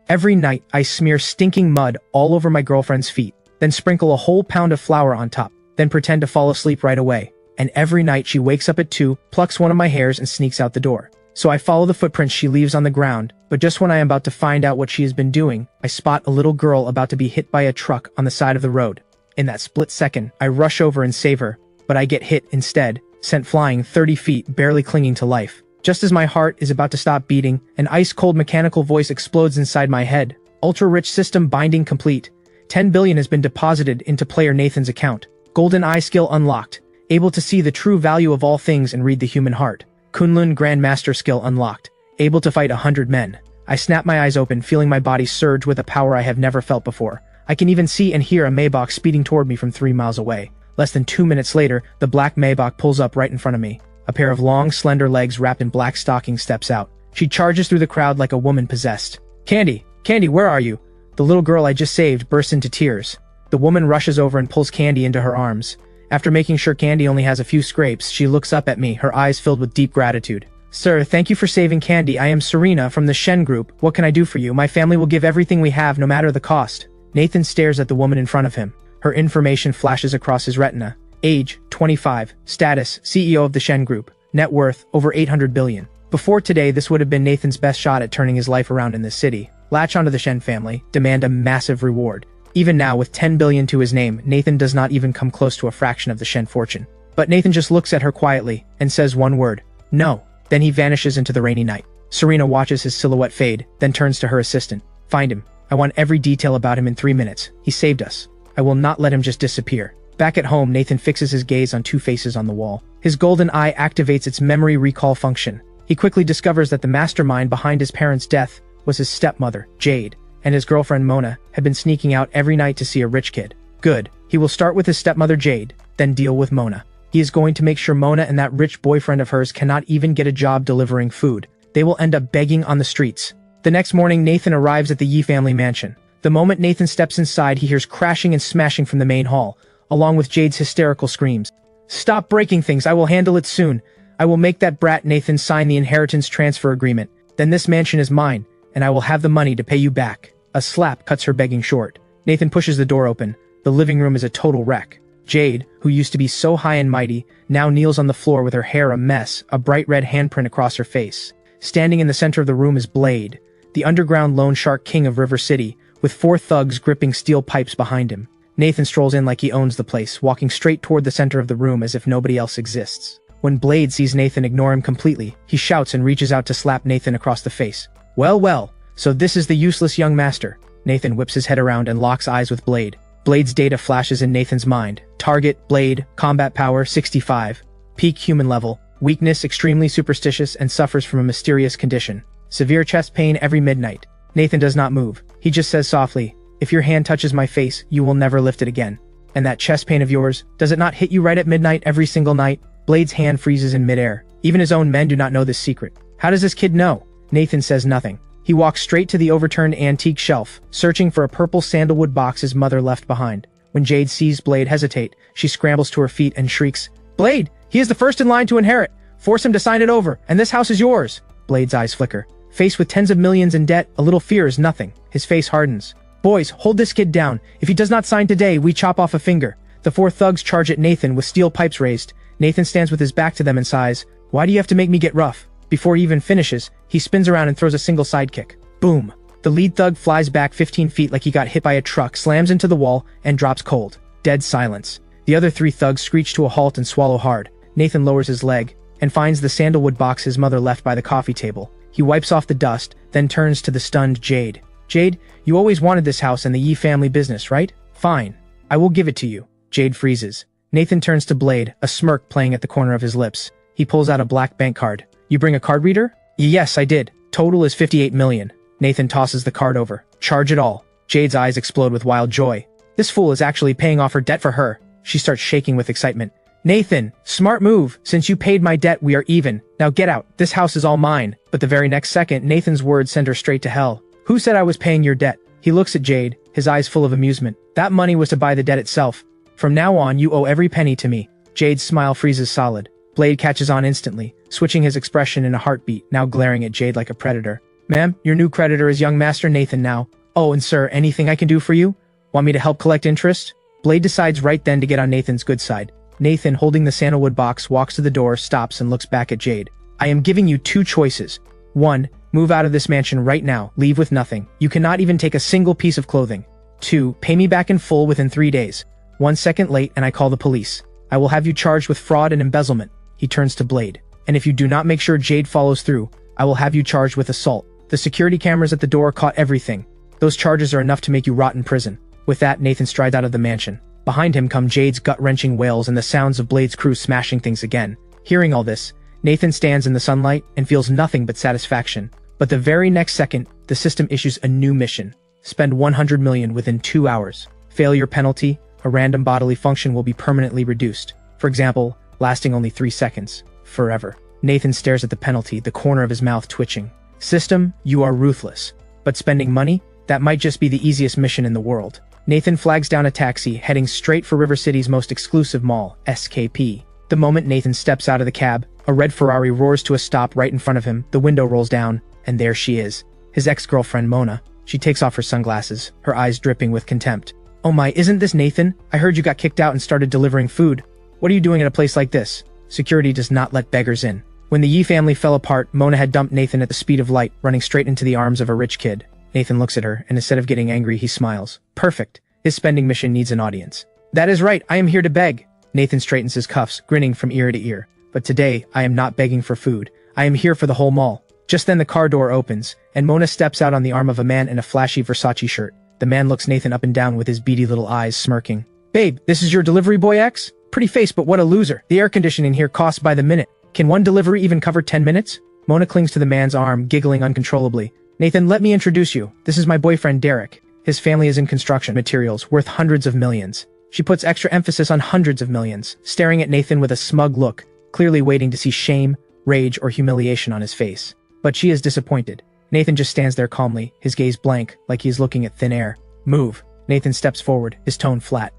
Every night, I smear stinking mud all over my girlfriend's feet, then sprinkle a whole pound of flour on top, then pretend to fall asleep right away. And every night she wakes up at 2, plucks one of my hairs and sneaks out the door. So I follow the footprints she leaves on the ground, but just when I am about to find out what she has been doing, I spot a little girl about to be hit by a truck on the side of the road. In that split second, I rush over and save her, but I get hit instead, sent flying 30 feet, barely clinging to life. Just as my heart is about to stop beating, an ice-cold mechanical voice explodes inside my head. Ultra-rich system binding complete. 10 billion has been deposited into player Nathan's account. Golden eye skill unlocked. Able to see the true value of all things and read the human heart. Kunlun Grandmaster skill unlocked. Able to fight 100 men. I snap my eyes open, feeling my body surge with a power I have never felt before. I can even see and hear a Maybach speeding toward me from 3 miles away. Less than 2 minutes later, the black Maybach pulls up right in front of me. A pair of long, slender legs wrapped in black stockings steps out. She charges through the crowd like a woman possessed. Candy! Candy, where are you? The little girl I just saved bursts into tears. The woman rushes over and pulls Candy into her arms. After making sure Candy only has a few scrapes, she looks up at me, her eyes filled with deep gratitude. Sir, thank you for saving Candy. I am Serena from the Shen Group. What can I do for you? My family will give everything we have, no matter the cost. Nathan stares at the woman in front of him. Her information flashes across his retina. Age, 25. Status, CEO of the Shen Group. Net worth, over 800 billion. Before today, this would have been Nathan's best shot at turning his life around in this city. Latch onto the Shen family, demand a massive reward. Even now, with 10 billion to his name, Nathan does not even come close to a fraction of the Shen fortune. But Nathan just looks at her quietly and says one word, no. Then he vanishes into the rainy night. Serena watches his silhouette fade, then turns to her assistant. Find him. I want every detail about him in 3 minutes. He saved us. I will not let him just disappear. Back at home, Nathan fixes his gaze on 2 faces on the wall. His golden eye activates its memory recall function. He quickly discovers that the mastermind behind his parents' death was his stepmother, Jade, and his girlfriend Mona had been sneaking out every night to see a rich kid. Good. He will start with his stepmother Jade, then deal with Mona. He is going to make sure Mona and that rich boyfriend of hers cannot even get a job delivering food. They will end up begging on the streets. The next morning, Nathan arrives at the Yi family mansion. The moment Nathan steps inside, he hears crashing and smashing from the main hall, along with Jade's hysterical screams. Stop breaking things, I will handle it soon. I will make that brat Nathan sign the inheritance transfer agreement. Then this mansion is mine, and I will have the money to pay you back. A slap cuts her begging short. Nathan pushes the door open. The living room is a total wreck. Jade, who used to be so high and mighty, now kneels on the floor with her hair a mess, a bright red handprint across her face. Standing in the center of the room is Blade, the underground loan shark king of River City, with 4 thugs gripping steel pipes behind him. Nathan strolls in like he owns the place, walking straight toward the center of the room as if nobody else exists. When Blade sees Nathan ignore him completely, he shouts and reaches out to slap Nathan across the face. Well, well, so this is the useless young master. Nathan whips his head around and locks eyes with Blade. Blade's data flashes in Nathan's mind. Target, Blade, combat power, 65. Peak human level. Weakness, extremely superstitious and suffers from a mysterious condition. Severe chest pain every midnight. Nathan does not move. He just says softly, if your hand touches my face, you will never lift it again. And that chest pain of yours, does it not hit you right at midnight every single night? Blade's hand freezes in midair. Even his own men do not know this secret. How does this kid know? Nathan says nothing. He walks straight to the overturned antique shelf, searching for a purple sandalwood box his mother left behind. When Jade sees Blade hesitate, she scrambles to her feet and shrieks, Blade! He is the first in line to inherit! Force him to sign it over, and this house is yours! Blade's eyes flicker. Faced with tens of millions in debt, a little fear is nothing. His face hardens. Boys, hold this kid down. If he does not sign today, we chop off a finger. The 4 thugs charge at Nathan with steel pipes raised. Nathan stands with his back to them and sighs, why do you have to make me get rough? Before he even finishes, he spins around and throws a single sidekick. Boom! The lead thug flies back 15 feet like he got hit by a truck, slams into the wall, and drops cold. Dead silence. The other 3 thugs screech to a halt and swallow hard. Nathan lowers his leg, and finds the sandalwood box his mother left by the coffee table. He wipes off the dust, then turns to the stunned Jade. Jade, you always wanted this house and the Yi family business, right? Fine. I will give it to you. Jade freezes. Nathan turns to Blade, a smirk playing at the corner of his lips. He pulls out a black bank card. You bring a card reader? Yes, I did. Total is 58 million. Nathan tosses the card over. Charge it all. Jade's eyes explode with wild joy. This fool is actually paying off her debt for her. She starts shaking with excitement. Nathan, smart move. Since you paid my debt, we are even. Now get out. This house is all mine. But the very next second, Nathan's words send her straight to hell. Who said I was paying your debt? He looks at Jade, his eyes full of amusement. That money was to buy the debt itself. From now on, you owe every penny to me. Jade's smile freezes solid. Blade catches on instantly, switching his expression in a heartbeat, now glaring at Jade like a predator. Ma'am, your new creditor is young Master Nathan now. Oh, and sir, anything I can do for you? Want me to help collect interest? Blade decides right then to get on Nathan's good side. Nathan, holding the sandalwood box, walks to the door, stops, and looks back at Jade. I am giving you 2 choices. 1. Move out of this mansion right now, leave with nothing. You cannot even take a single piece of clothing. 2. Pay me back in full within 3 days. 1 second late and I call the police. I will have you charged with fraud and embezzlement. He turns to Blade. And if you do not make sure Jade follows through, I will have you charged with assault. The security cameras at the door caught everything. Those charges are enough to make you rot in prison. With that, Nathan strides out of the mansion. Behind him come Jade's gut-wrenching wails and the sounds of Blade's crew smashing things again. Hearing all this, Nathan stands in the sunlight and feels nothing but satisfaction. But the very next second, the system issues a new mission. Spend 100 million within 2 hours. Failure penalty, a random bodily function will be permanently reduced. For example, lasting only 3 seconds. Forever. Nathan stares at the penalty, the corner of his mouth twitching. System, you are ruthless. But spending money? That might just be the easiest mission in the world. Nathan flags down a taxi, heading straight for River City's most exclusive mall, SKP. The moment Nathan steps out of the cab, a red Ferrari roars to a stop right in front of him, the window rolls down, and there she is. His ex-girlfriend, Mona. She takes off her sunglasses, her eyes dripping with contempt. Oh my, isn't this Nathan? I heard you got kicked out and started delivering food. What are you doing at a place like this? Security does not let beggars in. When the Yi family fell apart, Mona had dumped Nathan at the speed of light, running straight into the arms of a rich kid. Nathan looks at her, and instead of getting angry, he smiles. Perfect. His spending mission needs an audience. That is right, I am here to beg. Nathan straightens his cuffs, grinning from ear to ear. But today, I am not begging for food. I am here for the whole mall. Just then the car door opens, and Mona steps out on the arm of a man in a flashy Versace shirt. The man looks Nathan up and down with his beady little eyes, smirking. Babe, this is your delivery boy X? Pretty face, but what a loser. The air conditioning here costs by the minute. Can one delivery even cover 10 minutes? Mona clings to the man's arm, giggling uncontrollably. Nathan, let me introduce you. This is my boyfriend Derek. His family is in construction materials, worth hundreds of millions. She puts extra emphasis on hundreds of millions, staring at Nathan with a smug look, clearly waiting to see shame, rage, or humiliation on his face. But she is disappointed. Nathan just stands there calmly, his gaze blank, like he is looking at thin air. Move. Nathan steps forward, his tone flat.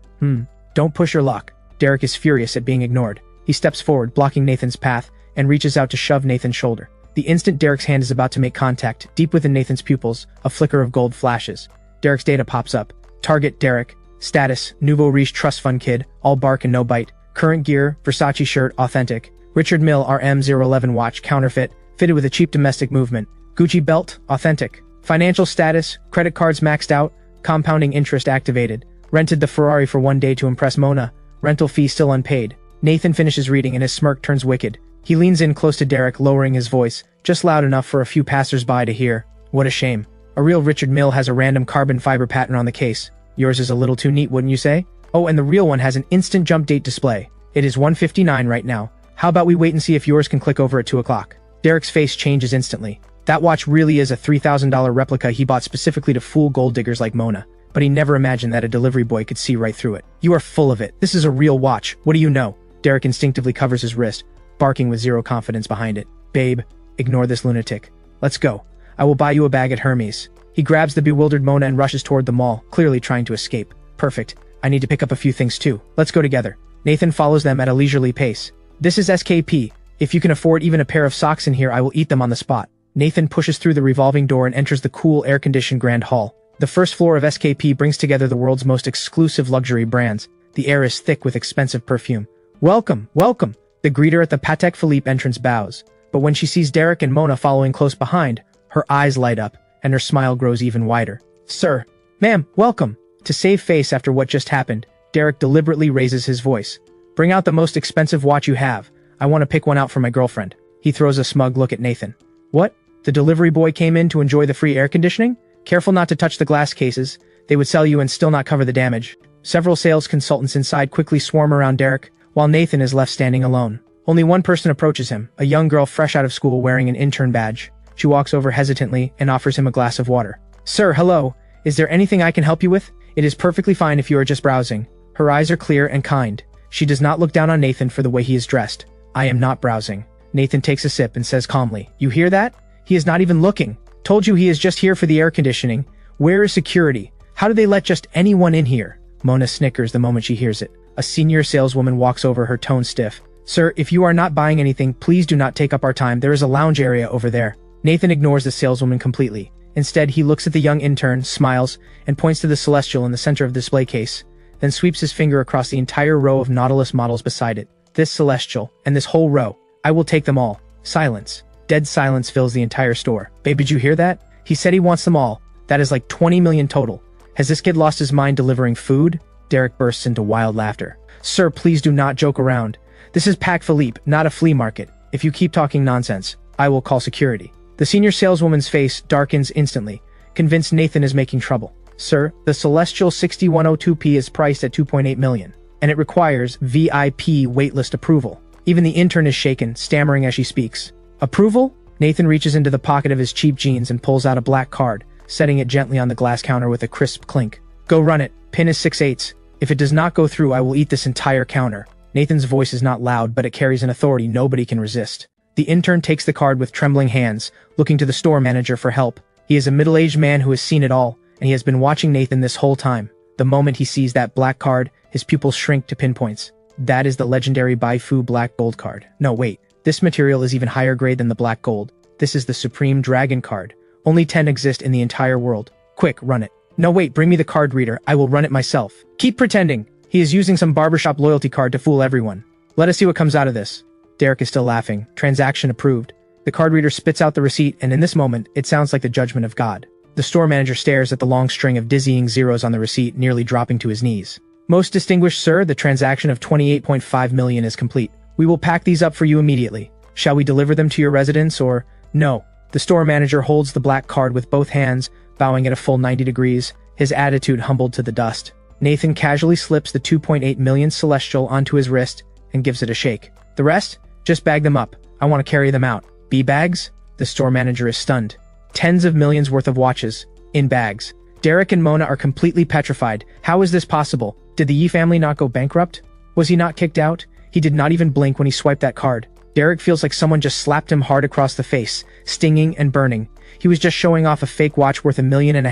Don't push your luck. Derek is furious at being ignored. He steps forward, blocking Nathan's path, and reaches out to shove Nathan's shoulder. The instant Derek's hand is about to make contact, deep within Nathan's pupils, a flicker of gold flashes. Derek's data pops up. Target Derek. Status, Nouveau Riche Trust Fund Kid, all bark and no bite. Current gear, Versace shirt, authentic. Richard Mille RM011 watch, counterfeit, fitted with a cheap domestic movement. Gucci belt, authentic. Financial status, credit cards maxed out, compounding interest activated. Rented the Ferrari for 1 day to impress Mona. Rental fee still unpaid. Nathan finishes reading and his smirk turns wicked. He leans in close to Derek, lowering his voice, just loud enough for a few passers-by to hear. What a shame. A real Richard Mille has a random carbon fiber pattern on the case. Yours is a little too neat, wouldn't you say? Oh, and the real one has an instant jump date display. It is 1:59 right now. How about we wait and see if yours can click over at 2 o'clock? Derek's face changes instantly. That watch really is a $3,000 replica he bought specifically to fool gold diggers like Mona. But he never imagined that a delivery boy could see right through it. You are full of it. This is a real watch. What do you know? Derek instinctively covers his wrist, barking with zero confidence behind it. Babe, ignore this lunatic. Let's go. I will buy you a bag at Hermes. He grabs the bewildered Mona and rushes toward the mall, clearly trying to escape. Perfect. I need to pick up a few things too. Let's go together. Nathan follows them at a leisurely pace. This is SKP. If you can afford even a pair of socks in here, I will eat them on the spot. Nathan pushes through the revolving door and enters the cool, air-conditioned grand hall. The first floor of SKP brings together the world's most exclusive luxury brands. The air is thick with expensive perfume. Welcome, welcome. The greeter at the Patek Philippe entrance bows. But when she sees Derek and Mona following close behind, her eyes light up, and her smile grows even wider. Sir, ma'am, welcome. To save face after what just happened, Derek deliberately raises his voice. Bring out the most expensive watch you have. I want to pick one out for my girlfriend. He throws a smug look at Nathan. What? The delivery boy came in to enjoy the free air conditioning? Careful not to touch the glass cases. They would sell you and still not cover the damage. Several sales consultants inside quickly swarm around Derek, while Nathan is left standing alone. Only one person approaches him, a young girl fresh out of school wearing an intern badge. She walks over hesitantly and offers him a glass of water. Sir, hello. Is there anything I can help you with? It is perfectly fine if you are just browsing. Her eyes are clear and kind. She does not look down on Nathan for the way he is dressed. I am not browsing. Nathan takes a sip and says calmly, You hear that? He is not even looking. Told you he is just here for the air conditioning. Where is security? How do they let just anyone in here? Mona snickers the moment she hears it. A senior saleswoman walks over, her tone stiff. Sir, if you are not buying anything, please do not take up our time. There is a lounge area over there. Nathan ignores the saleswoman completely. Instead, he looks at the young intern, smiles, and points to the Celestial in the center of the display case, then sweeps his finger across the entire row of Nautilus models beside it. This Celestial, and this whole row. I will take them all. Silence. Dead silence fills the entire store. Babe, did you hear that? He said he wants them all. That is like 20 million total. Has this kid lost his mind delivering food? Derek bursts into wild laughter. Sir, please do not joke around. This is Pac Philippe, not a flea market. If you keep talking nonsense, I will call security. The senior saleswoman's face darkens instantly, convinced Nathan is making trouble. Sir, the Celestial 6102P is priced at 2.8 million, and it requires VIP waitlist approval. Even the intern is shaken, stammering as she speaks. Approval? Nathan reaches into the pocket of his cheap jeans and pulls out a black card, setting it gently on the glass counter with a crisp clink. Go run it. Pin is 6/8. If it does not go through, I will eat this entire counter. Nathan's voice is not loud, but it carries an authority nobody can resist. The intern takes the card with trembling hands, looking to the store manager for help. He is a middle-aged man who has seen it all, and he has been watching Nathan this whole time. The moment he sees that black card, his pupils shrink to pinpoints. That is the legendary Baifu Black Gold card. No, wait. This material is even higher grade than the Black Gold. This is the Supreme Dragon card. Only 10 exist in the entire world. Quick, run it. No, wait, bring me the card reader. I will run it myself. Keep pretending. He is using some barbershop loyalty card to fool everyone. Let us see what comes out of this. Derek is still laughing. Transaction approved. The card reader spits out the receipt, and in this moment, it sounds like the judgment of God. The store manager stares at the long string of dizzying zeros on the receipt, nearly dropping to his knees. Most distinguished sir, the transaction of 28.5 million is complete. We will pack these up for you immediately. Shall we deliver them to your residence or... No. The store manager holds the black card with both hands, bowing at a full 90 degrees, his attitude humbled to the dust. Nathan casually slips the 2.8 million Celestial onto his wrist and gives it a shake. The rest? Just bag them up. I want to carry them out. B-bags? The store manager is stunned. Tens of millions worth of watches. In bags. Derek and Mona are completely petrified. How is this possible? Did the Yi family not go bankrupt? Was he not kicked out? He did not even blink when he swiped that card. Derek feels like someone just slapped him hard across the face, stinging and burning. He was just showing off a fake watch worth $1.5 million,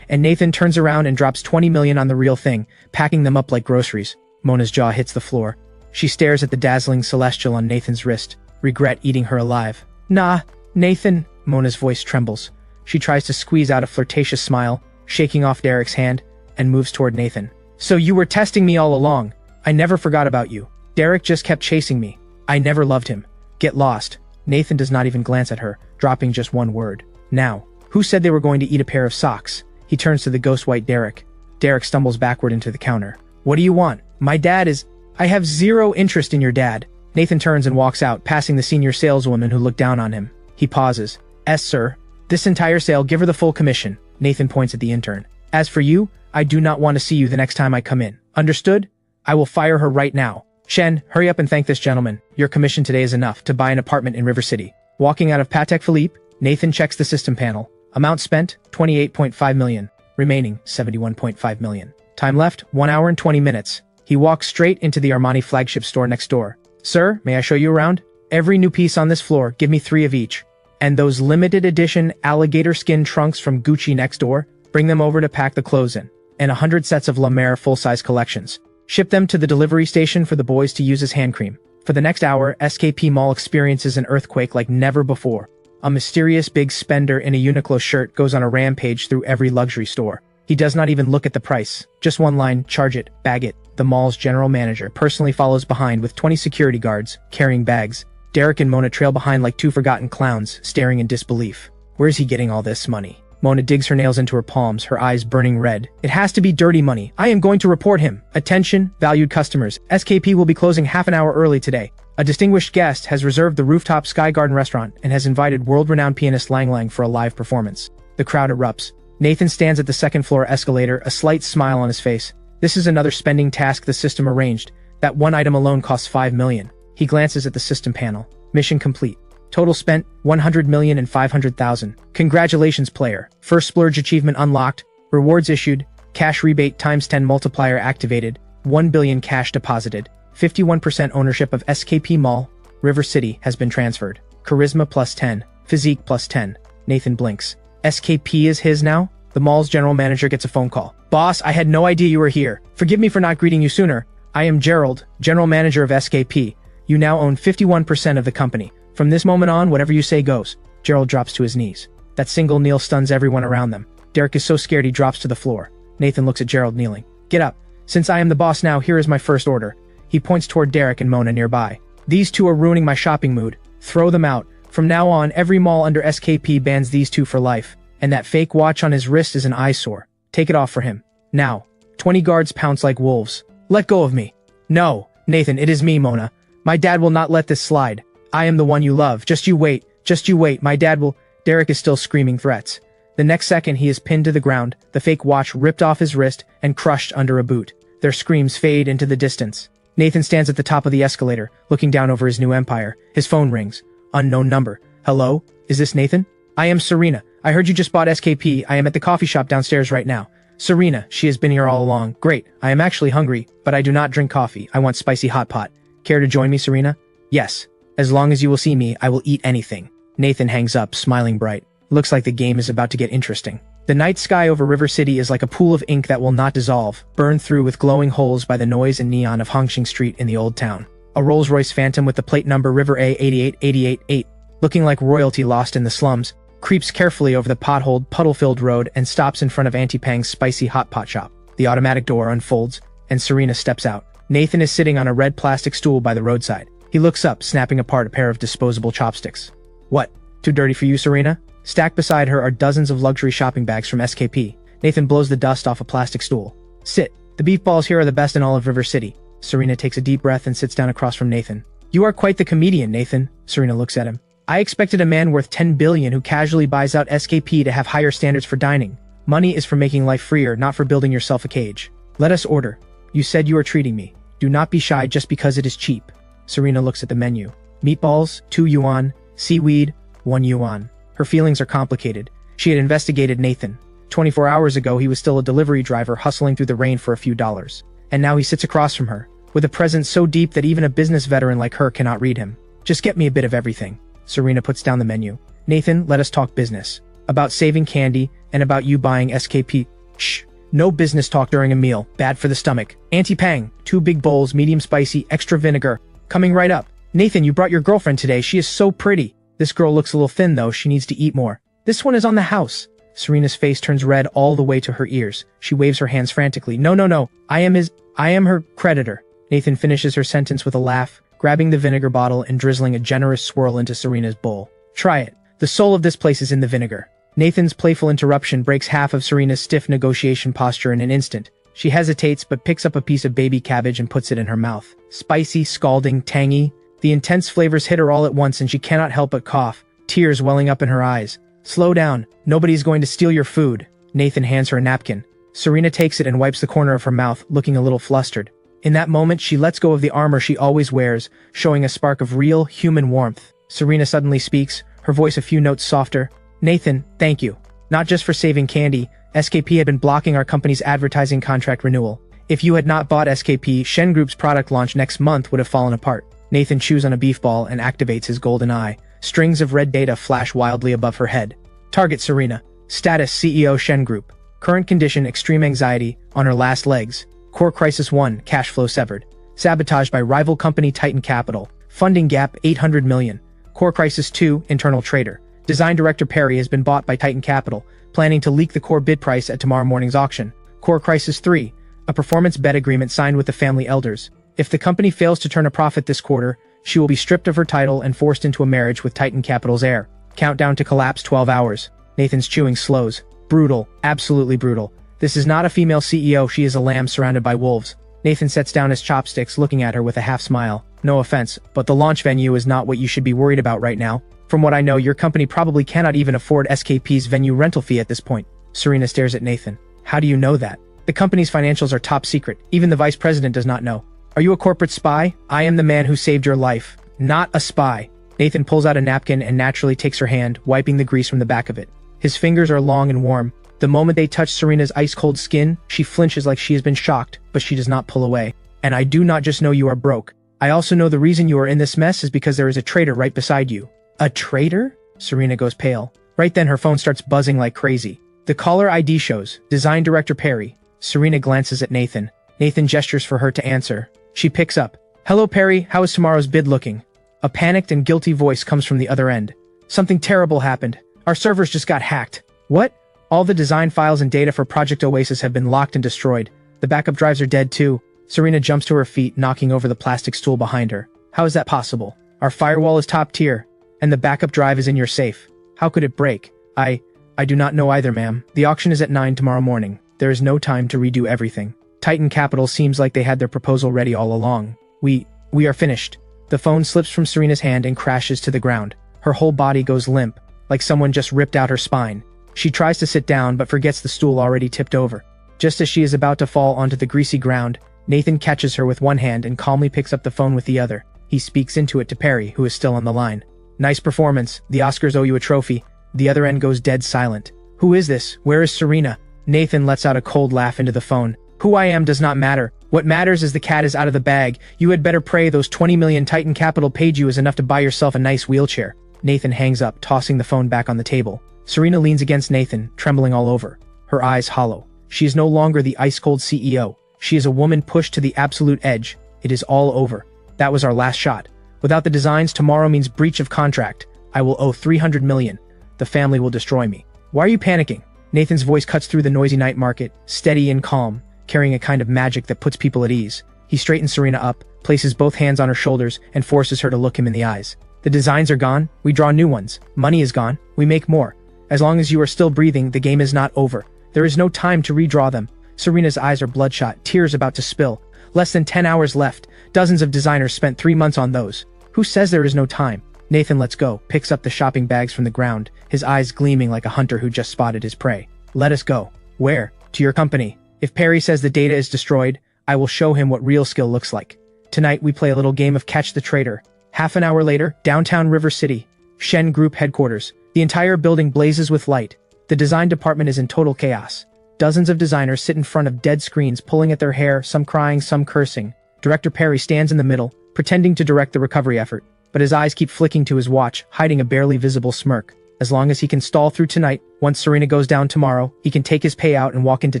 and Nathan turns around and drops 20 million on the real thing, packing them up like groceries. Mona's jaw hits the floor. She stares at the dazzling Celestial on Nathan's wrist, regret eating her alive. Nah, Nathan. Mona's voice trembles. She tries to squeeze out a flirtatious smile, shaking off Derek's hand, and moves toward Nathan. So you were testing me all along. I never forgot about you. Derek just kept chasing me. I never loved him. Get lost. Nathan does not even glance at her, dropping just one word. Now. Who said they were going to eat a pair of socks? He turns to the ghost white Derek. Derek stumbles backward into the counter. What do you want? My dad is... I have zero interest in your dad. Nathan turns and walks out, passing the senior saleswoman who looked down on him. He pauses. Sir. This entire sale, give her the full commission. Nathan points at the intern. As for you, I do not want to see you the next time I come in. Understood? I will fire her right now. Shen, hurry up and thank this gentleman. Your commission today is enough to buy an apartment in River City. Walking out of Patek Philippe, Nathan checks the system panel. Amount spent, 28.5 million. Remaining, 71.5 million. Time left, 1 hour and 20 minutes. He walks straight into the Armani flagship store next door. Sir, may I show you around? Every new piece on this floor, give me 3 of each. And those limited edition alligator skin trunks from Gucci next door, bring them over to pack the clothes in. And 100 sets of La Mer full-size collections. Ship them to the delivery station for the boys to use as hand cream. For the next hour, SKP Mall experiences an earthquake like never before. A mysterious big spender in a Uniqlo shirt goes on a rampage through every luxury store. He does not even look at the price. Just one line, charge it, bag it. The mall's general manager personally follows behind with 20 security guards, carrying bags. Derek and Mona trail behind like 2 forgotten clowns, staring in disbelief. Where's he getting all this money? Mona digs her nails into her palms, her eyes burning red. It has to be dirty money. I am going to report him. Attention, valued customers. SKP will be closing half an hour early today. A distinguished guest has reserved the rooftop Sky Garden restaurant and has invited world-renowned pianist Lang Lang for a live performance. The crowd erupts. Nathan stands at the second-floor escalator, a slight smile on his face. This is another spending task the system arranged. That one item alone costs 5 million. He glances at the system panel. Mission complete. Total spent, 100,500,000. Congratulations, player. First splurge achievement unlocked. Rewards issued. Cash rebate times 10 multiplier activated. 1 billion cash deposited. 51% ownership of SKP Mall, River City has been transferred. Charisma plus 10. Physique plus 10. Nathan blinks. SKP is his now? The mall's general manager gets a phone call. Boss, I had no idea you were here. Forgive me for not greeting you sooner. I am Gerald, general manager of SKP. You now own 51% of the company. From this moment on, whatever you say goes. Gerald drops to his knees. That single kneel stuns everyone around them. Derek is so scared he drops to the floor. Nathan looks at Gerald kneeling. Get up. Since I am the boss now, here is my first order. He points toward Derek and Mona nearby. These two are ruining my shopping mood. Throw them out. From now on, every mall under SKP bans these two for life. And that fake watch on his wrist is an eyesore. Take it off for him. Now. 20 guards pounce like wolves. Let go of me. No, Nathan, it is me, Mona. My dad will not let this slide. I am the one you love. Just you wait. Just you wait. My dad will... Derek is still screaming threats. The next second, he is pinned to the ground, the fake watch ripped off his wrist and crushed under a boot. Their screams fade into the distance. Nathan stands at the top of the escalator, looking down over his new empire. His phone rings. Unknown number. Hello? Is this Nathan? I am Serena. I heard you just bought SKP. I am at the coffee shop downstairs right now. Serena, she has been here all along. Great. I am actually hungry, but I do not drink coffee. I want spicy hot pot. Care to join me, Serena? Yes. As long as you will see me, I will eat anything. Nathan hangs up, smiling bright. Looks like the game is about to get interesting. The night sky over River City is like a pool of ink that will not dissolve, burned through with glowing holes by the noise and neon of Hongqing Street in the Old Town. A Rolls-Royce Phantom with the plate number River A 88888, looking like royalty lost in the slums, creeps carefully over the potholed, puddle-filled road and stops in front of Auntie Pang's spicy hot pot shop. The automatic door unfolds, and Serena steps out. Nathan is sitting on a red plastic stool by the roadside. He looks up, snapping apart a pair of disposable chopsticks. What? Too dirty for you, Serena? Stacked beside her are dozens of luxury shopping bags from SKP. Nathan blows the dust off a plastic stool. Sit. The beef balls here are the best in all of River City. Serena takes a deep breath and sits down across from Nathan. You are quite the comedian, Nathan. Serena looks at him. I expected a man worth 10 billion who casually buys out SKP to have higher standards for dining. Money is for making life freer, not for building yourself a cage. Let us order. You said you are treating me. Do not be shy just because it is cheap. Serena looks at the menu. Meatballs, 2 yuan. Seaweed, 1 yuan. Her feelings are complicated. She had investigated Nathan. 24 hours ago, he was still a delivery driver hustling through the rain for a few dollars. And now he sits across from her, with a presence so deep that even a business veteran like her cannot read him. Just get me a bit of everything. Serena puts down the menu. Nathan, let us talk business. About saving candy, and about you buying SKP. Shh. No business talk during a meal. Bad for the stomach. Auntie Pang, 2 big bowls, medium spicy, extra vinegar. Coming right up. Nathan, you brought your girlfriend today. She is so pretty. This girl looks a little thin though. She needs to eat more. This one is on the house. Serena's face turns red all the way to her ears. She waves her hands frantically. No. I am her creditor. Nathan finishes her sentence with a laugh, grabbing the vinegar bottle and drizzling a generous swirl into Serena's bowl. Try it. The soul of this place is in the vinegar. Nathan's playful interruption breaks half of Serena's stiff negotiation posture in an instant. She hesitates but picks up a piece of baby cabbage and puts it in her mouth. Spicy, scalding, tangy. The intense flavors hit her all at once and she cannot help but cough, tears welling up in her eyes. Slow down. Nobody's going to steal your food. Nathan hands her a napkin. Serena takes it and wipes the corner of her mouth, looking a little flustered. In that moment, she lets go of the armor she always wears, showing a spark of real, human warmth. Serena suddenly speaks, her voice a few notes softer. Nathan, thank you. Not just for saving candy, SKP had been blocking our company's advertising contract renewal. If you had not bought SKP, Shen Group's product launch next month would have fallen apart. Nathan chews on a beef ball and activates his golden eye. Strings of red data flash wildly above her head. Target Serena. Status CEO Shen Group. Current condition extreme anxiety, on her last legs. Core Crisis 1, cash flow severed. Sabotaged by rival company Titan Capital. Funding gap 800 million. Core Crisis 2, internal trader. Design director Perry has been bought by Titan Capital, planning to leak the core bid price at tomorrow morning's auction. Core Crisis 3, a performance bet agreement signed with the family elders. If the company fails to turn a profit this quarter, she will be stripped of her title and forced into a marriage with Titan Capital's heir. Countdown to collapse 12 hours. Nathan's chewing slows. Brutal. Absolutely brutal. This is not a female CEO, she is a lamb surrounded by wolves. Nathan sets down his chopsticks, looking at her with a half smile. No offense, but the launch venue is not what you should be worried about right now. From what I know, your company probably cannot even afford SKP's venue rental fee at this point. Serena stares at Nathan. How do you know that? The company's financials are top secret. Even the vice president does not know. Are you a corporate spy? I am the man who saved your life. Not a spy. Nathan pulls out a napkin and naturally takes her hand, wiping the grease from the back of it. His fingers are long and warm. The moment they touch Serena's ice-cold skin, she flinches like she has been shocked, but she does not pull away. And I do not just know you are broke. I also know the reason you are in this mess is because there is a traitor right beside you. A traitor? Serena goes pale. Right then her phone starts buzzing like crazy. The caller ID shows, Design Director Perry. Serena glances at Nathan. Nathan gestures for her to answer. She picks up. Hello Perry, how is tomorrow's bid looking? A panicked and guilty voice comes from the other end. Something terrible happened. Our servers just got hacked. What? All the design files and data for Project Oasis have been locked and destroyed. The backup drives are dead too. Serena jumps to her feet, knocking over the plastic stool behind her. How is that possible? Our firewall is top tier, and the backup drive is in your safe. How could it break? I do not know either, ma'am. The auction is at 9 tomorrow morning. There is no time to redo everything. Titan Capital seems like they had their proposal ready all along. We are finished. The phone slips from Serena's hand and crashes to the ground. Her whole body goes limp, like someone just ripped out her spine. She tries to sit down but forgets the stool already tipped over. Just as she is about to fall onto the greasy ground, Nathan catches her with one hand and calmly picks up the phone with the other. He speaks into it to Perry, who is still on the line. Nice performance. The Oscars owe you a trophy. The other end goes dead silent. Who is this? Where is Serena? Nathan lets out a cold laugh into the phone. Who I am does not matter. What matters is the cat is out of the bag. You had better pray those 20 million Titan Capital paid you is enough to buy yourself a nice wheelchair. Nathan hangs up, tossing the phone back on the table. Serena leans against Nathan, trembling all over. Her eyes hollow. She is no longer the ice-cold CEO. She is a woman pushed to the absolute edge. It is all over. That was our last shot. Without the designs, tomorrow means breach of contract. I will owe 300 million. The family will destroy me. Why are you panicking? Nathan's voice cuts through the noisy night market, steady and calm, carrying a kind of magic that puts people at ease. He straightens Serena up, places both hands on her shoulders, and forces her to look him in the eyes. The designs are gone, we draw new ones. Money is gone, we make more. As long as you are still breathing, the game is not over. There is no time to redraw them. Serena's eyes are bloodshot, tears about to spill. Less than 10 hours left. Dozens of designers spent 3 months on those. Who says there is no time? Nathan lets go, picks up the shopping bags from the ground, his eyes gleaming like a hunter who just spotted his prey. Let us go. Where? To your company. If Perry says the data is destroyed, I will show him what real skill looks like. Tonight we play a little game of catch the traitor. Half an hour later, downtown River City. Shen Group headquarters. The entire building blazes with light. The design department is in total chaos. Dozens of designers sit in front of dead screens, pulling at their hair, some crying, some cursing. Director Perry stands in the middle, pretending to direct the recovery effort, but his eyes keep flicking to his watch, hiding a barely visible smirk. As long as he can stall through tonight, once Serena goes down tomorrow, he can take his payout and walk into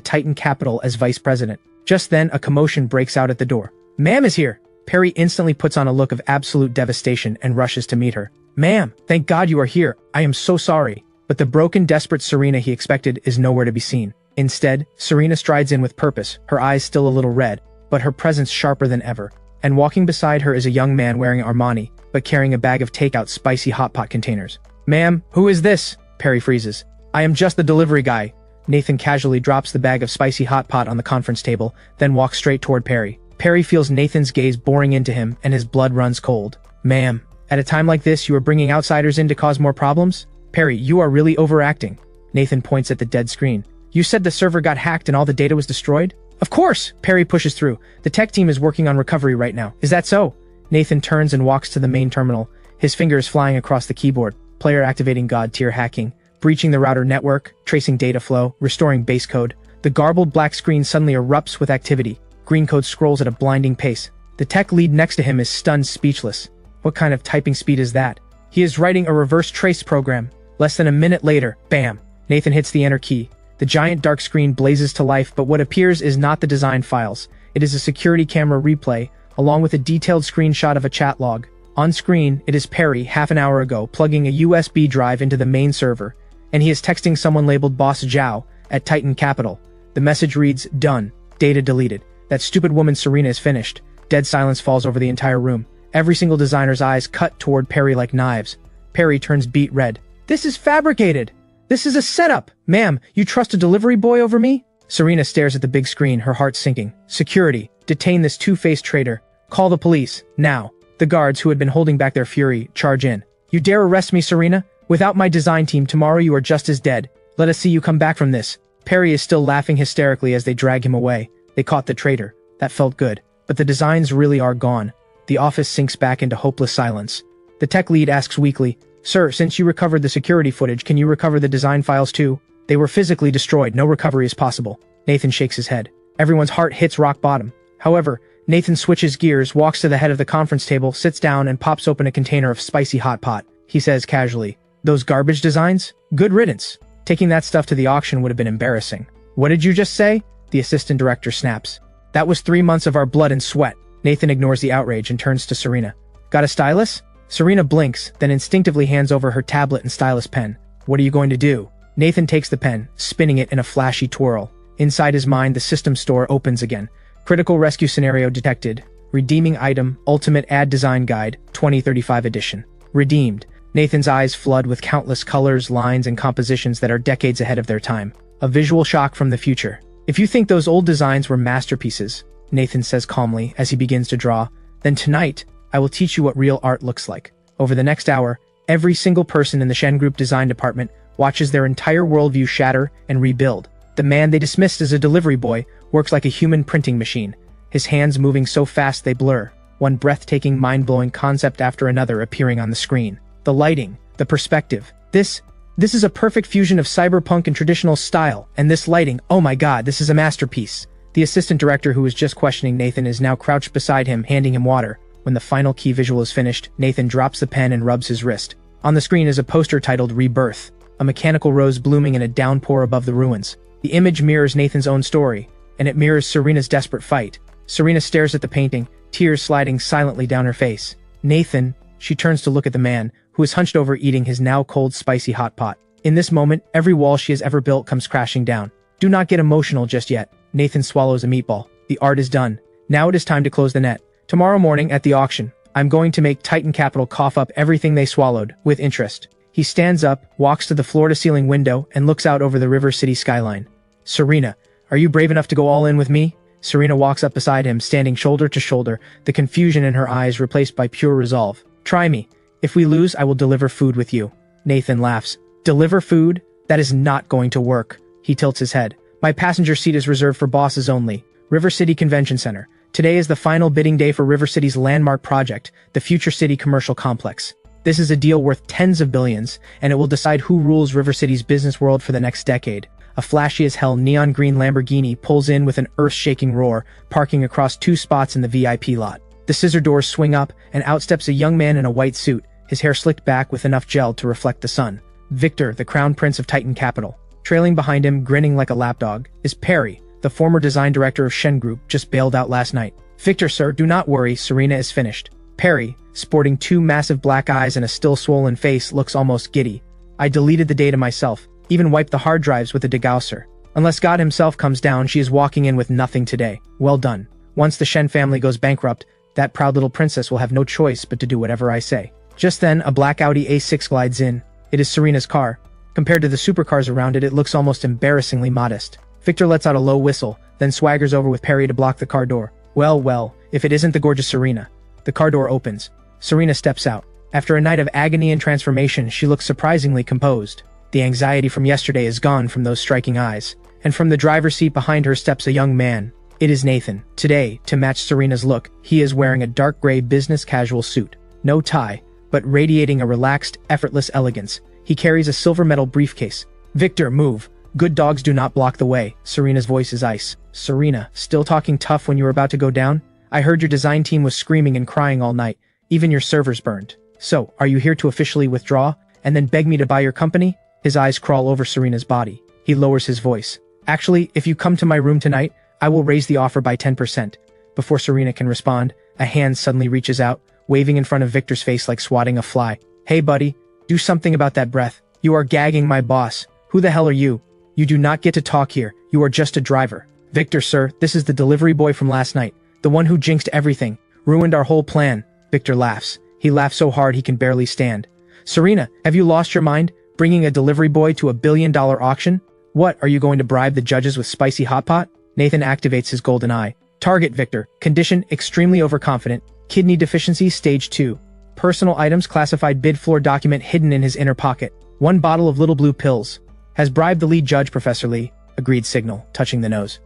Titan Capital as vice president. Just then, a commotion breaks out at the door. Ma'am is here! Perry instantly puts on a look of absolute devastation and rushes to meet her. Ma'am, thank God you are here. I am so sorry. But the broken, desperate Serena he expected is nowhere to be seen. Instead, Serena strides in with purpose, her eyes still a little red, but her presence sharper than ever. And walking beside her is a young man wearing Armani, but carrying a bag of takeout spicy hot pot containers. Ma'am, who is this? Perry freezes. I am just the delivery guy. Nathan casually drops the bag of spicy hot pot on the conference table, then walks straight toward Perry. Perry feels Nathan's gaze boring into him, and his blood runs cold. Ma'am, at a time like this you are bringing outsiders in to cause more problems? Perry, you are really overacting. Nathan points at the dead screen. You said the server got hacked and all the data was destroyed? Of course! Perry pushes through. The tech team is working on recovery right now. Is that so? Nathan turns and walks to the main terminal, his fingers flying across the keyboard. Player activating God-tier hacking, breaching the router network, tracing data flow, restoring base code. The garbled black screen suddenly erupts with activity. Green code scrolls at a blinding pace. The tech lead next to him is stunned, speechless. What kind of typing speed is that? He is writing a reverse trace program. Less than a minute later, bam! Nathan hits the enter key. The giant dark screen blazes to life, but what appears is not the design files. It is a security camera replay, along with a detailed screenshot of a chat log. On screen, it is Perry, half an hour ago, plugging a USB drive into the main server, and he is texting someone labeled Boss Zhao at Titan Capital. The message reads, done. Data deleted. That stupid woman Serena is finished. Dead silence falls over the entire room. Every single designer's eyes cut toward Perry like knives. Perry turns beet red. This is fabricated! This is a setup! Ma'am, you trust a delivery boy over me? Serena stares at the big screen, her heart sinking. Security. Detain this two-faced traitor. Call the police. Now. The guards, who had been holding back their fury, charge in. You dare arrest me, Serena? Without my design team, tomorrow you are just as dead. Let us see you come back from this. Perry is still laughing hysterically as they drag him away. They caught the traitor. That felt good. But the designs really are gone. The office sinks back into hopeless silence. The tech lead asks weakly, Sir, since you recovered the security footage, can you recover the design files too? They were physically destroyed. No recovery is possible. Nathan shakes his head. Everyone's heart hits rock bottom. However, Nathan switches gears, walks to the head of the conference table, sits down, and pops open a container of spicy hot pot. He says casually, Those garbage designs? Good riddance. Taking that stuff to the auction would have been embarrassing. What did you just say? The assistant director snaps. That was 3 months of our blood and sweat. Nathan ignores the outrage and turns to Serena. Got a stylus? Serena blinks, then instinctively hands over her tablet and stylus pen. What are you going to do? Nathan takes the pen, spinning it in a flashy twirl. Inside his mind, the system store opens again. Critical rescue scenario detected. Redeeming item, Ultimate Ad Design Guide, 2035 edition. Redeemed. Nathan's eyes flood with countless colors, lines, and compositions that are decades ahead of their time. A visual shock from the future. If you think those old designs were masterpieces, Nathan says calmly as he begins to draw, then tonight, I will teach you what real art looks like. Over the next hour, every single person in the Shen Group design department watches their entire worldview shatter and rebuild. The man they dismissed as a delivery boy works like a human printing machine, his hands moving so fast they blur, one breathtaking, mind-blowing concept after another appearing on the screen. The lighting, the perspective. This is a perfect fusion of cyberpunk and traditional style, and this lighting, oh my god, this is a masterpiece. The assistant director who was just questioning Nathan is now crouched beside him, handing him water. When the final key visual is finished, Nathan drops the pen and rubs his wrist. On the screen is a poster titled Rebirth, a mechanical rose blooming in a downpour above the ruins. The image mirrors Nathan's own story, and it mirrors Serena's desperate fight. Serena stares at the painting, tears sliding silently down her face. Nathan, she turns to look at the man, who is hunched over eating his now cold spicy hot pot. In this moment, every wall she has ever built comes crashing down. Do not get emotional just yet. Nathan swallows a meatball. The art is done. Now it is time to close the net. Tomorrow morning at the auction, I'm going to make Titan Capital cough up everything they swallowed, with interest. He stands up, walks to the floor-to-ceiling window, and looks out over the River City skyline. Serena, are you brave enough to go all in with me? Serena walks up beside him, standing shoulder to shoulder, the confusion in her eyes replaced by pure resolve. Try me. If we lose, I will deliver food with you. Nathan laughs. Deliver food? That is not going to work. He tilts his head. My passenger seat is reserved for bosses only. River City Convention Center. Today is the final bidding day for River City's landmark project, the Future City Commercial Complex. This is a deal worth tens of billions, and it will decide who rules River City's business world for the next decade. A flashy-as-hell neon green Lamborghini pulls in with an earth-shaking roar, parking across 2 spots in the VIP lot. The scissor doors swing up, and out steps a young man in a white suit, his hair slicked back with enough gel to reflect the sun. Victor, the crown prince of Titan Capital. Trailing behind him, grinning like a lapdog, is Perry, the former design director of Shen Group, just bailed out last night. Victor, sir, do not worry, Serena is finished. Perry, sporting 2 massive black eyes and a still swollen face, looks almost giddy. I deleted the data myself, even wiped the hard drives with a degausser. Unless God himself comes down, she is walking in with nothing today. Well done. Once the Shen family goes bankrupt, that proud little princess will have no choice but to do whatever I say. Just then, a black Audi A6 glides in. It is Serena's car. Compared to the supercars around it, it looks almost embarrassingly modest. Victor lets out a low whistle, then swaggers over with Perry to block the car door. Well, if it isn't the gorgeous Serena. The car door opens. Serena steps out. After a night of agony and transformation, she looks surprisingly composed. The anxiety from yesterday is gone from those striking eyes. And from the driver's seat behind her steps a young man. It is Nathan. Today, to match Serena's look, he is wearing a dark gray business casual suit. No tie, but radiating a relaxed, effortless elegance. He carries a silver metal briefcase. Victor, move. Good dogs do not block the way. Serena's voice is ice. Serena, still talking tough when you were about to go down? I heard your design team was screaming and crying all night. Even your servers burned. So, are you here to officially withdraw, and then beg me to buy your company? His eyes crawl over Serena's body. He lowers his voice. Actually, if you come to my room tonight, I will raise the offer by 10%. Before Serena can respond, a hand suddenly reaches out, waving in front of Victor's face like swatting a fly. Hey buddy, do something about that breath. You are gagging my boss. Who the hell are you? You do not get to talk here. You are just a driver. Victor, sir, this is the delivery boy from last night. The one who jinxed everything. Ruined our whole plan. Victor laughs. He laughs so hard he can barely stand. Serena, have you lost your mind? Bringing a delivery boy to $1 billion auction? What, are you going to bribe the judges with spicy hot pot? Nathan activates his golden eye. Target Victor. Condition extremely overconfident. Kidney deficiency stage 2. Personal items classified bid floor document hidden in his inner pocket. 1 bottle of little blue pills. Has bribed the lead judge, Professor Lee. Agreed signal, touching the nose.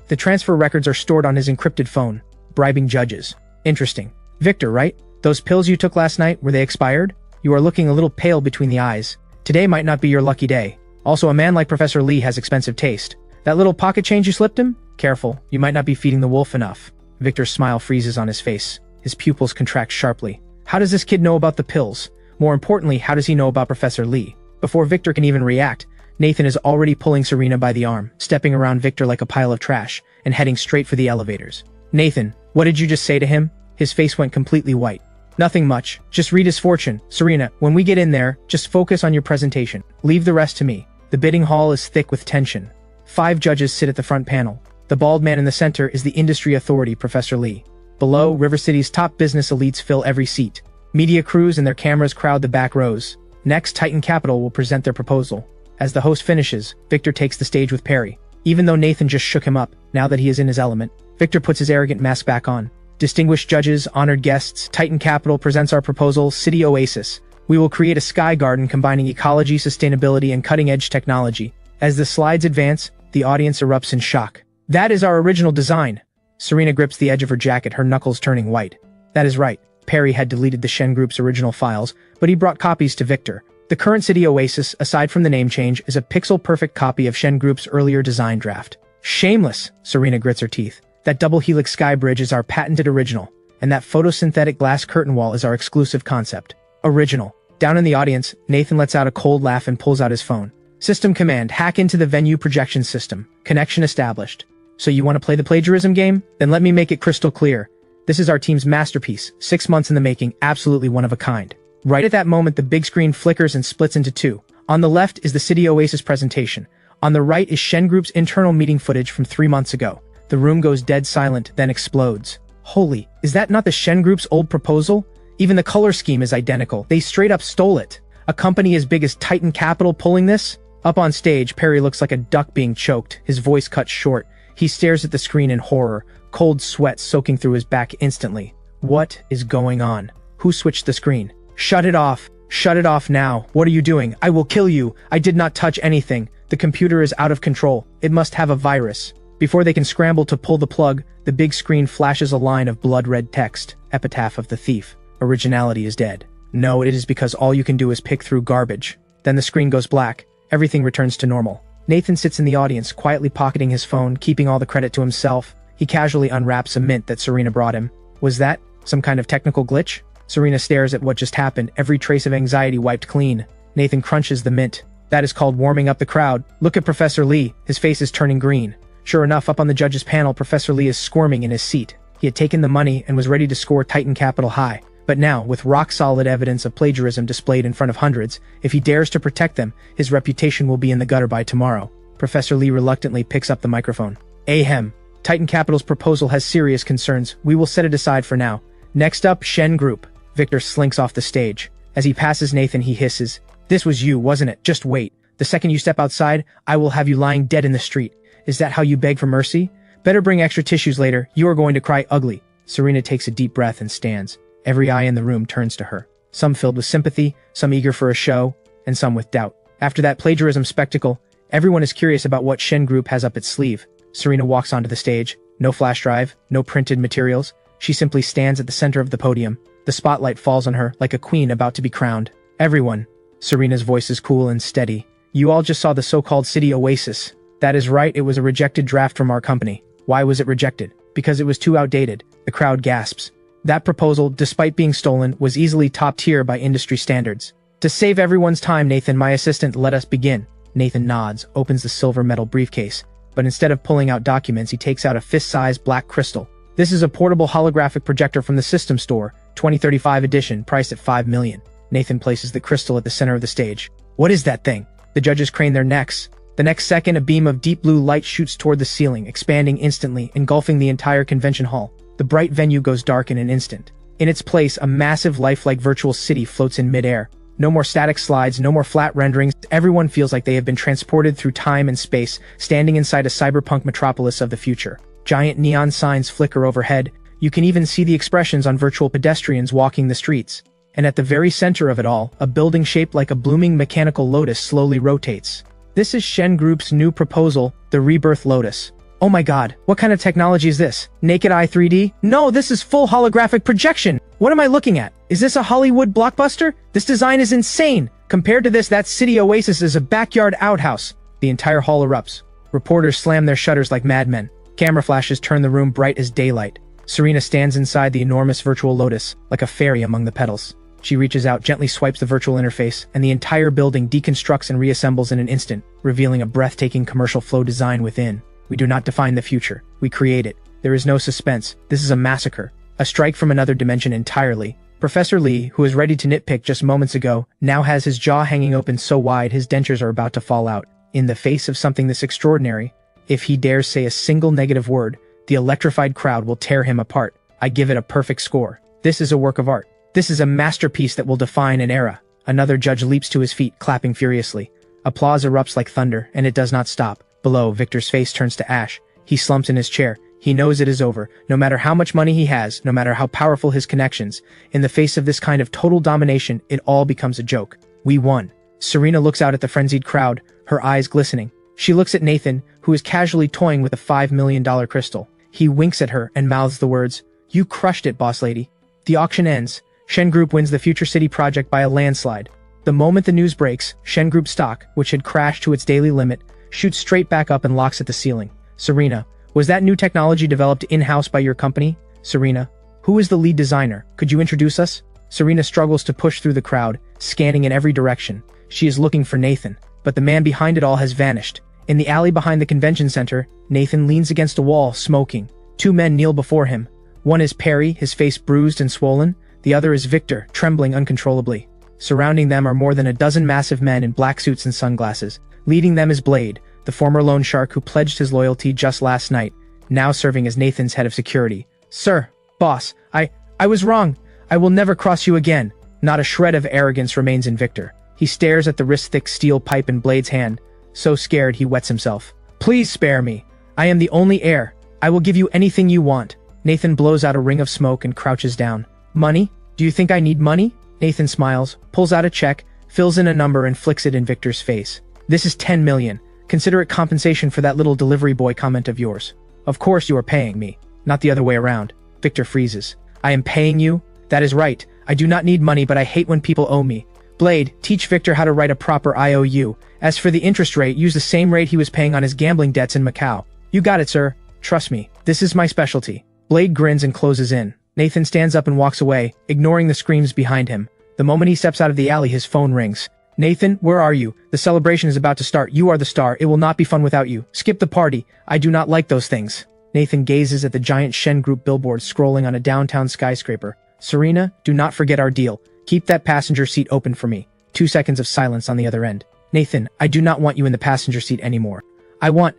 The transfer records are stored on his encrypted phone. Bribing judges. Interesting. Victor, right? Those pills you took last night, were they expired? You are looking a little pale between the eyes. Today might not be your lucky day. Also, a man like Professor Lee has expensive taste. That little pocket change you slipped him? Careful, you might not be feeding the wolf enough. Victor's smile freezes on his face. His pupils contract sharply. How does this kid know about the pills? More importantly, how does he know about Professor Lee? Before Victor can even react, Nathan is already pulling Serena by the arm, stepping around Victor like a pile of trash, and heading straight for the elevators. Nathan, what did you just say to him? His face went completely white. Nothing much. Just read his fortune. Serena, when we get in there, just focus on your presentation. Leave the rest to me. The bidding hall is thick with tension. 5 judges sit at the front panel. The bald man in the center is the industry authority, Professor Lee. Below, River City's top business elites fill every seat. Media crews and their cameras crowd the back rows. Next, Titan Capital will present their proposal. As the host finishes, Victor takes the stage with Perry. Even though Nathan just shook him up, now that he is in his element, Victor puts his arrogant mask back on. Distinguished judges, honored guests, Titan Capital presents our proposal, City Oasis. We will create a sky garden combining ecology, sustainability, and cutting-edge technology. As the slides advance, the audience erupts in shock. That is our original design. Serena grips the edge of her jacket, her knuckles turning white. That is right. Perry had deleted the Shen Group's original files, but he brought copies to Victor. The current City Oasis, aside from the name change, is a pixel-perfect copy of Shen Group's earlier design draft. Shameless, Serena grits her teeth. That double helix sky bridge is our patented original, and that photosynthetic glass curtain wall is our exclusive concept. Original. Down in the audience, Nathan lets out a cold laugh and pulls out his phone. System command, hack into the venue projection system. Connection established. So you want to play the plagiarism game? Then let me make it crystal clear. This is our team's masterpiece, 6 months in the making, absolutely one of a kind. Right at that moment, the big screen flickers and splits into 2. On the left is the City Oasis presentation. On the right is Shen Group's internal meeting footage from 3 months ago. The room goes dead silent, then explodes. Holy, is that not the Shen Group's old proposal? Even the color scheme is identical. They straight up stole it. A company as big as Titan Capital pulling this? Up on stage, Perry looks like a duck being choked, his voice cut short. He stares at the screen in horror, cold sweat soaking through his back instantly. What is going on? Who switched the screen? Shut it off. Shut it off now. What are you doing? I will kill you. I did not touch anything. The computer is out of control. It must have a virus. Before they can scramble to pull the plug, the big screen flashes a line of blood-red text. Epitaph of the thief. Originality is dead. No, it is because all you can do is pick through garbage. Then the screen goes black. Everything returns to normal. Nathan sits in the audience, quietly pocketing his phone, keeping all the credit to himself. He casually unwraps a mint that Serena brought him. Was that some kind of technical glitch? Serena stares at what just happened, every trace of anxiety wiped clean. Nathan crunches the mint. That is called warming up the crowd. Look at Professor Lee. His face is turning green. Sure enough, up on the judges' panel, Professor Lee is squirming in his seat. He had taken the money and was ready to score Titan Capital high. But now, with rock-solid evidence of plagiarism displayed in front of hundreds, if he dares to protect them, his reputation will be in the gutter by tomorrow. Professor Lee reluctantly picks up the microphone. Ahem. Titan Capital's proposal has serious concerns. We will set it aside for now. Next up, Shen Group. Victor slinks off the stage. As he passes Nathan, he hisses. This was you, wasn't it? Just wait. The second you step outside, I will have you lying dead in the street. Is that how you beg for mercy? Better bring extra tissues later. You are going to cry ugly. Serena takes a deep breath and stands. Every eye in the room turns to her. Some filled with sympathy, some eager for a show, and some with doubt. After that plagiarism spectacle, everyone is curious about what Shen Group has up its sleeve. Serena walks onto the stage. No flash drive, no printed materials. She simply stands at the center of the podium. The spotlight falls on her like a queen about to be crowned. Everyone. Serena's voice is cool and steady. You all just saw the so-called City Oasis. That is right, it was a rejected draft from our company. Why was it rejected? Because it was too outdated. The crowd gasps. That proposal, despite being stolen, was easily top tier by industry standards. To save everyone's time, Nathan, my assistant, let us begin. Nathan nods, opens the silver metal briefcase. But instead of pulling out documents, he takes out a fist-sized black crystal. This is a portable holographic projector from the System Store, 2035 edition, priced at $5 million. Nathan places the crystal at the center of the stage. What is that thing? The judges crane their necks. The next second, a beam of deep blue light shoots toward the ceiling, expanding instantly, engulfing the entire convention hall. The bright venue goes dark in an instant. In its place, a massive lifelike virtual city floats in midair. No more static slides, no more flat renderings. Everyone feels like they have been transported through time and space, standing inside a cyberpunk metropolis of the future. Giant neon signs flicker overhead. You can even see the expressions on virtual pedestrians walking the streets. And at the very center of it all, a building shaped like a blooming mechanical lotus slowly rotates. This is Shen Group's new proposal, the Rebirth Lotus. Oh my god, what kind of technology is this? Naked Eye 3D? No, this is full holographic projection! What am I looking at? Is this a Hollywood blockbuster? This design is insane! Compared to this, that City Oasis is a backyard outhouse. The entire hall erupts. Reporters slam their shutters like madmen. Camera flashes turn the room bright as daylight. Serena stands inside the enormous virtual lotus, like a fairy among the petals. She reaches out, gently swipes the virtual interface, and the entire building deconstructs and reassembles in an instant, revealing a breathtaking commercial flow design within. We do not define the future. We create it. There is no suspense. This is a massacre. A strike from another dimension entirely. Professor Lee, who was ready to nitpick just moments ago, now has his jaw hanging open so wide his dentures are about to fall out. In the face of something this extraordinary, if he dares say a single negative word, the electrified crowd will tear him apart. I give it a perfect score. This is a work of art. This is a masterpiece that will define an era. Another judge leaps to his feet, clapping furiously. Applause erupts like thunder, and it does not stop. Below, Victor's face turns to ash. He slumps in his chair. He knows it is over. No matter how much money he has, no matter how powerful his connections, in the face of this kind of total domination, it all becomes a joke. We won. Serena looks out at the frenzied crowd, her eyes glistening. She looks at Nathan, who is casually toying with a $5 million crystal. He winks at her and mouths the words, "You crushed it, boss lady." The auction ends. Shen Group wins the Future City project by a landslide. The moment the news breaks, Shen Group stock, which had crashed to its daily limit, shoots straight back up and locks at the ceiling. Serena, was that new technology developed in-house by your company? Serena, who is the lead designer? Could you introduce us? Serena struggles to push through the crowd, scanning in every direction. She is looking for Nathan, but the man behind it all has vanished. In the alley behind the convention center, Nathan leans against a wall, smoking. Two men kneel before him. One is Perry, his face bruised and swollen. The other is Victor, trembling uncontrollably. Surrounding them are more than a dozen massive men in black suits and sunglasses. Leading them is Blade, the former loan shark who pledged his loyalty just last night, now serving as Nathan's head of security. "Sir, boss, I was wrong. I will never cross you again." Not a shred of arrogance remains in Victor. He stares at the wrist-thick steel pipe in Blade's hand, so scared he wets himself. "Please spare me. I am the only heir. I will give you anything you want." Nathan blows out a ring of smoke and crouches down. "Money? Do you think I need money?" Nathan smiles, pulls out a check, fills in a number and flicks it in Victor's face. "This is 10 million. Consider it compensation for that little delivery boy comment of yours." "Of course you are paying me, not the other way around." Victor freezes. "I am paying you? That is right. I do not need money, but I hate when people owe me." Blade, teach Victor how to write a proper IOU. As for the interest rate, use the same rate he was paying on his gambling debts in Macau. "You got it, sir. Trust me. This is my specialty." Blade grins and closes in. Nathan stands up and walks away, ignoring the screams behind him. The moment he steps out of the alley, his phone rings. "Nathan, where are you? The celebration is about to start. You are the star. It will not be fun without you. Skip the party. I do not like those things." Nathan gazes at the giant Shen Group billboard scrolling on a downtown skyscraper. "Serena, do not forget our deal. Keep that passenger seat open for me." 2 seconds of silence on the other end. "Nathan, I do not want you in the passenger seat anymore. I want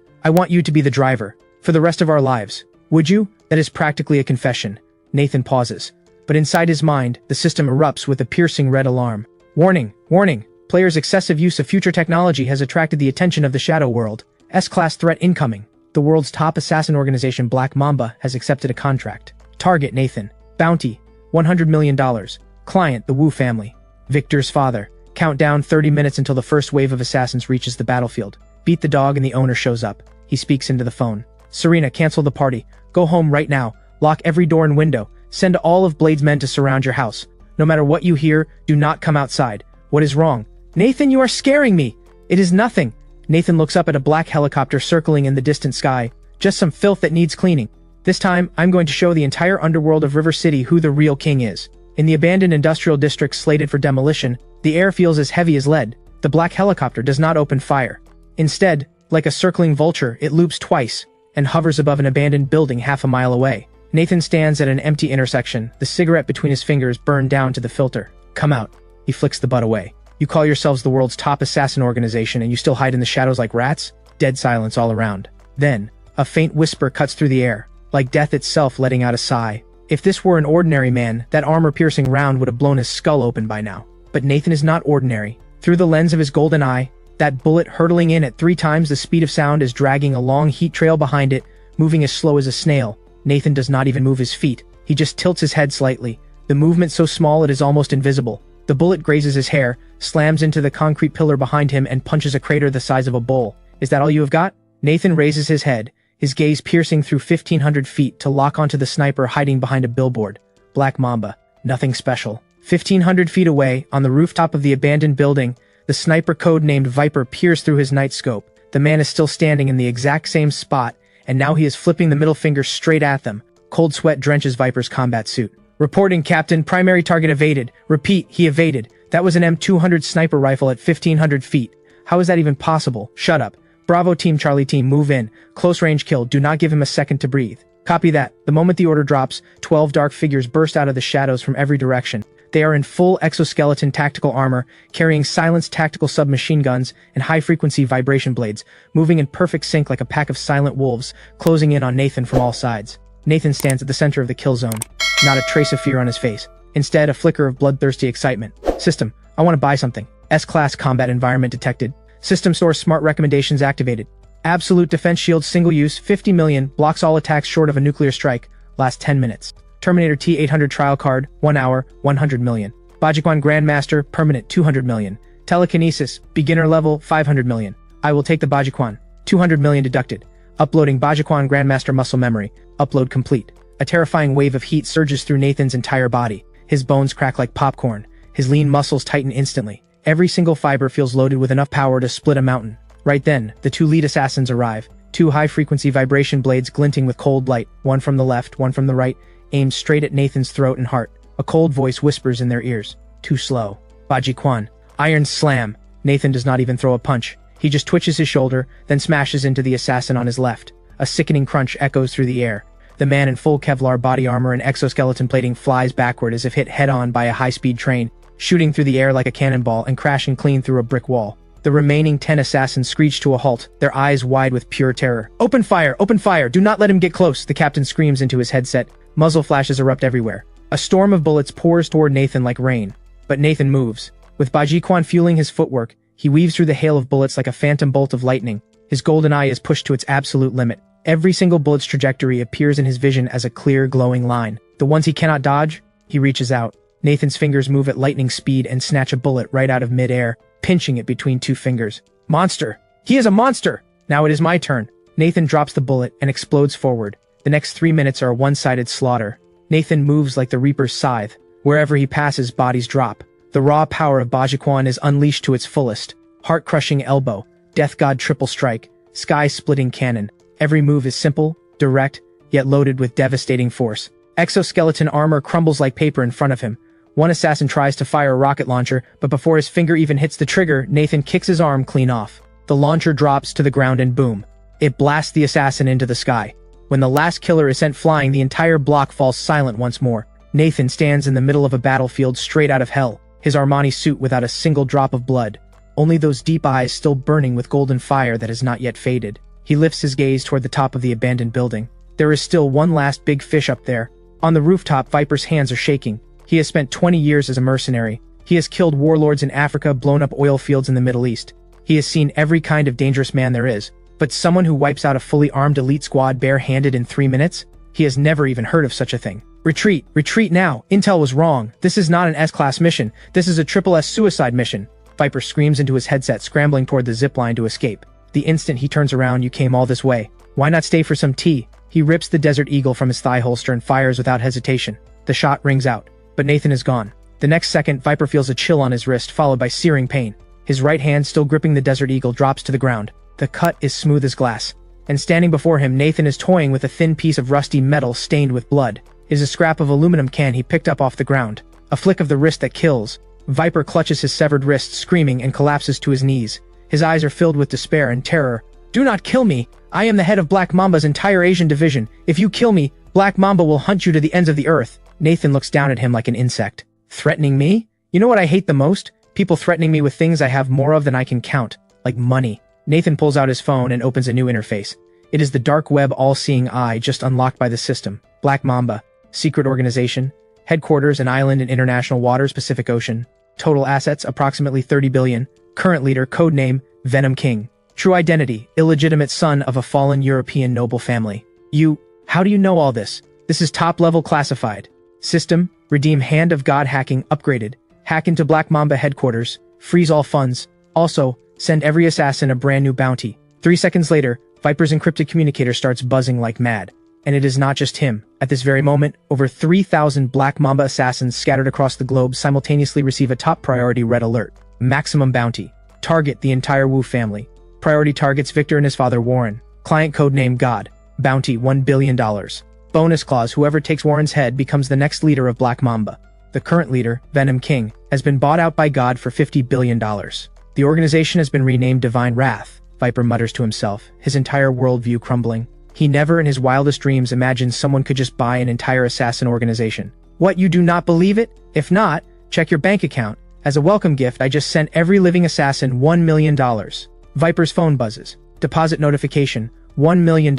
you to be the driver. For the rest of our lives. Would you?" That is practically a confession. Nathan pauses. But inside his mind, the system erupts with a piercing red alarm. "Warning! Warning! Players' excessive use of future technology has attracted the attention of the Shadow World. S-class threat incoming. The world's top assassin organization Black Mamba has accepted a contract. Target Nathan. Bounty, $100 million. Client, the Wu family. Victor's father. Countdown 30 minutes until the first wave of assassins reaches the battlefield. Beat the dog and the owner shows up. He speaks into the phone. "Serena, cancel the party. Go home right now. Lock every door and window. Send all of Blade's men to surround your house. No matter what you hear, do not come outside. What is wrong?" "Nathan, you are scaring me." "It is nothing." Nathan looks up at a black helicopter circling in the distant sky. "Just some filth that needs cleaning. This time, I'm going to show the entire underworld of River City who the real king is." In the abandoned industrial district slated for demolition, the air feels as heavy as lead. The black helicopter does not open fire. Instead, like a circling vulture, it loops twice and hovers above an abandoned building half a mile away. Nathan stands at an empty intersection, the cigarette between his fingers burned down to the filter. "Come out." He flicks the butt away. "You call yourselves the world's top assassin organization and you still hide in the shadows like rats?" Dead silence all around. Then, a faint whisper cuts through the air, like death itself letting out a sigh. If this were an ordinary man, that armor-piercing round would have blown his skull open by now. But Nathan is not ordinary. Through the lens of his golden eye, that bullet hurtling in at 3 times the speed of sound is dragging a long heat trail behind it, moving as slow as a snail. Nathan does not even move his feet. He just tilts his head slightly, the movement so small it is almost invisible. The bullet grazes his hair, slams into the concrete pillar behind him and punches a crater the size of a bowl. "Is that all you have got?" Nathan raises his head, his gaze piercing through 1,500 feet to lock onto the sniper hiding behind a billboard. Black Mamba. Nothing special. 1,500 feet away, on the rooftop of the abandoned building, the sniper code-named Viper peers through his night scope. The man is still standing in the exact same spot, and now he is flipping the middle finger straight at them. Cold sweat drenches Viper's combat suit. "Reporting, Captain. Primary target evaded. Repeat, he evaded. That was an M200 sniper rifle at 1,500 feet. How is that even possible?" "Shut up. Bravo team, Charlie team, move in. Close range kill. Do not give him a second to breathe." Copy that. The moment the order drops, 12 dark figures burst out of the shadows from every direction. They are in full exoskeleton tactical armor, carrying silenced tactical submachine guns and high-frequency vibration blades, moving in perfect sync like a pack of silent wolves, closing in on Nathan from all sides. Nathan stands at the center of the kill zone, not a trace of fear on his face. Instead, a flicker of bloodthirsty excitement. System, I want to buy something. S-class combat environment detected. System source smart recommendations activated. Absolute defense shield single use, 50 million, blocks all attacks short of a nuclear strike, lasts 10 minutes. Terminator T-800 trial card, 1 hour, 100 million. Bajikwan Grandmaster, permanent, 200 million. Telekinesis, beginner level, 500 million. I will take the Bajikwan, 200 million deducted. Uploading Bajikwan Grandmaster muscle memory, upload complete. A terrifying wave of heat surges through Nathan's entire body. His bones crack like popcorn. His lean muscles tighten instantly. Every single fiber feels loaded with enough power to split a mountain. Right then, the two lead assassins arrive. Two high-frequency vibration blades glinting with cold light, one from the left, one from the right, aimed straight at Nathan's throat and heart. A cold voice whispers in their ears. Too slow. Bajikwan. Iron slam. Nathan does not even throw a punch. He just twitches his shoulder, then smashes into the assassin on his left. A sickening crunch echoes through the air. The man in full Kevlar body armor and exoskeleton plating flies backward as if hit head-on by a high-speed train, shooting through the air like a cannonball and crashing clean through a brick wall. The remaining 10 assassins screech to a halt, their eyes wide with pure terror. Open fire! Open fire! Do not let him get close! The captain screams into his headset. Muzzle flashes erupt everywhere. A storm of bullets pours toward Nathan like rain. But Nathan moves. With Bajikwan fueling his footwork, he weaves through the hail of bullets like a phantom bolt of lightning. His golden eye is pushed to its absolute limit. Every single bullet's trajectory appears in his vision as a clear, glowing line. The ones he cannot dodge, he reaches out. Nathan's fingers move at lightning speed and snatch a bullet right out of mid-air, pinching it between two fingers. Monster! He is a monster! Now it is my turn. Nathan drops the bullet and explodes forward. The next 3 minutes are a one-sided slaughter. Nathan moves like the Reaper's scythe. Wherever he passes, bodies drop. The raw power of Bajikwan is unleashed to its fullest. Heart-crushing elbow, death god triple strike, sky-splitting cannon. Every move is simple, direct, yet loaded with devastating force. Exoskeleton armor crumbles like paper in front of him. One assassin tries to fire a rocket launcher, but before his finger even hits the trigger, Nathan kicks his arm clean off. The launcher drops to the ground and boom. It blasts the assassin into the sky. When the last killer is sent flying, the entire block falls silent once more. Nathan stands in the middle of a battlefield straight out of hell, his Armani suit without a single drop of blood. Only those deep eyes still burning with golden fire that has not yet faded. He lifts his gaze toward the top of the abandoned building. There is still one last big fish up there. On the rooftop, Viper's hands are shaking. He has spent 20 years as a mercenary. He has killed warlords in Africa, blown up oil fields in the Middle East. He has seen every kind of dangerous man there is. But someone who wipes out a fully armed elite squad bare-handed in 3 minutes? He has never even heard of such a thing. Retreat! Retreat now! Intel was wrong. This is not an S-class mission. This is a triple S suicide mission. Viper screams into his headset, scrambling toward the zipline to escape. The instant he turns around, you came all this way. Why not stay for some tea? He rips the Desert Eagle from his thigh holster and fires without hesitation. The shot rings out. But Nathan is gone. The next second, Viper feels a chill on his wrist, followed by searing pain. His right hand, still gripping the Desert Eagle, drops to the ground. The cut is smooth as glass. And standing before him, Nathan is toying with a thin piece of rusty metal stained with blood. It is a scrap of aluminum can he picked up off the ground. A flick of the wrist that kills. Viper clutches his severed wrist, screaming, and collapses to his knees. His eyes are filled with despair and terror. Do not kill me! I am the head of Black Mamba's entire Asian division. If you kill me, Black Mamba will hunt you to the ends of the earth. Nathan looks down at him like an insect. Threatening me? You know what I hate the most? People threatening me with things I have more of than I can count. Like money. Nathan pulls out his phone and opens a new interface. It is the dark web all-seeing eye just unlocked by the system. Black Mamba. Secret organization. Headquarters, an island in international waters, Pacific Ocean. Total assets, approximately 30 billion. Current leader, codename, Venom King. True identity, illegitimate son of a fallen European noble family. How do you know all this? This is top-level classified. System, redeem Hand of God hacking upgraded. Hack into Black Mamba headquarters. Freeze all funds. Also, send every assassin a brand new bounty. 3 seconds later, Viper's encrypted communicator starts buzzing like mad. And it is not just him. At this very moment, over 3,000 Black Mamba assassins scattered across the globe simultaneously receive a top priority red alert. Maximum bounty. Target the entire Wu family. Priority targets Victor and his father Warren. Client codename God. Bounty $1 billion. Bonus clause, whoever takes Warren's head becomes the next leader of Black Mamba. The current leader, Venom King, has been bought out by God for $50 billion. The organization has been renamed Divine Wrath, Viper mutters to himself, his entire worldview crumbling. He never in his wildest dreams imagined someone could just buy an entire assassin organization. What, you do not believe it? If not, check your bank account. As a welcome gift, I just sent every living assassin $1 million. Viper's phone buzzes. Deposit notification, $1 million.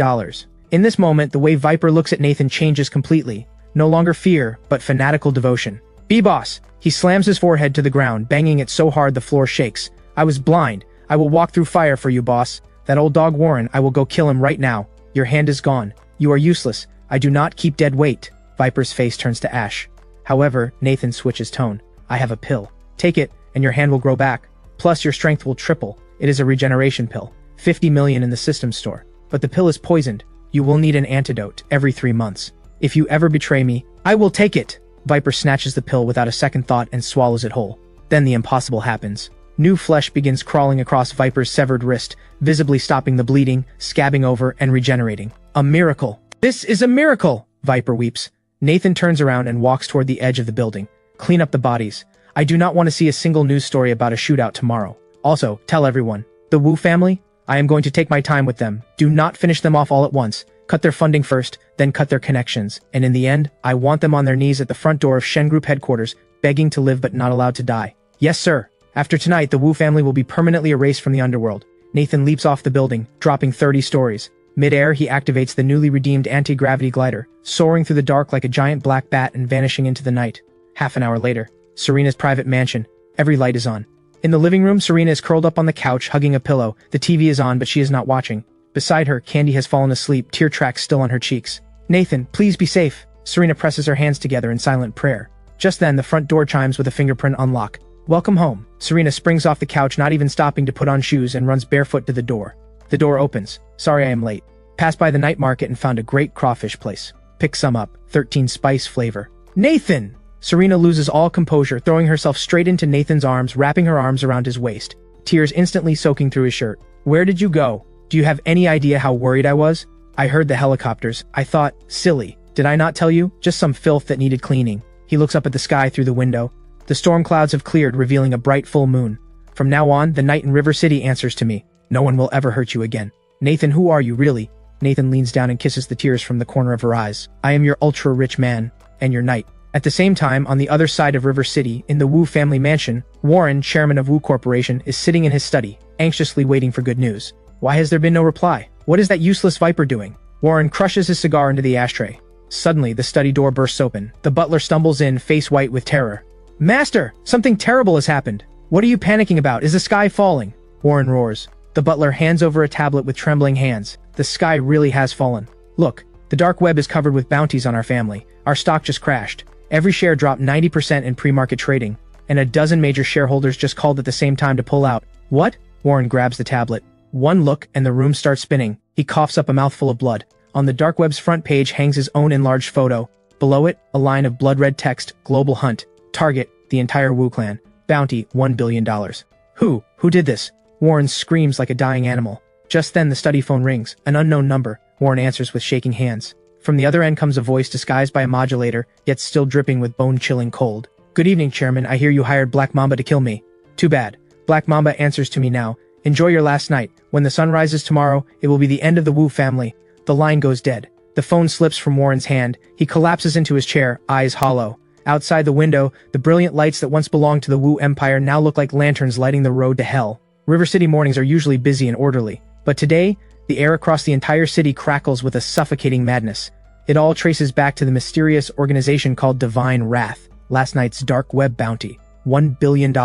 In this moment, the way Viper looks at Nathan changes completely. No longer fear, but fanatical devotion. B-boss! He slams his forehead to the ground, banging it so hard the floor shakes. I was blind. I will walk through fire for you, boss. That old dog Warren, I will go kill him right now. Your hand is gone. You are useless. I do not keep dead weight. Viper's face turns to ash. However, Nathan switches tone. I have a pill. Take it, and your hand will grow back. Plus, your strength will triple. It is a regeneration pill. 50 million in the system store. But the pill is poisoned. You will need an antidote every 3 months. If you ever betray me, I will take it. Viper snatches the pill without a second thought and swallows it whole. Then the impossible happens. New flesh begins crawling across Viper's severed wrist, visibly stopping the bleeding, scabbing over, and regenerating. A miracle. This is a miracle! Viper weeps. Nathan turns around and walks toward the edge of the building. Clean up the bodies. I do not want to see a single news story about a shootout tomorrow. Also, tell everyone. The Wu family? I am going to take my time with them. Do not finish them off all at once. Cut their funding first, then cut their connections. And in the end, I want them on their knees at the front door of Shen Group headquarters, begging to live but not allowed to die. Yes, sir. After tonight, the Wu family will be permanently erased from the underworld. Nathan leaps off the building, dropping 30 stories. Mid-air, he activates the newly redeemed anti-gravity glider, soaring through the dark like a giant black bat and vanishing into the night. Half an hour later, Serena's private mansion. Every light is on. In the living room, Serena is curled up on the couch, hugging a pillow. The TV is on, but she is not watching. Beside her, Candy has fallen asleep, tear tracks still on her cheeks. Nathan, please be safe. Serena presses her hands together in silent prayer. Just then, the front door chimes with a fingerprint unlock. Welcome home. Serena springs off the couch, not even stopping to put on shoes, and runs barefoot to the door. The door opens. Sorry I am late. Passed by the night market and found a great crawfish place. Pick some up. 13 spice flavor. Nathan! Serena loses all composure, throwing herself straight into Nathan's arms, wrapping her arms around his waist. Tears instantly soaking through his shirt. Where did you go? Do you have any idea how worried I was? I heard the helicopters. I thought, silly. Did I not tell you? Just some filth that needed cleaning. He looks up at the sky through the window. The storm clouds have cleared, revealing a bright full moon. From now on, the night in River City answers to me. No one will ever hurt you again. Nathan, who are you really? Nathan leans down and kisses the tears from the corner of her eyes. I am your ultra-rich man, and your knight. At the same time, on the other side of River City, in the Wu family mansion, Warren, chairman of Wu Corporation, is sitting in his study, anxiously waiting for good news. Why has there been no reply? What is that useless Viper doing? Warren crushes his cigar into the ashtray. Suddenly, the study door bursts open. The butler stumbles in, face white with terror. Master! Something terrible has happened! What are you panicking about? Is the sky falling? Warren roars. The butler hands over a tablet with trembling hands. The sky really has fallen. Look, the dark web is covered with bounties on our family. Our stock just crashed. Every share dropped 90% in pre-market trading, and a dozen major shareholders just called at the same time to pull out. What? Warren grabs the tablet. One look, and the room starts spinning. He coughs up a mouthful of blood. On the dark web's front page hangs his own enlarged photo. Below it, a line of blood-red text, Global Hunt. Target, the entire Wu clan. Bounty, $1 billion. Who? Who did this? Warren screams like a dying animal. Just then the study phone rings. An unknown number. Warren answers with shaking hands. From the other end comes a voice disguised by a modulator, yet still dripping with bone-chilling cold. Good evening, Chairman. I hear you hired Black Mamba to kill me. Too bad. Black Mamba answers to me now. Enjoy your last night. When the sun rises tomorrow, it will be the end of the Wu family. The line goes dead. The phone slips from Warren's hand. He collapses into his chair, eyes hollow. Outside the window, the brilliant lights that once belonged to the Wu Empire now look like lanterns lighting the road to hell. River City mornings are usually busy and orderly. But today, the air across the entire city crackles with a suffocating madness. It all traces back to the mysterious organization called Divine Wrath. Last night's dark web bounty. $1 billion.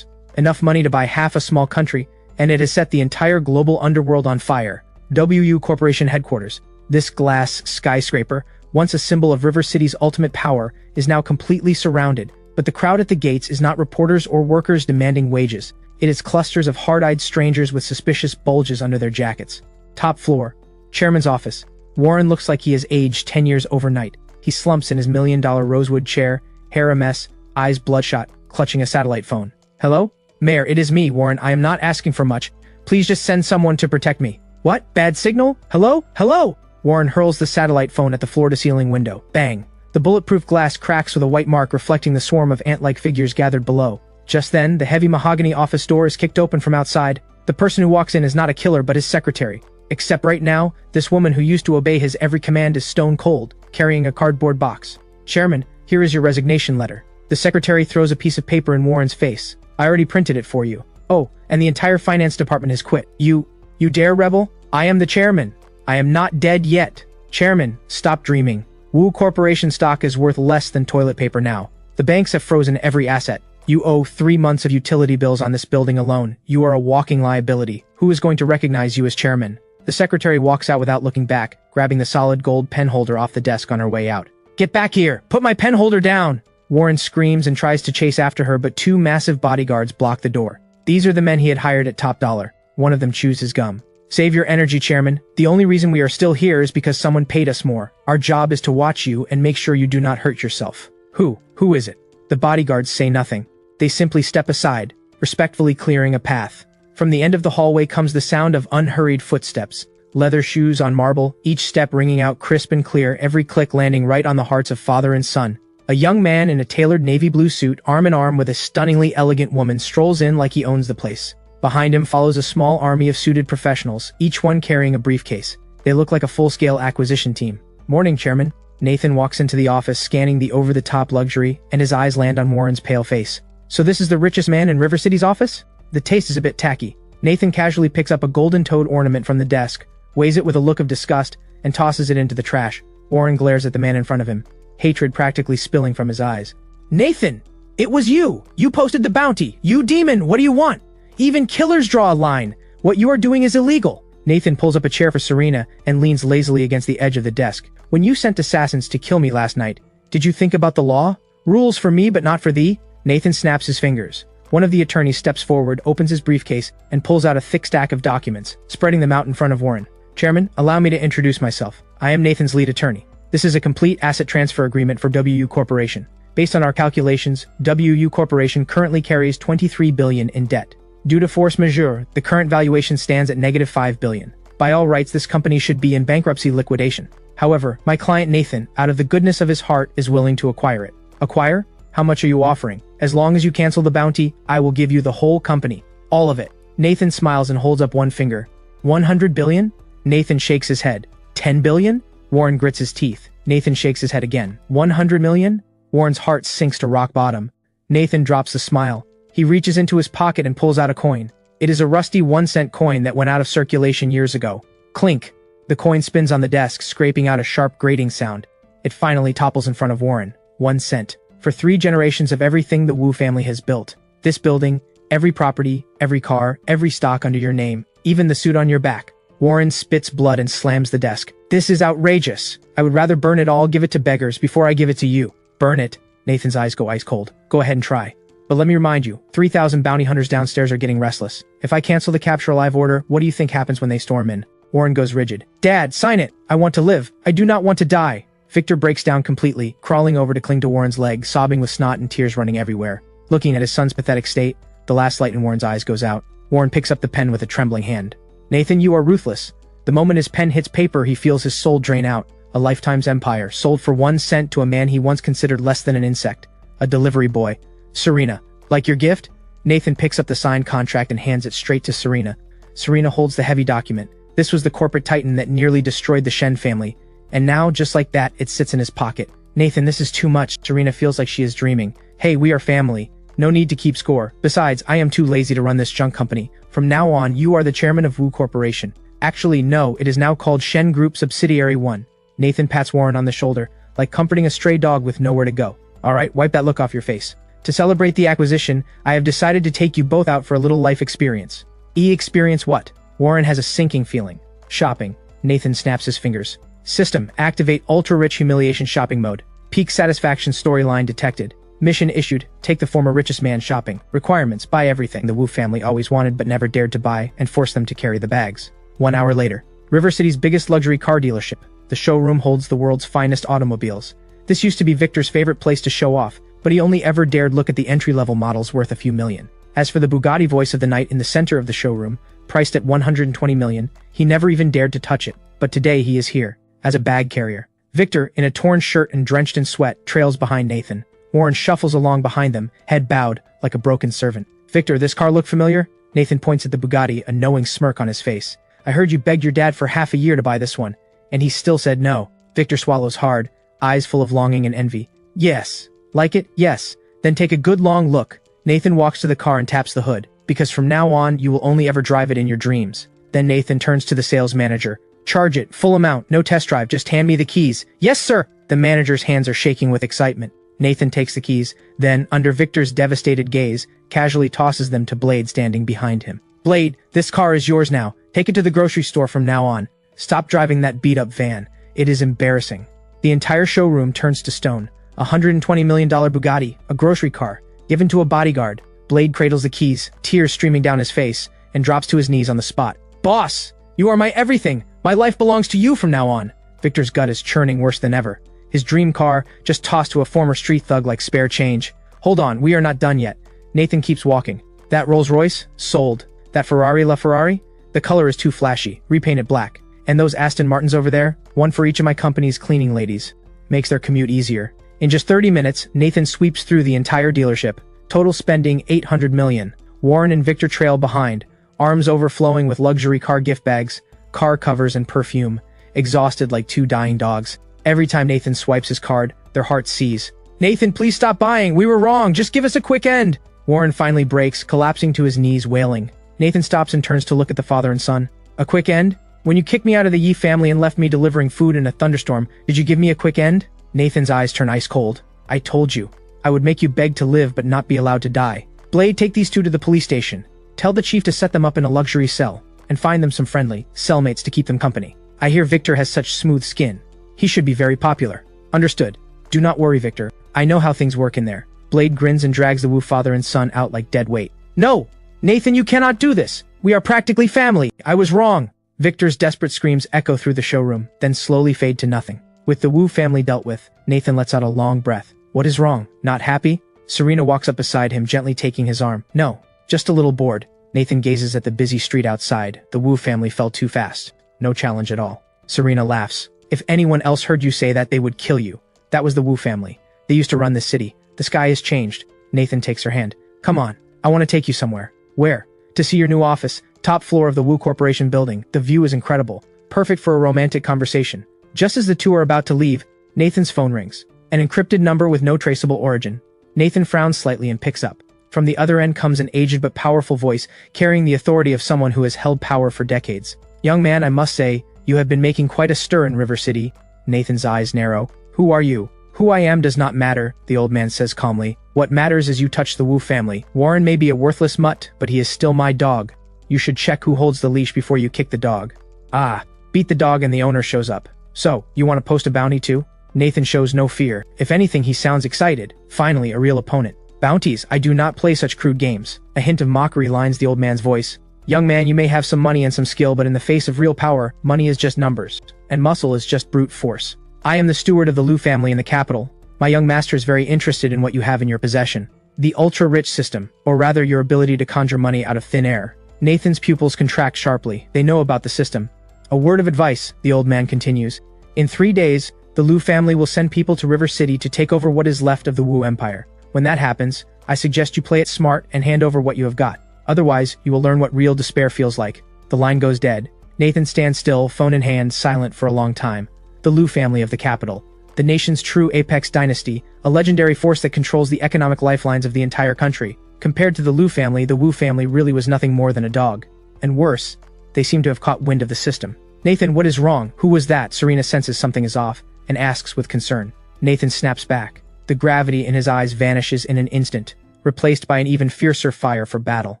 Enough money to buy half a small country, and it has set the entire global underworld on fire. WU Corporation headquarters. This glass skyscraper, once a symbol of River City's ultimate power, is now completely surrounded, but the crowd at the gates is not reporters or workers demanding wages. It is clusters of hard-eyed strangers with suspicious bulges under their jackets. Top floor. Chairman's office. Warren looks like he has aged 10 years overnight. He slumps in his $1,000,000 rosewood chair, hair a mess, eyes bloodshot, clutching a satellite phone. Hello? Mayor, it is me, Warren. I am not asking for much. Please just send someone to protect me. What? Bad signal? Hello? Hello? Warren hurls the satellite phone at the floor-to-ceiling window. Bang. The bulletproof glass cracks with a white mark reflecting the swarm of ant-like figures gathered below. Just then, the heavy mahogany office door is kicked open from outside. The person who walks in is not a killer but his secretary. Except right now, this woman who used to obey his every command is stone cold, carrying a cardboard box. Chairman, here is your resignation letter. The secretary throws a piece of paper in Warren's face. I already printed it for you. Oh, and the entire finance department has quit. You dare rebel? I am the chairman. I am not dead yet. Chairman, stop dreaming. Wu Corporation stock is worth less than toilet paper now. The banks have frozen every asset. You owe 3 months of utility bills on this building alone. You are a walking liability. Who is going to recognize you as chairman? The secretary walks out without looking back, grabbing the solid gold pen holder off the desk on her way out. Get back here! Put my pen holder down! Warren screams and tries to chase after her, but 2 massive bodyguards block the door. These are the men he had hired at top dollar. One of them chews his gum. Save your energy, Chairman. The only reason we are still here is because someone paid us more. Our job is to watch you and make sure you do not hurt yourself. Who is it? The bodyguards say nothing. They simply step aside, respectfully clearing a path. From the end of the hallway comes the sound of unhurried footsteps. Leather shoes on marble, each step ringing out crisp and clear, every click landing right on the hearts of father and son. A young man in a tailored navy blue suit, arm in arm with a stunningly elegant woman, strolls in like he owns the place. Behind him follows a small army of suited professionals, each one carrying a briefcase. They look like a full-scale acquisition team. Morning, Chairman. Nathan walks into the office, scanning the over-the-top luxury, and his eyes land on Warren's pale face. So this is the richest man in River City's office? The taste is a bit tacky. Nathan casually picks up a golden-toed ornament from the desk, weighs it with a look of disgust, and tosses it into the trash. Warren glares at the man in front of him, hatred practically spilling from his eyes. Nathan! It was you! You posted the bounty! You demon! What do you want? Even killers draw a line! What you are doing is illegal! Nathan pulls up a chair for Serena and leans lazily against the edge of the desk. When you sent assassins to kill me last night, did you think about the law? Rules for me but not for thee? Nathan snaps his fingers. One of the attorneys steps forward, opens his briefcase, and pulls out a thick stack of documents, spreading them out in front of Warren. Chairman, allow me to introduce myself. I am Nathan's lead attorney. This is a complete asset transfer agreement for WU Corporation. Based on our calculations, WU Corporation currently carries $23 billion in debt. Due to force majeure, the current valuation stands at negative $5 billion. By all rights, this company should be in bankruptcy liquidation. However, my client Nathan, out of the goodness of his heart, is willing to acquire it. Acquire? How much are you offering? As long as you cancel the bounty, I will give you the whole company. All of it. Nathan smiles and holds up one finger. 100 billion? Nathan shakes his head. 10 billion? Warren grits his teeth. Nathan shakes his head again. 100 million? Warren's heart sinks to rock bottom. Nathan drops a smile. He reaches into his pocket and pulls out a coin. It is a rusty 1-cent coin that went out of circulation years ago. Clink. The coin spins on the desk, scraping out a sharp grating sound. It finally topples in front of Warren. 1 cent. For 3 generations of everything the Wu family has built. This building, every property, every car, every stock under your name, even the suit on your back. Warren spits blood and slams the desk. This is outrageous. I would rather burn it all, give it to beggars before I give it to you. Burn it. Nathan's eyes go ice cold. Go ahead and try. But let me remind you, 3,000 bounty hunters downstairs are getting restless. If I cancel the capture alive order, what do you think happens when they storm in? Warren goes rigid. Dad, sign it! I want to live. I do not want to die. Victor breaks down completely, crawling over to cling to Warren's leg, sobbing with snot and tears running everywhere. Looking at his son's pathetic state, the last light in Warren's eyes goes out. Warren picks up the pen with a trembling hand. Nathan, you are ruthless. The moment his pen hits paper, he feels his soul drain out. A lifetime's empire, sold for 1 cent to a man he once considered less than an insect. A delivery boy. Serena. Like your gift? Nathan picks up the signed contract and hands it straight to Serena. Serena holds the heavy document. This was the corporate titan that nearly destroyed the Shen family. And now, just like that, it sits in his pocket. Nathan, this is too much. Serena feels like she is dreaming. Hey, we are family. No need to keep score. Besides, I am too lazy to run this junk company. From now on, you are the chairman of Wu Corporation. Actually, no, it is now called Shen Group Subsidiary 1. Nathan pats Warren on the shoulder, like comforting a stray dog with nowhere to go. Alright, wipe that look off your face. To celebrate the acquisition, I have decided to take you both out for a little life experience. Experience what? Warren has a sinking feeling. Shopping. Nathan snaps his fingers. System, activate ultra-rich humiliation shopping mode. Peak satisfaction storyline detected. Mission issued, take the former richest man shopping. Requirements, buy everything the Wu family always wanted but never dared to buy, and force them to carry the bags. 1 hour later. River City's biggest luxury car dealership. The showroom holds the world's finest automobiles. This used to be Victor's favorite place to show off, but he only ever dared look at the entry-level models worth a few million. As for the Bugatti voice of the night in the center of the showroom, priced at 120 million, he never even dared to touch it. But today he is here, as a bag carrier. Victor, in a torn shirt and drenched in sweat, trails behind Nathan. Warren shuffles along behind them, head bowed, like a broken servant. Victor, this car look familiar? Nathan points at the Bugatti, a knowing smirk on his face. I heard you begged your dad for half a year to buy this one, and he still said no. Victor swallows hard, eyes full of longing and envy. Yes. Like it? Yes. Then take a good long look. Nathan walks to the car and taps the hood, because from now on, you will only ever drive it in your dreams. Then Nathan turns to the sales manager. Charge it, full amount, no test drive, just hand me the keys. Yes, sir! The manager's hands are shaking with excitement. Nathan takes the keys, then, under Victor's devastated gaze, casually tosses them to Blade standing behind him. Blade, this car is yours now. Take it to the grocery store from now on. Stop driving that beat-up van. It is embarrassing. The entire showroom turns to stone. A $120 million Bugatti, a grocery car, given to a bodyguard. Blade cradles the keys, tears streaming down his face, and drops to his knees on the spot. Boss! You are my everything! My life belongs to you from now on! Victor's gut is churning worse than ever. His dream car, just tossed to a former street thug like spare change. Hold on, we are not done yet. Nathan keeps walking. That Rolls Royce? Sold. That Ferrari LaFerrari? The color is too flashy. Repaint it black. And those Aston Martins over there? One for each of my company's cleaning ladies. Makes their commute easier. In just 30 minutes, Nathan sweeps through the entire dealership. Total spending $800 million. Warren and Victor trail behind, arms overflowing with luxury car gift bags, car covers and perfume, exhausted like two dying dogs. Every time Nathan swipes his card, their hearts seize. Nathan, please stop buying. We were wrong. Just give us a quick end. Warren finally breaks, collapsing to his knees, wailing. Nathan stops and turns to look at the father and son. A quick end? When you kicked me out of the Yi family and left me delivering food in a thunderstorm, did you give me a quick end? Nathan's eyes turn ice cold. I told you. I would make you beg to live but not be allowed to die. Blade, take these two to the police station. Tell the chief to set them up in a luxury cell, and find them some friendly cellmates to keep them company. I hear Victor has such smooth skin. He should be very popular. Understood. Do not worry, Victor. I know how things work in there. Blade grins and drags the Wu father and son out like dead weight. No! Nathan, you cannot do this! We are practically family! I was wrong! Victor's desperate screams echo through the showroom, then slowly fade to nothing. With the Wu family dealt with, Nathan lets out a long breath. What is wrong? Not happy? Serena walks up beside him, gently taking his arm. No, just a little bored. Nathan gazes at the busy street outside. The Wu family fell too fast. No challenge at all. Serena laughs. If anyone else heard you say that, they would kill you. That was the Wu family. They used to run this city. The sky has changed. Nathan takes her hand. Come on. I want to take you somewhere. Where? To see your new office. Top floor of the Wu Corporation building. The view is incredible. Perfect for a romantic conversation. Just as the two are about to leave, Nathan's phone rings. An encrypted number with no traceable origin. Nathan frowns slightly and picks up. From the other end comes an aged but powerful voice, carrying the authority of someone who has held power for decades. Young man, I must say, you have been making quite a stir in River City. Nathan's eyes narrow. Who are you? Who I am does not matter, the old man says calmly. What matters is you touch the Wu family. Warren may be a worthless mutt, but he is still my dog. You should check who holds the leash before you kick the dog. Ah, beat the dog and the owner shows up. So, you want to post a bounty too? Nathan shows no fear. If anything, he sounds excited. Finally, a real opponent. Bounties, I do not play such crude games. A hint of mockery lines the old man's voice. Young man, you may have some money and some skill, but in the face of real power, money is just numbers, and muscle is just brute force. I am the steward of the Liu family in the capital. My young master is very interested in what you have in your possession. The ultra-rich system, or rather your ability to conjure money out of thin air. Nathan's pupils contract sharply. They know about the system. A word of advice, the old man continues. In 3 days, the Liu family will send people to River City to take over what is left of the Wu Empire. When that happens, I suggest you play it smart and hand over what you have got. Otherwise, you will learn what real despair feels like. The line goes dead. Nathan stands still, phone in hand, silent for a long time. The Liu family of the capital. The nation's true apex dynasty, a legendary force that controls the economic lifelines of the entire country. Compared to the Liu family, the Wu family really was nothing more than a dog. And worse, they seem to have caught wind of the system. Nathan, what is wrong? Who was that? Serena senses something is off, and asks with concern. Nathan snaps back. The gravity in his eyes vanishes in an instant, replaced by an even fiercer fire for battle.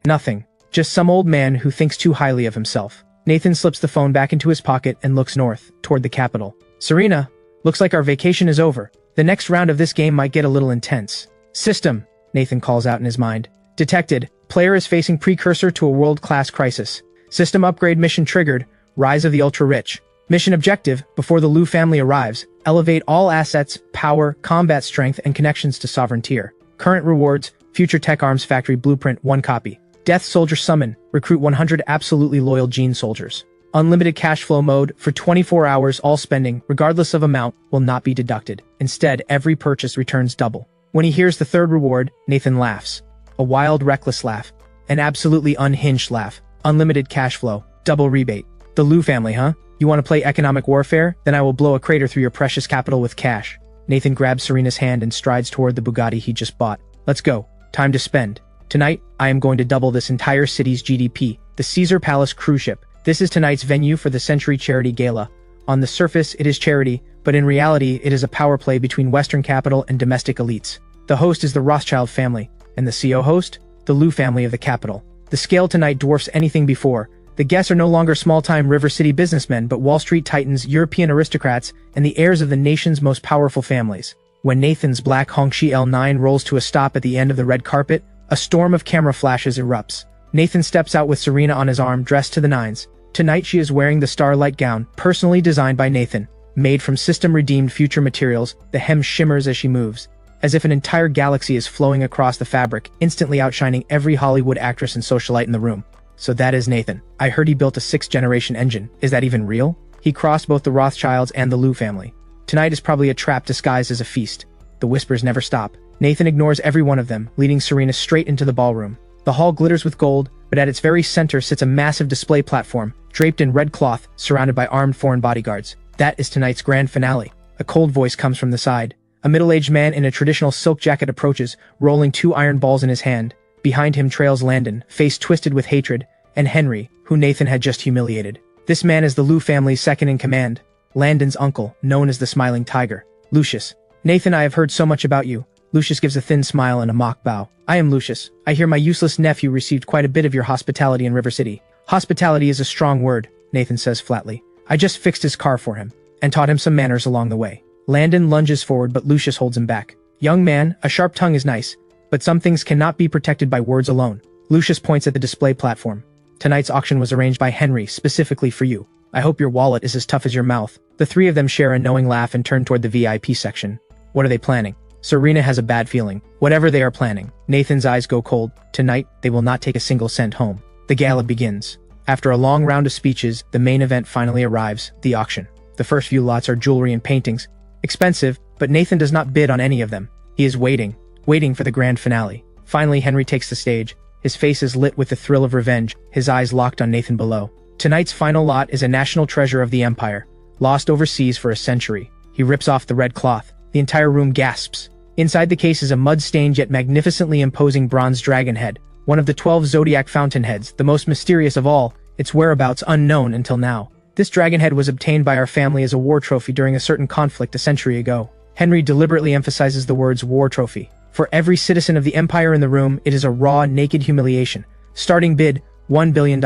Nothing. Just some old man who thinks too highly of himself. Nathan slips the phone back into his pocket and looks north, toward the capital. Serena, looks like our vacation is over. The next round of this game might get a little intense. System, Nathan calls out in his mind. Detected. Player is facing precursor to a world-class crisis. System upgrade mission triggered. Rise of the ultra-rich. Mission objective, before the Liu family arrives, elevate all assets, power, combat strength, and connections to sovereign tier. Current rewards, Future Tech Arms Factory Blueprint 1 copy. Death Soldier Summon, recruit 100 absolutely loyal Gene soldiers. Unlimited cash flow mode, for 24 hours all spending, regardless of amount, will not be deducted. Instead, every purchase returns double. When he hears the third reward, Nathan laughs. A wild, reckless laugh. An absolutely unhinged laugh. Unlimited cash flow. Double rebate. The Liu family, huh? You want to play economic warfare? Then I will blow a crater through your precious capital with cash. Nathan grabs Serena's hand and strides toward the Bugatti he just bought. Let's go. Time to spend. Tonight, I am going to double this entire city's GDP. The Caesar Palace cruise ship. This is tonight's venue for the Century Charity Gala. On the surface, it is charity, but in reality, it is a power play between Western capital and domestic elites. The host is the Rothschild family, and the CO host? The Liu family of the capital. The scale tonight dwarfs anything before. The guests are no longer small-time River City businessmen but Wall Street titans, European aristocrats, and the heirs of the nation's most powerful families. When Nathan's black Hongqi L9 rolls to a stop at the end of the red carpet, a storm of camera flashes erupts. Nathan steps out with Serena on his arm, dressed to the nines. Tonight she is wearing the starlight gown, personally designed by Nathan. Made from system-redeemed future materials, the hem shimmers as she moves, as if an entire galaxy is flowing across the fabric, instantly outshining every Hollywood actress and socialite in the room. So that is Nathan. I heard he built a 6th-generation engine. Is that even real? He crossed both the Rothschilds and the Liu family. Tonight is probably a trap disguised as a feast. The whispers never stop. Nathan ignores every one of them, leading Serena straight into the ballroom. The hall glitters with gold, but at its very center sits a massive display platform, draped in red cloth, surrounded by armed foreign bodyguards. That is tonight's grand finale. A cold voice comes from the side. A middle-aged man in a traditional silk jacket approaches, rolling 2 iron balls in his hand. Behind him trails Landon, face twisted with hatred, and Henry, who Nathan had just humiliated. This man is the Liu family's second-in-command, Landon's uncle, known as the Smiling Tiger. Lucius. Nathan, I have heard so much about you. Lucius gives a thin smile and a mock bow. I am Lucius. I hear my useless nephew received quite a bit of your hospitality in River City. Hospitality is a strong word, Nathan says flatly. I just fixed his car for him, and taught him some manners along the way. Landon lunges forward, but Lucius holds him back. Young man, a sharp tongue is nice, but some things cannot be protected by words alone. Lucius points at the display platform. Tonight's auction was arranged by Henry, specifically for you. I hope your wallet is as tough as your mouth. The three of them share a knowing laugh and turn toward the VIP section. What are they planning? Serena has a bad feeling. Whatever they are planning. Nathan's eyes go cold. Tonight, they will not take a single cent home. The gala begins. After a long round of speeches, the main event finally arrives, the auction. The first few lots are jewelry and paintings. Expensive, but Nathan does not bid on any of them. He is waiting for the grand finale. Finally, Henry takes the stage. His face is lit with the thrill of revenge, his eyes locked on Nathan below. Tonight's final lot is a national treasure of the Empire, lost overseas for a century. He rips off the red cloth. The entire room gasps. Inside the case is a mud-stained yet magnificently imposing bronze dragon head, one of the 12 zodiac fountainheads, the most mysterious of all, its whereabouts unknown until now. This dragon head was obtained by our family as a war trophy during a certain conflict a century ago. Henry deliberately emphasizes the words war trophy. For every citizen of the Empire in the room, it is a raw, naked humiliation. Starting bid, $1 billion.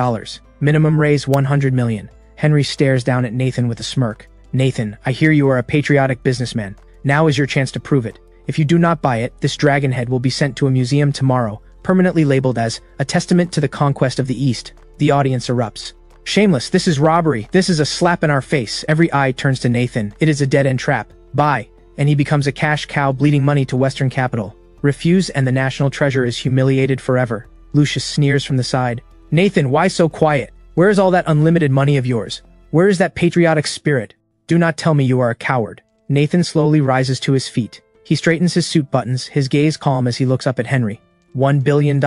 Minimum raise, $100 million. Henry stares down at Nathan with a smirk. Nathan, I hear you are a patriotic businessman. Now is your chance to prove it. If you do not buy it, this dragon head will be sent to a museum tomorrow, permanently labeled as a testament to the conquest of the East. The audience erupts. Shameless, this is robbery. This is a slap in our face. Every eye turns to Nathan. It is a dead-end trap. Buy. And he becomes a cash cow bleeding money to Western capital. Refuse and the national treasure is humiliated forever. Lucius sneers from the side. Nathan, why so quiet? Where is all that unlimited money of yours? Where is that patriotic spirit? Do not tell me you are a coward. Nathan slowly rises to his feet. He straightens his suit buttons, his gaze calm as he looks up at Henry. $1 billion?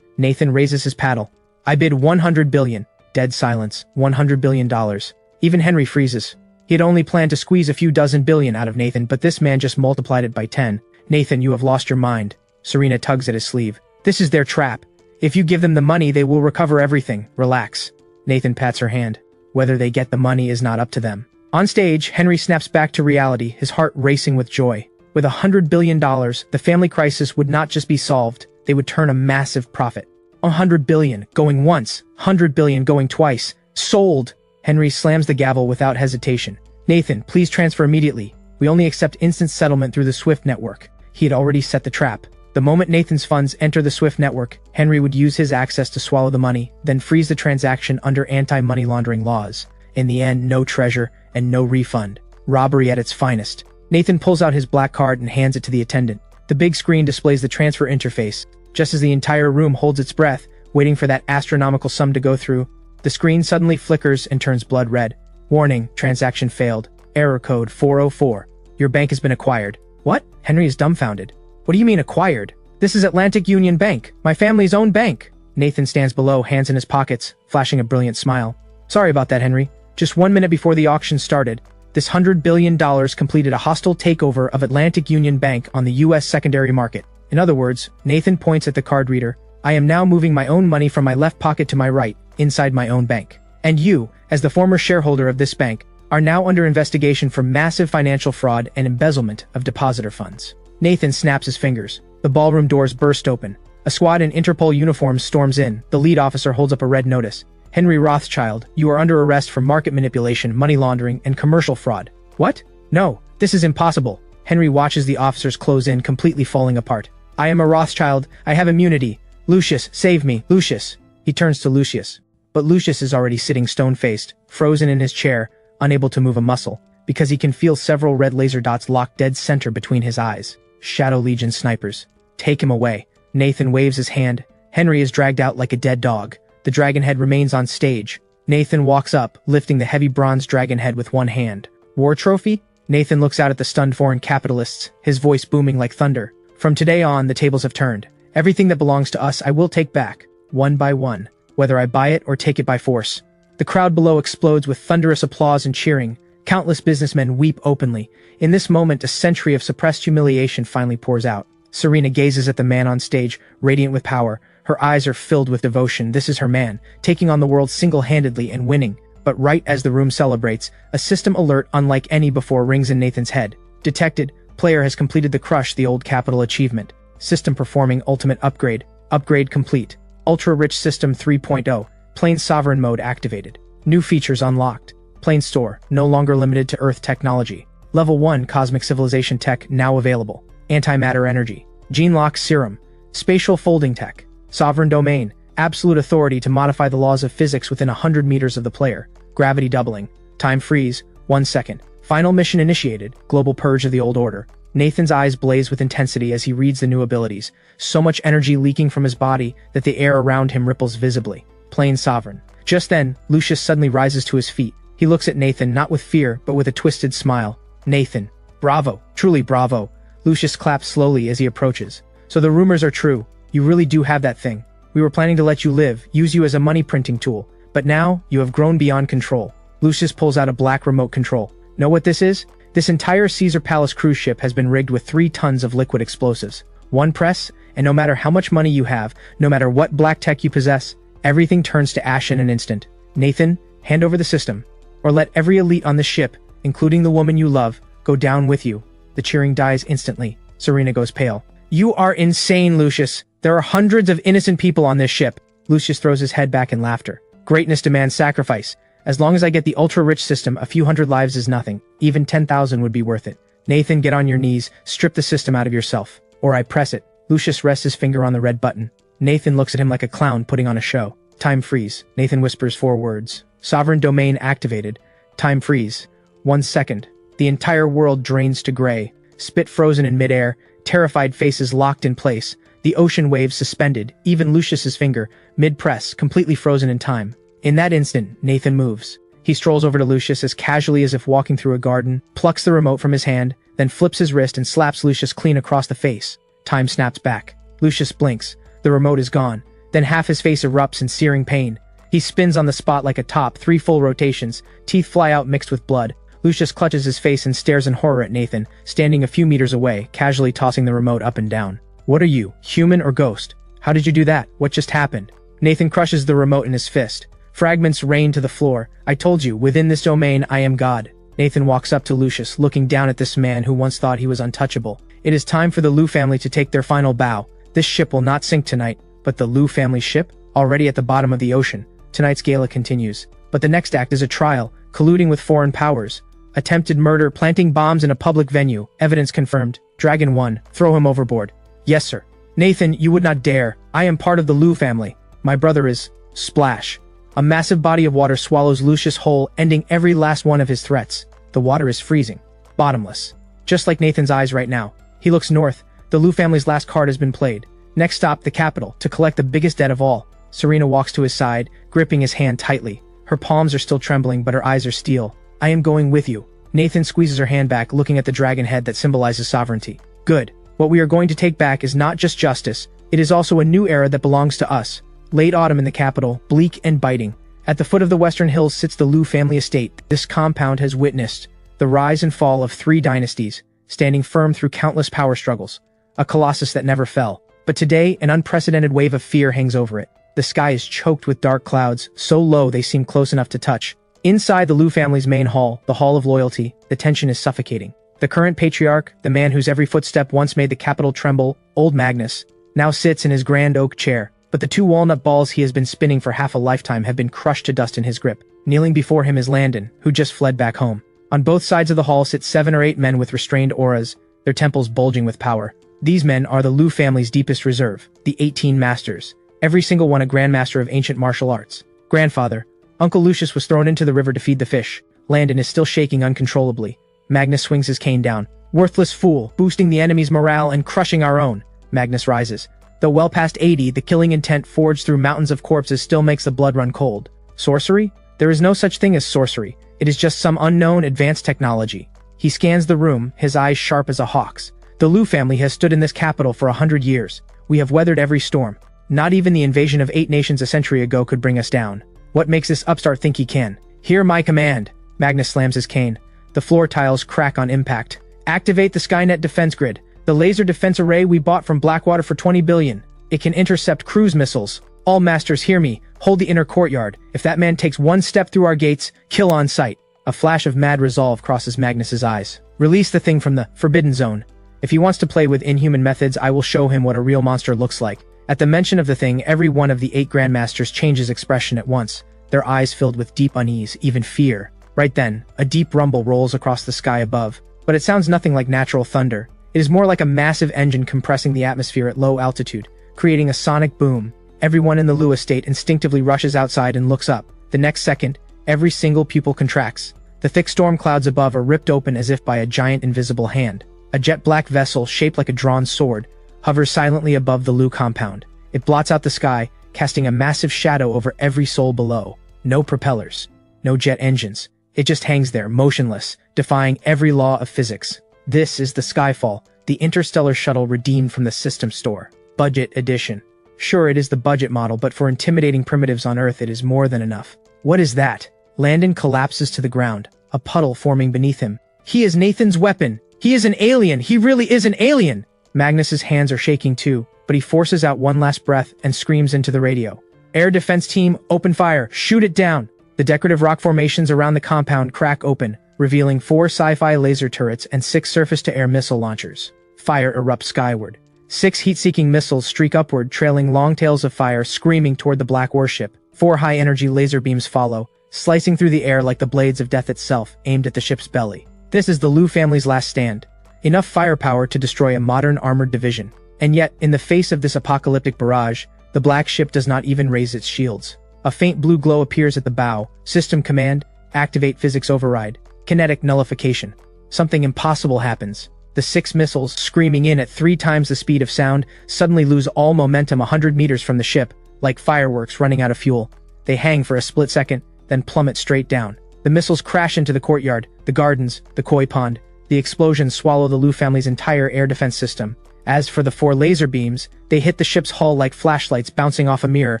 Nathan raises his paddle. I bid $100 billion. Dead silence. $100 billion. Even Henry freezes. He had only planned to squeeze a few dozen billion out of Nathan, but this man just multiplied it by 10. Nathan, you have lost your mind. Serena tugs at his sleeve. This is their trap. If you give them the money, they will recover everything. Relax. Nathan pats her hand. Whether they get the money is not up to them. On stage, Henry snaps back to reality, his heart racing with joy. With $100 billion, the family crisis would not just be solved, they would turn a massive profit. $100 billion going once, $100 billion going twice. Sold! Henry slams the gavel without hesitation. Nathan, please transfer immediately. We only accept instant settlement through the SWIFT network. He had already set the trap. The moment Nathan's funds enter the SWIFT network, Henry would use his access to swallow the money, then freeze the transaction under anti-money laundering laws. In the end, no treasure and no refund. Robbery at its finest. Nathan pulls out his black card and hands it to the attendant. The big screen displays the transfer interface. Just as the entire room holds its breath, waiting for that astronomical sum to go through, the screen suddenly flickers and turns blood red. Warning, transaction failed. Error code 404. Your bank has been acquired. What? Henry is dumbfounded. What do you mean acquired? This is Atlantic Union Bank, my family's own bank. Nathan stands below, hands in his pockets, flashing a brilliant smile. Sorry about that, Henry. Just 1 minute before the auction started, this $100 billion completed a hostile takeover of Atlantic Union Bank on the U.S. secondary market. In other words, Nathan points at the card reader, I am now moving my own money from my left pocket to my right, inside my own bank. And you, as the former shareholder of this bank, are now under investigation for massive financial fraud and embezzlement of depositor funds. Nathan snaps his fingers. The ballroom doors burst open. A squad in Interpol uniforms storms in. The lead officer holds up a red notice. Henry Rothschild, you are under arrest for market manipulation, money laundering, and commercial fraud. What? No, this is impossible. Henry watches the officers close in, completely falling apart. I am a Rothschild. I have immunity. Lucius, save me, Lucius. He turns to Lucius. But Lucius is already sitting stone-faced, frozen in his chair, unable to move a muscle, because he can feel several red laser dots locked dead center between his eyes. Shadow Legion snipers. Take him away. Nathan waves his hand. Henry is dragged out like a dead dog. The dragon head remains on stage. Nathan walks up, lifting the heavy bronze dragon head with one hand. War trophy? Nathan looks out at the stunned foreign capitalists, his voice booming like thunder. From today on, the tables have turned. Everything that belongs to us I will take back, one by one, whether I buy it or take it by force. The crowd below explodes with thunderous applause and cheering. Countless businessmen weep openly. In this moment, a century of suppressed humiliation finally pours out. Serena gazes at the man on stage, radiant with power. Her eyes are filled with devotion. This is her man, taking on the world single-handedly and winning. But right as the room celebrates, a system alert unlike any before rings in Nathan's head. Detected. Player has completed the Crush the Old Capital achievement. System performing ultimate upgrade. Upgrade complete. Ultra-rich system 3.0. Plane sovereign mode activated. New features unlocked. Plane store, no longer limited to Earth technology. Level 1 cosmic civilization tech now available. Antimatter energy. Gene lock serum. Spatial folding tech. Sovereign domain. Absolute authority to modify the laws of physics within 100 meters of the player. Gravity doubling. Time freeze, 1 second. Final mission initiated. Global purge of the old order. Nathan's eyes blaze with intensity as he reads the new abilities. So much energy leaking from his body that the air around him ripples visibly. Plane sovereign. Just then, Lucius suddenly rises to his feet. He looks at Nathan not with fear, but with a twisted smile. Nathan. Bravo. Truly bravo. Lucius claps slowly as he approaches. So the rumors are true. You really do have that thing. We were planning to let you live, use you as a money printing tool. But now, you have grown beyond control. Lucius pulls out a black remote control. Know what this is? This entire Caesar Palace cruise ship has been rigged with 3 tons of liquid explosives. One press, and no matter how much money you have, no matter what black tech you possess, everything turns to ash in an instant. Nathan, hand over the system. Or let every elite on the ship, including the woman you love, go down with you. The cheering dies instantly. Serena goes pale. You are insane, Lucius. There are hundreds of innocent people on this ship. Lucius throws his head back in laughter. Greatness demands sacrifice. As long as I get the ultra-rich system, a few hundred lives is nothing. Even 10,000 would be worth it. Nathan, get on your knees. Strip the system out of yourself. Or I press it. Lucius rests his finger on the red button. Nathan looks at him like a clown putting on a show. Time freeze. Nathan whispers 4 words. Sovereign domain activated. Time freeze. 1 second. The entire world drains to gray. Spit frozen in midair. Terrified faces locked in place. The ocean waves suspended. Even Lucius's finger, mid-press, completely frozen in time. In that instant, Nathan moves. He strolls over to Lucius as casually as if walking through a garden, plucks the remote from his hand, then flips his wrist and slaps Lucius clean across the face. Time snaps back. Lucius blinks. The remote is gone. Then half his face erupts in searing pain. He spins on the spot like a top, 3 full rotations. Teeth fly out mixed with blood. Lucius clutches his face and stares in horror at Nathan, standing a few meters away, casually tossing the remote up and down. What are you, human or ghost? How did you do that? What just happened? Nathan crushes the remote in his fist. Fragments rain to the floor. I told you, within this domain, I am God. Nathan walks up to Lucius, looking down at this man who once thought he was untouchable. It is time for the Liu family to take their final bow. This ship will not sink tonight, but the Liu family ship, already at the bottom of the ocean. Tonight's gala continues. But the next act is a trial, colluding with foreign powers. Attempted murder, planting bombs in a public venue. Evidence confirmed. Dragon 1, throw him overboard. Yes, sir. Nathan, you would not dare. I am part of the Liu family. My brother is... Splash. A massive body of water swallows Lucius whole, ending every last one of his threats. The water is freezing. Bottomless. Just like Nathan's eyes right now. He looks north. The Liu family's last card has been played. Next stop, the capital, to collect the biggest debt of all. Serena walks to his side, gripping his hand tightly. Her palms are still trembling, but her eyes are steel. I am going with you. Nathan squeezes her hand back, looking at the dragon head that symbolizes sovereignty. Good. What we are going to take back is not just justice, it is also a new era that belongs to us. Late autumn in the capital, bleak and biting. At the foot of the western hills sits the Liu family estate. This compound has witnessed the rise and fall of 3 dynasties, standing firm through countless power struggles. A colossus that never fell. But today, an unprecedented wave of fear hangs over it. The sky is choked with dark clouds, so low they seem close enough to touch. Inside the Liu family's main hall, the Hall of Loyalty, the tension is suffocating. The current patriarch, the man whose every footstep once made the capital tremble, old Magnus, now sits in his grand oak chair, but the 2 walnut balls he has been spinning for half a lifetime have been crushed to dust in his grip. Kneeling before him is Landon, who just fled back home. On both sides of the hall sit 7 or 8 men with restrained auras, their temples bulging with power. These men are the Liu family's deepest reserve, the 18 masters, every single one a grandmaster of ancient martial arts. Grandfather, Uncle Lucius was thrown into the river to feed the fish. Landon is still shaking uncontrollably. Magnus swings his cane down. Worthless fool, boosting the enemy's morale and crushing our own. Magnus rises. Though well past 80, the killing intent forged through mountains of corpses still makes the blood run cold. Sorcery? There is no such thing as sorcery. It is just some unknown advanced technology. He scans the room, his eyes sharp as a hawk's. The Liu family has stood in this capital for 100 years. We have weathered every storm. Not even the invasion of 8 nations a century ago could bring us down. What makes this upstart think he can? Hear my command. Magnus slams his cane. The floor tiles crack on impact. Activate the Skynet defense grid. The laser defense array we bought from Blackwater for 20 billion. It can intercept cruise missiles. All masters hear me. Hold the inner courtyard. If that man takes 1 step through our gates, kill on sight. A flash of mad resolve crosses Magnus's eyes. Release the thing from the forbidden zone. If he wants to play with inhuman methods, I will show him what a real monster looks like. At the mention of the thing, every one of the 8 grandmasters changes expression at once, their eyes filled with deep unease, even fear. Right then, a deep rumble rolls across the sky above, but it sounds nothing like natural thunder. It is more like a massive engine compressing the atmosphere at low altitude, creating a sonic boom. Everyone in the Liu estate instinctively rushes outside and looks up. The next second, every single pupil contracts. The thick storm clouds above are ripped open as if by a giant invisible hand. A jet-black vessel, shaped like a drawn sword, hovers silently above the Liu compound. It blots out the sky, casting a massive shadow over every soul below. No propellers, no jet engines. It just hangs there, motionless, defying every law of physics. This is the Skyfall, the interstellar shuttle redeemed from the system store. Budget edition. Sure, it is the budget model, but for intimidating primitives on Earth, it is more than enough. What is that? Landon collapses to the ground, a puddle forming beneath him. He is Nathan's weapon. He is an alien. He really is an alien. Magnus's hands are shaking too, but he forces out one last breath and screams into the radio. Air defense team, open fire. Shoot it down. The decorative rock formations around the compound crack open, revealing 4 sci-fi laser turrets and 6 surface-to-air missile launchers. Fire erupts skyward. 6 heat-seeking missiles streak upward, trailing long tails of fire screaming toward the black warship. 4 high-energy laser beams follow, slicing through the air like the blades of death itself, aimed at the ship's belly. This is the Liu family's last stand. Enough firepower to destroy a modern armored division. And yet, in the face of this apocalyptic barrage, the black ship does not even raise its shields. A faint blue glow appears at the bow. System command, activate physics override. Kinetic nullification. Something impossible happens. The 6 missiles, screaming in at 3 times the speed of sound, suddenly lose all momentum 100 meters from the ship, like fireworks running out of fuel. They hang for a split second, then plummet straight down. The missiles crash into the courtyard, the gardens, the koi pond. The explosions swallow the Liu family's entire air defense system. As for the 4 laser beams, they hit the ship's hull like flashlights bouncing off a mirror,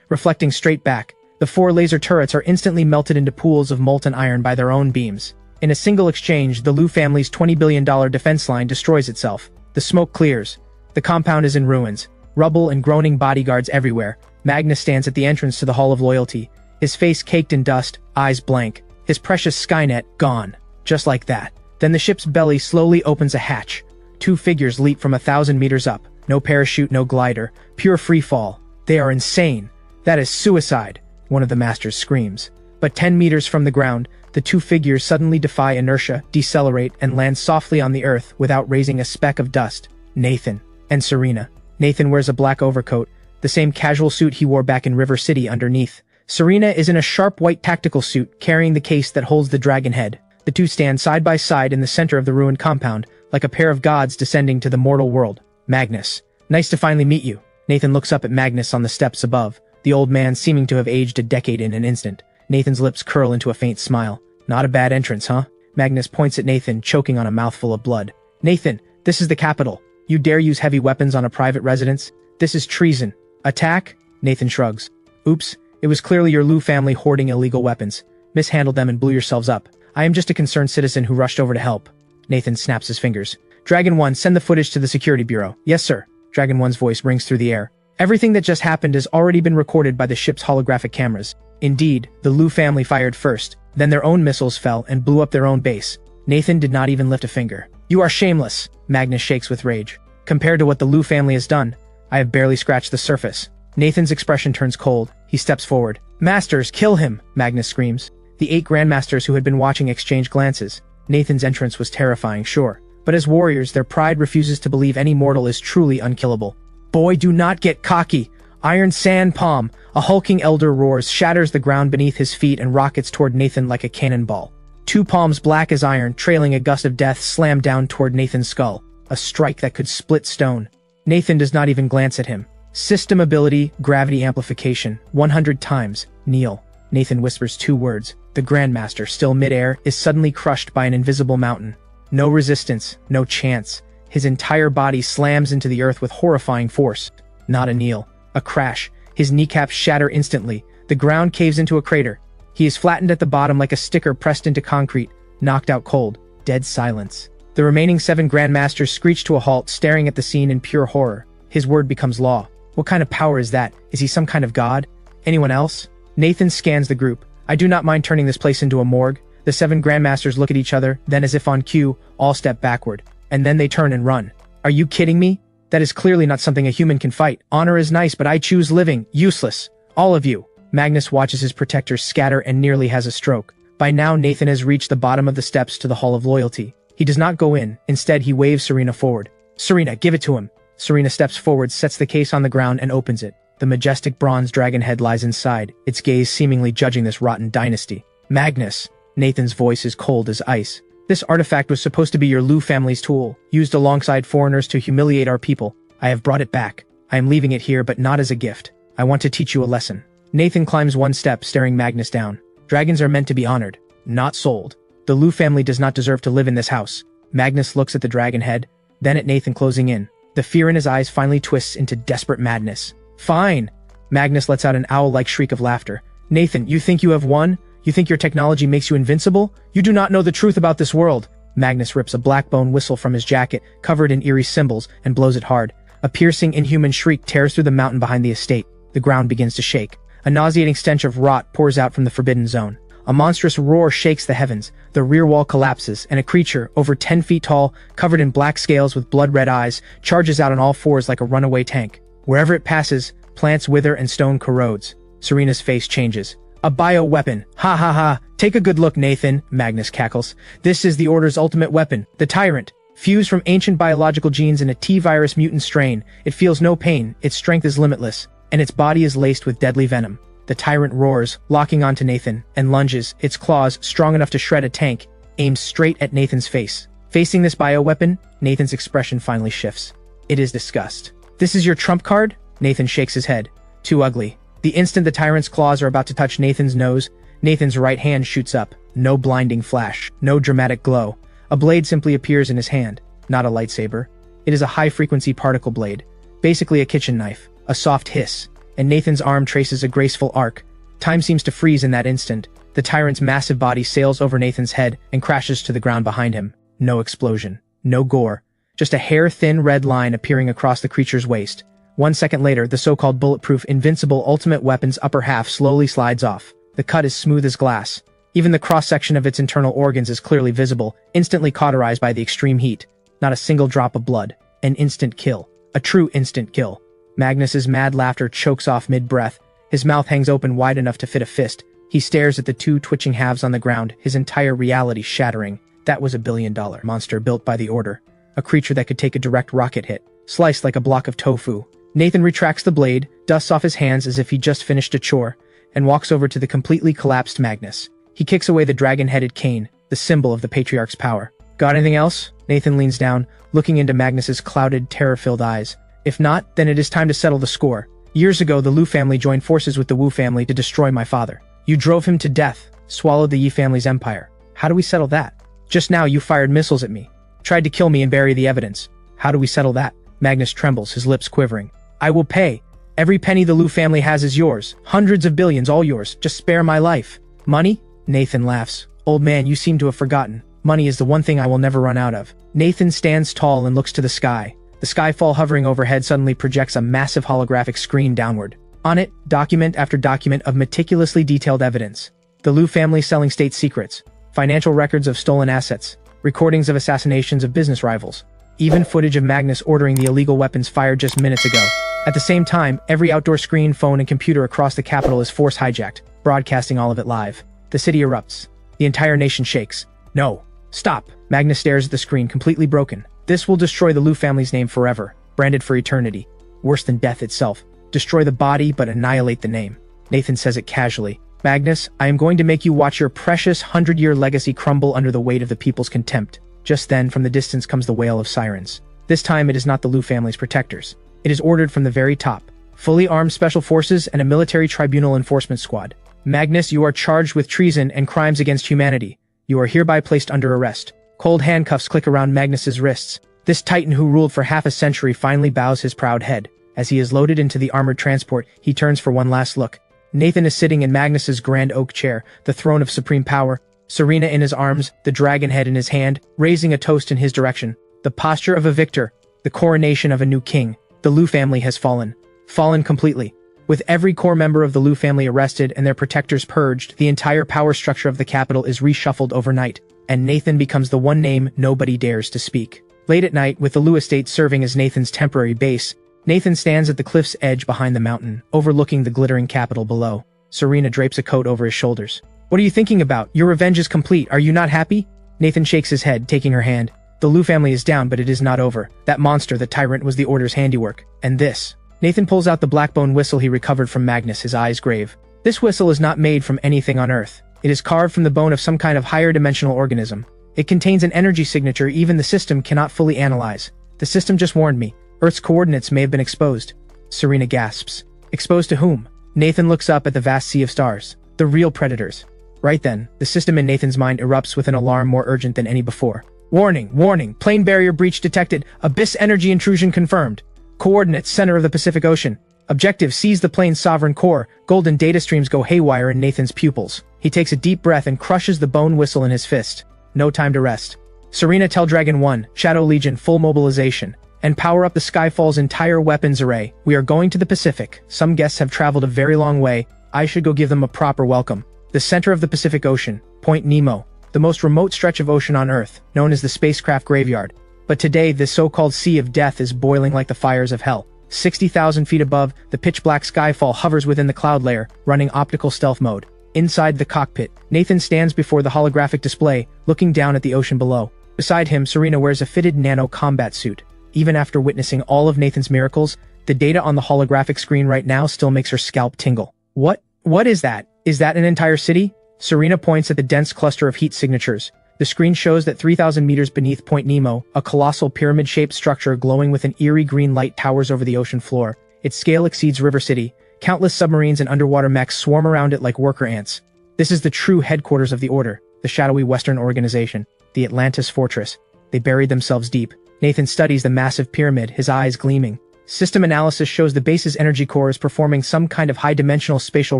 reflecting straight back. The 4 laser turrets are instantly melted into pools of molten iron by their own beams. In a single exchange, the Liu family's $20 billion defense line destroys itself. The smoke clears. The compound is in ruins. Rubble and groaning bodyguards everywhere. Magnus stands at the entrance to the Hall of Loyalty, his face caked in dust, eyes blank. His precious Skynet gone. Just like that. Then the ship's belly slowly opens a hatch. 2 figures leap from 1,000 meters up. No parachute, no glider. Pure free fall. They are insane. That is suicide, one of the masters screams. But 10 meters from the ground, the 2 figures suddenly defy inertia, decelerate, and land softly on the earth without raising a speck of dust. Nathan and Serena. Nathan wears a black overcoat, the same casual suit he wore back in River City underneath. Serena is in a sharp white tactical suit, carrying the case that holds the dragon head. The 2 stand side by side in the center of the ruined compound, like a pair of gods descending to the mortal world. Magnus. Nice to finally meet you. Nathan looks up at Magnus on the steps above, the old man seeming to have aged a decade in an instant. Nathan's lips curl into a faint smile. Not a bad entrance, huh? Magnus points at Nathan, choking on a mouthful of blood. Nathan, this is the capital. You dare use heavy weapons on a private residence? This is treason. Attack? Nathan shrugs. Oops, It was clearly your Liu family hoarding illegal weapons. Mishandled them and blew yourselves up. I am just a concerned citizen who rushed over to help. Nathan snaps his fingers. Dragon 1, send the footage to the security bureau. Yes, sir. Dragon 1's voice rings through the air. Everything that just happened has already been recorded by the ship's holographic cameras. Indeed, the Liu family fired first, then their own missiles fell and blew up their own base. Nathan did not even lift a finger. You are shameless, Magnus shakes with rage. Compared to what the Liu family has done, I have barely scratched the surface. Nathan's expression turns cold. He steps forward. Masters, kill him, Magnus screams. The 8 grandmasters who had been watching exchange glances. Nathan's entrance was terrifying, sure. But as warriors, their pride refuses to believe any mortal is truly unkillable. Boy, do not get cocky. Iron Sand Palm, a hulking elder roars, shatters the ground beneath his feet and rockets toward Nathan like a cannonball. 2 palms black as iron, trailing a gust of death, slam down toward Nathan's skull. A strike that could split stone. Nathan does not even glance at him. System ability, gravity amplification, 100 times, kneel. Nathan whispers 2 words. The Grandmaster, still midair, is suddenly crushed by an invisible mountain. No resistance, no chance. His entire body slams into the earth with horrifying force. Not a kneel. A crash. His kneecaps shatter instantly. The ground caves into a crater. He is flattened at the bottom like a sticker pressed into concrete, knocked out cold. Dead silence. The remaining 7 Grandmasters screech to a halt, staring at the scene in pure horror. His word becomes law. What kind of power is that? Is he some kind of god? Anyone else? Nathan scans the group. I do not mind turning this place into a morgue. The 7 Grandmasters look at each other, then as if on cue, all step backward. And then they turn and run. Are you kidding me? That is clearly not something a human can fight. Honor is nice, but I choose living. Useless. All of you. Magnus watches his protectors scatter and nearly has a stroke. By now, Nathan has reached the bottom of the steps to the Hall of Loyalty. He does not go in. Instead, he waves Serena forward. Serena, give it to him. Serena steps forward, sets the case on the ground, and opens it. The majestic bronze dragon head lies inside, its gaze seemingly judging this rotten dynasty. Magnus. Nathan's voice is cold as ice. This artifact was supposed to be your Liu family's tool, used alongside foreigners to humiliate our people. I have brought it back. I am leaving it here, but not as a gift. I want to teach you a lesson. Nathan climbs 1 step, staring Magnus down. Dragons are meant to be honored, not sold. The Liu family does not deserve to live in this house. Magnus looks at the dragon head, then at Nathan closing in. The fear in his eyes finally twists into desperate madness. Fine! Magnus lets out an owl-like shriek of laughter. Nathan, you think you have won? You think your technology makes you invincible? You do not know the truth about this world. Magnus rips a black bone whistle from his jacket, covered in eerie symbols, and blows it hard. A piercing, inhuman shriek tears through the mountain behind the estate. The ground begins to shake. A nauseating stench of rot pours out from the forbidden zone. A monstrous roar shakes the heavens. The rear wall collapses, and a creature, over 10 feet tall, covered in black scales with blood-red eyes, charges out on all fours like a runaway tank. Wherever it passes, plants wither and stone corrodes. Serena's face changes. A bioweapon. Ha ha ha. Take a good look, Nathan, Magnus cackles. This is the Order's ultimate weapon, the Tyrant. Fused from ancient biological genes in a T-virus mutant strain, it feels no pain, its strength is limitless, and its body is laced with deadly venom. The Tyrant roars, locking onto Nathan, and lunges, its claws, strong enough to shred a tank, aimed straight at Nathan's face. Facing this bioweapon, Nathan's expression finally shifts. It is disgust. This is your trump card? Nathan shakes his head. Too ugly. The instant the Tyrant's claws are about to touch Nathan's nose, Nathan's right hand shoots up. No blinding flash, no dramatic glow. A blade simply appears in his hand, not a lightsaber. It is a high-frequency particle blade, basically a kitchen knife, a soft hiss, and Nathan's arm traces a graceful arc. Time seems to freeze in that instant. The Tyrant's massive body sails over Nathan's head and crashes to the ground behind him. No explosion, no gore, just a hair-thin red line appearing across the creature's waist. 1 second later, the so-called bulletproof, invincible ultimate weapon's upper half slowly slides off. The cut is smooth as glass. Even the cross-section of its internal organs is clearly visible, instantly cauterized by the extreme heat. Not a single drop of blood. An instant kill. A true instant kill. Magnus's mad laughter chokes off mid-breath. His mouth hangs open wide enough to fit a fist. He stares at the 2 twitching halves on the ground, his entire reality shattering. That was a billion-dollar monster built by the Order. A creature that could take a direct rocket hit, sliced like a block of tofu. Nathan retracts the blade, dusts off his hands as if he just finished a chore, and walks over to the completely collapsed Magnus. He kicks away the dragon-headed cane, the symbol of the Patriarch's power. Got anything else? Nathan leans down, looking into Magnus's clouded, terror-filled eyes. If not, then it is time to settle the score. Years ago, the Liu family joined forces with the Wu family to destroy my father. You drove him to death, swallowed the Yi family's empire. How do we settle that? Just now you fired missiles at me. Tried to kill me and bury the evidence. How do we settle that? Magnus trembles, his lips quivering. I will pay. Every penny the Liu family has is yours. Hundreds of billions, all yours. Just spare my life. Money? Nathan laughs. Old man, you seem to have forgotten. Money is the one thing I will never run out of. Nathan stands tall and looks to the sky. The skyfall hovering overhead suddenly projects a massive holographic screen downward. On it, document after document of meticulously detailed evidence. The Liu family selling state secrets, financial records of stolen assets, recordings of assassinations of business rivals, even footage of Magnus ordering the illegal weapons fired just minutes ago. At the same time, every outdoor screen, phone, and computer across the capital is force hijacked, broadcasting all of it live. The city erupts. The entire nation shakes. No. Stop. Magnus stares at the screen, completely broken. This will destroy the Liu family's name forever, branded for eternity. Worse than death itself. Destroy the body, but annihilate the name. Nathan says it casually. Magnus, I am going to make you watch your precious 100-year legacy crumble under the weight of the people's contempt. Just then, from the distance comes the wail of sirens. This time it is not the Liu family's protectors. It is ordered from the very top. Fully armed special forces and a military tribunal enforcement squad. Magnus, you are charged with treason and crimes against humanity. You are hereby placed under arrest. Cold handcuffs click around Magnus's wrists. This titan who ruled for half a century finally bows his proud head. As he is loaded into the armored transport, he turns for one last look. Nathan is sitting in Magnus's grand oak chair, the throne of supreme power, Serena in his arms, the dragon head in his hand, raising a toast in his direction. The posture of a victor, the coronation of a new king. The Liu family has fallen. Fallen completely. With every core member of the Liu family arrested and their protectors purged, the entire power structure of the capital is reshuffled overnight, and Nathan becomes the one name nobody dares to speak. Late at night, with the Liu estate serving as Nathan's temporary base, Nathan stands at the cliff's edge behind the mountain, overlooking the glittering capital below. Serena drapes a coat over his shoulders. What are you thinking about? Your revenge is complete. Are you not happy? Nathan shakes his head, taking her hand. The Liu family is down, but it is not over. That monster, the tyrant, was the Order's handiwork. And this. Nathan pulls out the black-bone whistle he recovered from Magnus, his eyes grave. This whistle is not made from anything on Earth. It is carved from the bone of some kind of higher dimensional organism. It contains an energy signature even the system cannot fully analyze. The system just warned me. Earth's coordinates may have been exposed. Serena gasps. Exposed to whom? Nathan looks up at the vast sea of stars. The real predators. Right then, the system in Nathan's mind erupts with an alarm more urgent than any before. Warning, warning, plane barrier breach detected. Abyss energy intrusion confirmed. Coordinates, center of the Pacific Ocean. Objective, seize the plane's sovereign core. Golden data streams go haywire in Nathan's pupils. He takes a deep breath and crushes the bone whistle in his fist. No time to rest. Serena, tell Dragon 1, Shadow Legion, full mobilization. And power up the Skyfall's entire weapons array. We are going to the Pacific. Some guests have traveled a very long way. I should go give them a proper welcome. The center of the Pacific Ocean, Point Nemo. The most remote stretch of ocean on Earth, known as the spacecraft graveyard. But today, this so-called Sea of Death is boiling like the fires of hell. 60,000 feet above, the pitch-black Skyfall hovers within the cloud layer, running optical stealth mode. Inside the cockpit, Nathan stands before the holographic display, looking down at the ocean below. Beside him, Serena wears a fitted nano-combat suit. Even after witnessing all of Nathan's miracles, the data on the holographic screen right now still makes her scalp tingle. What is that? Is that an entire city? Serena points at the dense cluster of heat signatures. The screen shows that 3,000 meters beneath Point Nemo, a colossal pyramid-shaped structure glowing with an eerie green light towers over the ocean floor. Its scale exceeds River City. Countless submarines and underwater mechs swarm around it like worker ants. This is the true headquarters of the Order, the shadowy Western organization, the Atlantis Fortress. They buried themselves deep. Nathan studies the massive pyramid, his eyes gleaming. System analysis shows the base's energy core is performing some kind of high-dimensional spatial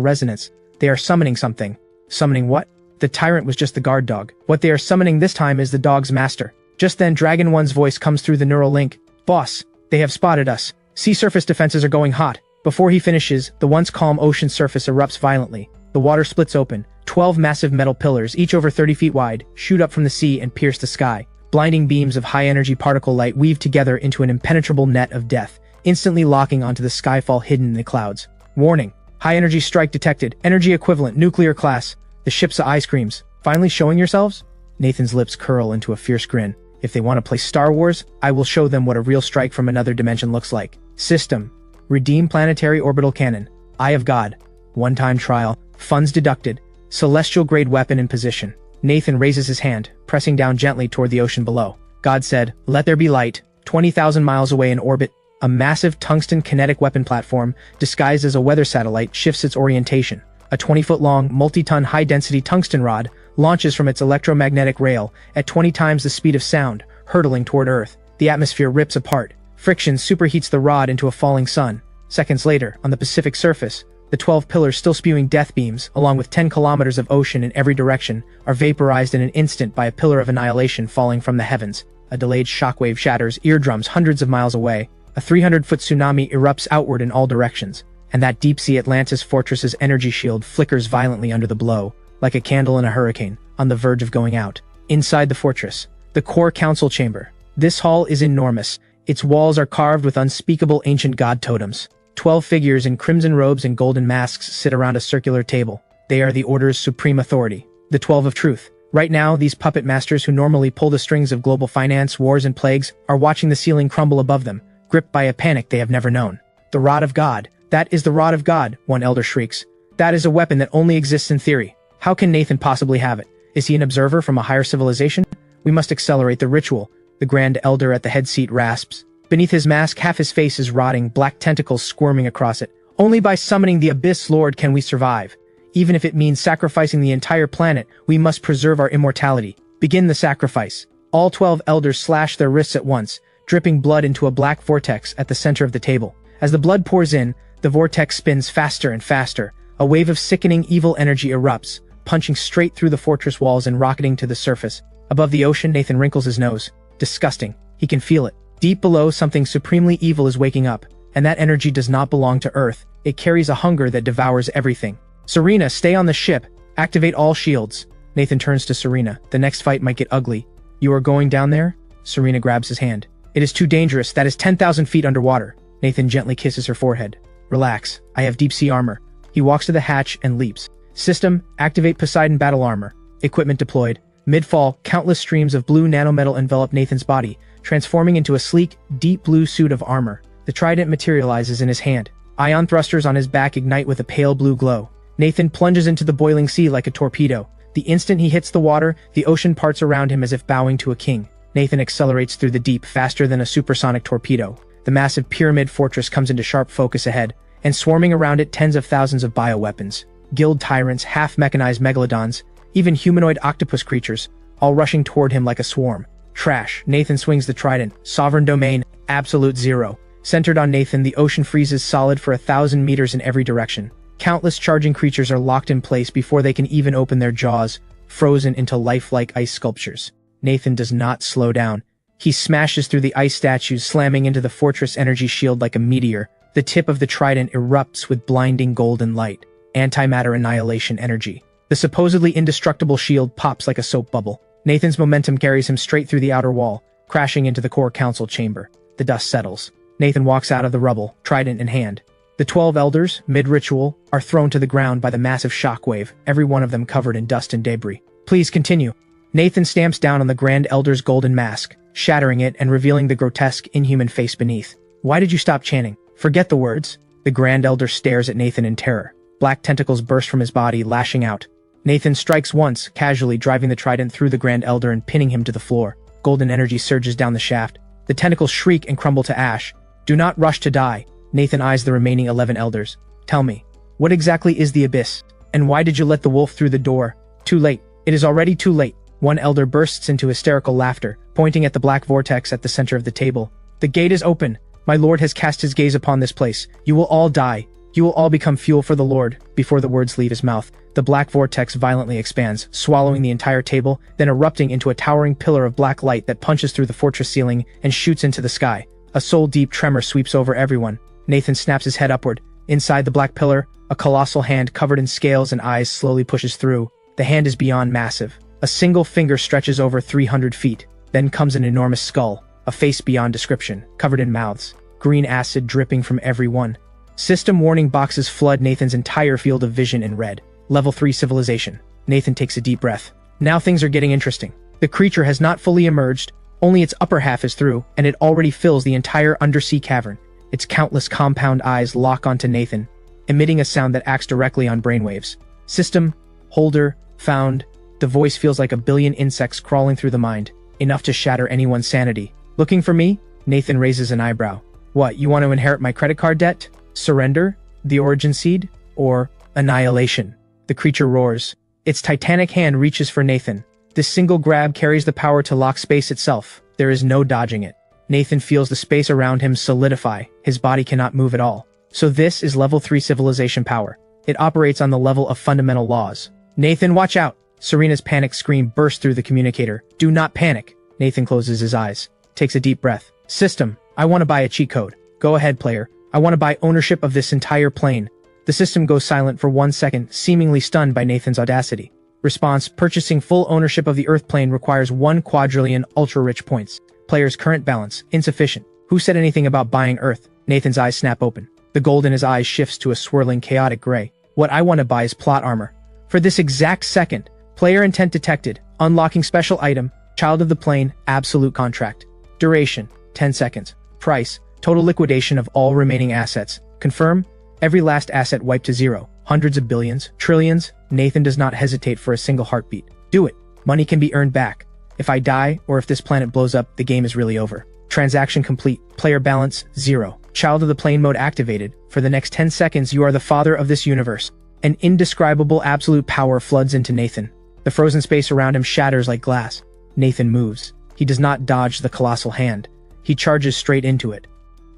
resonance. They are summoning something. Summoning what? The tyrant was just the guard dog. What they are summoning this time is the dog's master. Just then, Dragon 1's voice comes through the neural link. Boss, they have spotted us. Sea surface defenses are going hot. Before he finishes, the once calm ocean surface erupts violently. The water splits open. 12 massive metal pillars, each over 30 feet wide, shoot up from the sea and pierce the sky. Blinding beams of high-energy particle light weave together into an impenetrable net of death, instantly locking onto the Skyfall hidden in the clouds. Warning. High-energy strike detected. Energy equivalent. Nuclear class. The ship's ice creams. Finally showing yourselves? Nathan's lips curl into a fierce grin. If they want to play Star Wars, I will show them what a real strike from another dimension looks like. System. Redeem planetary orbital cannon. Eye of God. One-time trial. Funds deducted. Celestial-grade weapon in position. Nathan raises his hand, pressing down gently toward the ocean below. God said, "Let there be light." 20,000 miles away in orbit, a massive tungsten kinetic weapon platform, disguised as a weather satellite, shifts its orientation. A 20-foot-long, multi-ton high-density tungsten rod launches from its electromagnetic rail at 20 times the speed of sound, hurtling toward Earth. The atmosphere rips apart. Friction superheats the rod into a falling sun. Seconds later, on the Pacific surface, the 12 pillars still spewing death beams, along with 10 kilometers of ocean in every direction, are vaporized in an instant by a pillar of annihilation falling from the heavens. A delayed shockwave shatters eardrums hundreds of miles away. A 300-foot tsunami erupts outward in all directions, and that deep-sea Atlantis fortress's energy shield flickers violently under the blow, like a candle in a hurricane, on the verge of going out. Inside the fortress, the core council chamber. This hall is enormous. Its walls are carved with unspeakable ancient god totems. 12 figures in crimson robes and golden masks sit around a circular table. They are the Order's supreme authority, the 12 of Truth. Right now, these puppet masters who normally pull the strings of global finance, wars, and plagues are watching the ceiling crumble above them, gripped by a panic they have never known. The Rod of God. That is the Rod of God, one elder shrieks. That is a weapon that only exists in theory. How can Nathan possibly have it? Is he an observer from a higher civilization? We must accelerate the ritual, the Grand Elder at the head seat rasps. Beneath his mask, half his face is rotting, black tentacles squirming across it. Only by summoning the Abyss Lord can we survive. Even if it means sacrificing the entire planet, we must preserve our immortality. Begin the sacrifice. All 12 elders slash their wrists at once, dripping blood into a black vortex at the center of the table. As the blood pours in, the vortex spins faster and faster. A wave of sickening evil energy erupts, punching straight through the fortress walls and rocketing to the surface. Above the ocean, Nathan wrinkles his nose. Disgusting. He can feel it. Deep below, something supremely evil is waking up, and that energy does not belong to Earth. It carries a hunger that devours everything. Serena, stay on the ship. Activate all shields. Nathan turns to Serena. The next fight might get ugly. You are going down there? Serena grabs his hand. It is too dangerous. That is 10,000 feet underwater. Nathan gently kisses her forehead. Relax. I have deep sea armor. He walks to the hatch and leaps. System, activate Poseidon battle armor. Equipment deployed. Mid-fall, countless streams of blue nanometal envelop Nathan's body, transforming into a sleek, deep blue suit of armor. The trident materializes in his hand. Ion thrusters on his back ignite with a pale blue glow. Nathan plunges into the boiling sea like a torpedo. The instant he hits the water, the ocean parts around him as if bowing to a king. Nathan accelerates through the deep faster than a supersonic torpedo. The massive pyramid fortress comes into sharp focus ahead, and swarming around it tens of thousands of bioweapons. Guild tyrants, half-mechanized megalodons, even humanoid octopus creatures, all rushing toward him like a swarm. Trash. Nathan swings the trident. Sovereign domain. Absolute zero. Centered on Nathan, the ocean freezes solid for 1,000 meters in every direction. Countless charging creatures are locked in place before they can even open their jaws, frozen into lifelike ice sculptures. Nathan does not slow down. He smashes through the ice statues, slamming into the fortress energy shield like a meteor. The tip of the trident erupts with blinding golden light. Antimatter annihilation energy. The supposedly indestructible shield pops like a soap bubble. Nathan's momentum carries him straight through the outer wall, crashing into the core council chamber. The dust settles. Nathan walks out of the rubble, trident in hand. The 12 elders, mid-ritual, are thrown to the ground by the massive shockwave, every one of them covered in dust and debris. Please continue. Nathan stamps down on the Grand Elder's golden mask, shattering it and revealing the grotesque, inhuman face beneath. Why did you stop chanting? Forget the words. The Grand Elder stares at Nathan in terror. Black tentacles burst from his body, lashing out. Nathan strikes once, casually driving the trident through the Grand Elder and pinning him to the floor. Golden energy surges down the shaft. The tentacles shriek and crumble to ash. Do not rush to die. Nathan eyes the remaining 11 elders. Tell me, what exactly is the Abyss? And why did you let the wolf through the door? Too late. It is already too late. One elder bursts into hysterical laughter, pointing at the black vortex at the center of the table. The gate is open. My lord has cast his gaze upon this place. You will all die. You will all become fuel for the Lord. Before the words leave his mouth, the black vortex violently expands, swallowing the entire table, then erupting into a towering pillar of black light that punches through the fortress ceiling and shoots into the sky. A soul-deep tremor sweeps over everyone. Nathan snaps his head upward. Inside the black pillar, a colossal hand covered in scales and eyes slowly pushes through. The hand is beyond massive. A single finger stretches over 300 feet. Then comes an enormous skull, a face beyond description, covered in mouths, green acid dripping from every one. System warning boxes flood Nathan's entire field of vision in red. Level 3 civilization. Nathan takes a deep breath. Now things are getting interesting. The creature has not fully emerged, only its upper half is through, and it already fills the entire undersea cavern. Its countless compound eyes lock onto Nathan, emitting a sound that acts directly on brainwaves. System, holder, found. The voice feels like a billion insects crawling through the mind, enough to shatter anyone's sanity. Looking for me? Nathan raises an eyebrow. What, you want to inherit my credit card debt? Surrender? The origin seed? Or annihilation? The creature roars. Its titanic hand reaches for Nathan. This single grab carries the power to lock space itself. There is no dodging it. Nathan feels the space around him solidify. His body cannot move at all. So this is level 3 civilization power. It operates on the level of fundamental laws. Nathan, watch out! Serena's panicked scream burst through the communicator. Do not panic. Nathan closes his eyes, takes a deep breath. System, I want to buy a cheat code. Go ahead, player. I want to buy ownership of this entire plane. The system goes silent for 1 second, seemingly stunned by Nathan's audacity. Response, purchasing full ownership of the Earth plane requires 1 quadrillion ultra-rich points. Player's current balance, insufficient. Who said anything about buying Earth? Nathan's eyes snap open. The gold in his eyes shifts to a swirling, chaotic gray. What I want to buy is plot armor. For this exact second, player intent detected. Unlocking special item, child of the plane, absolute contract. Duration, 10 seconds. Price, total liquidation of all remaining assets. Confirm, every last asset wiped to zero. Hundreds of billions, trillions. Nathan does not hesitate for a single heartbeat. Do it. Money can be earned back. If I die, or if this planet blows up, the game is really over. Transaction complete. Player balance, 0. Child of the plane mode activated. For the next 10 seconds, you are the father of this universe. An indescribable absolute power floods into Nathan. The frozen space around him shatters like glass. Nathan moves. He does not dodge the colossal hand. He charges straight into it.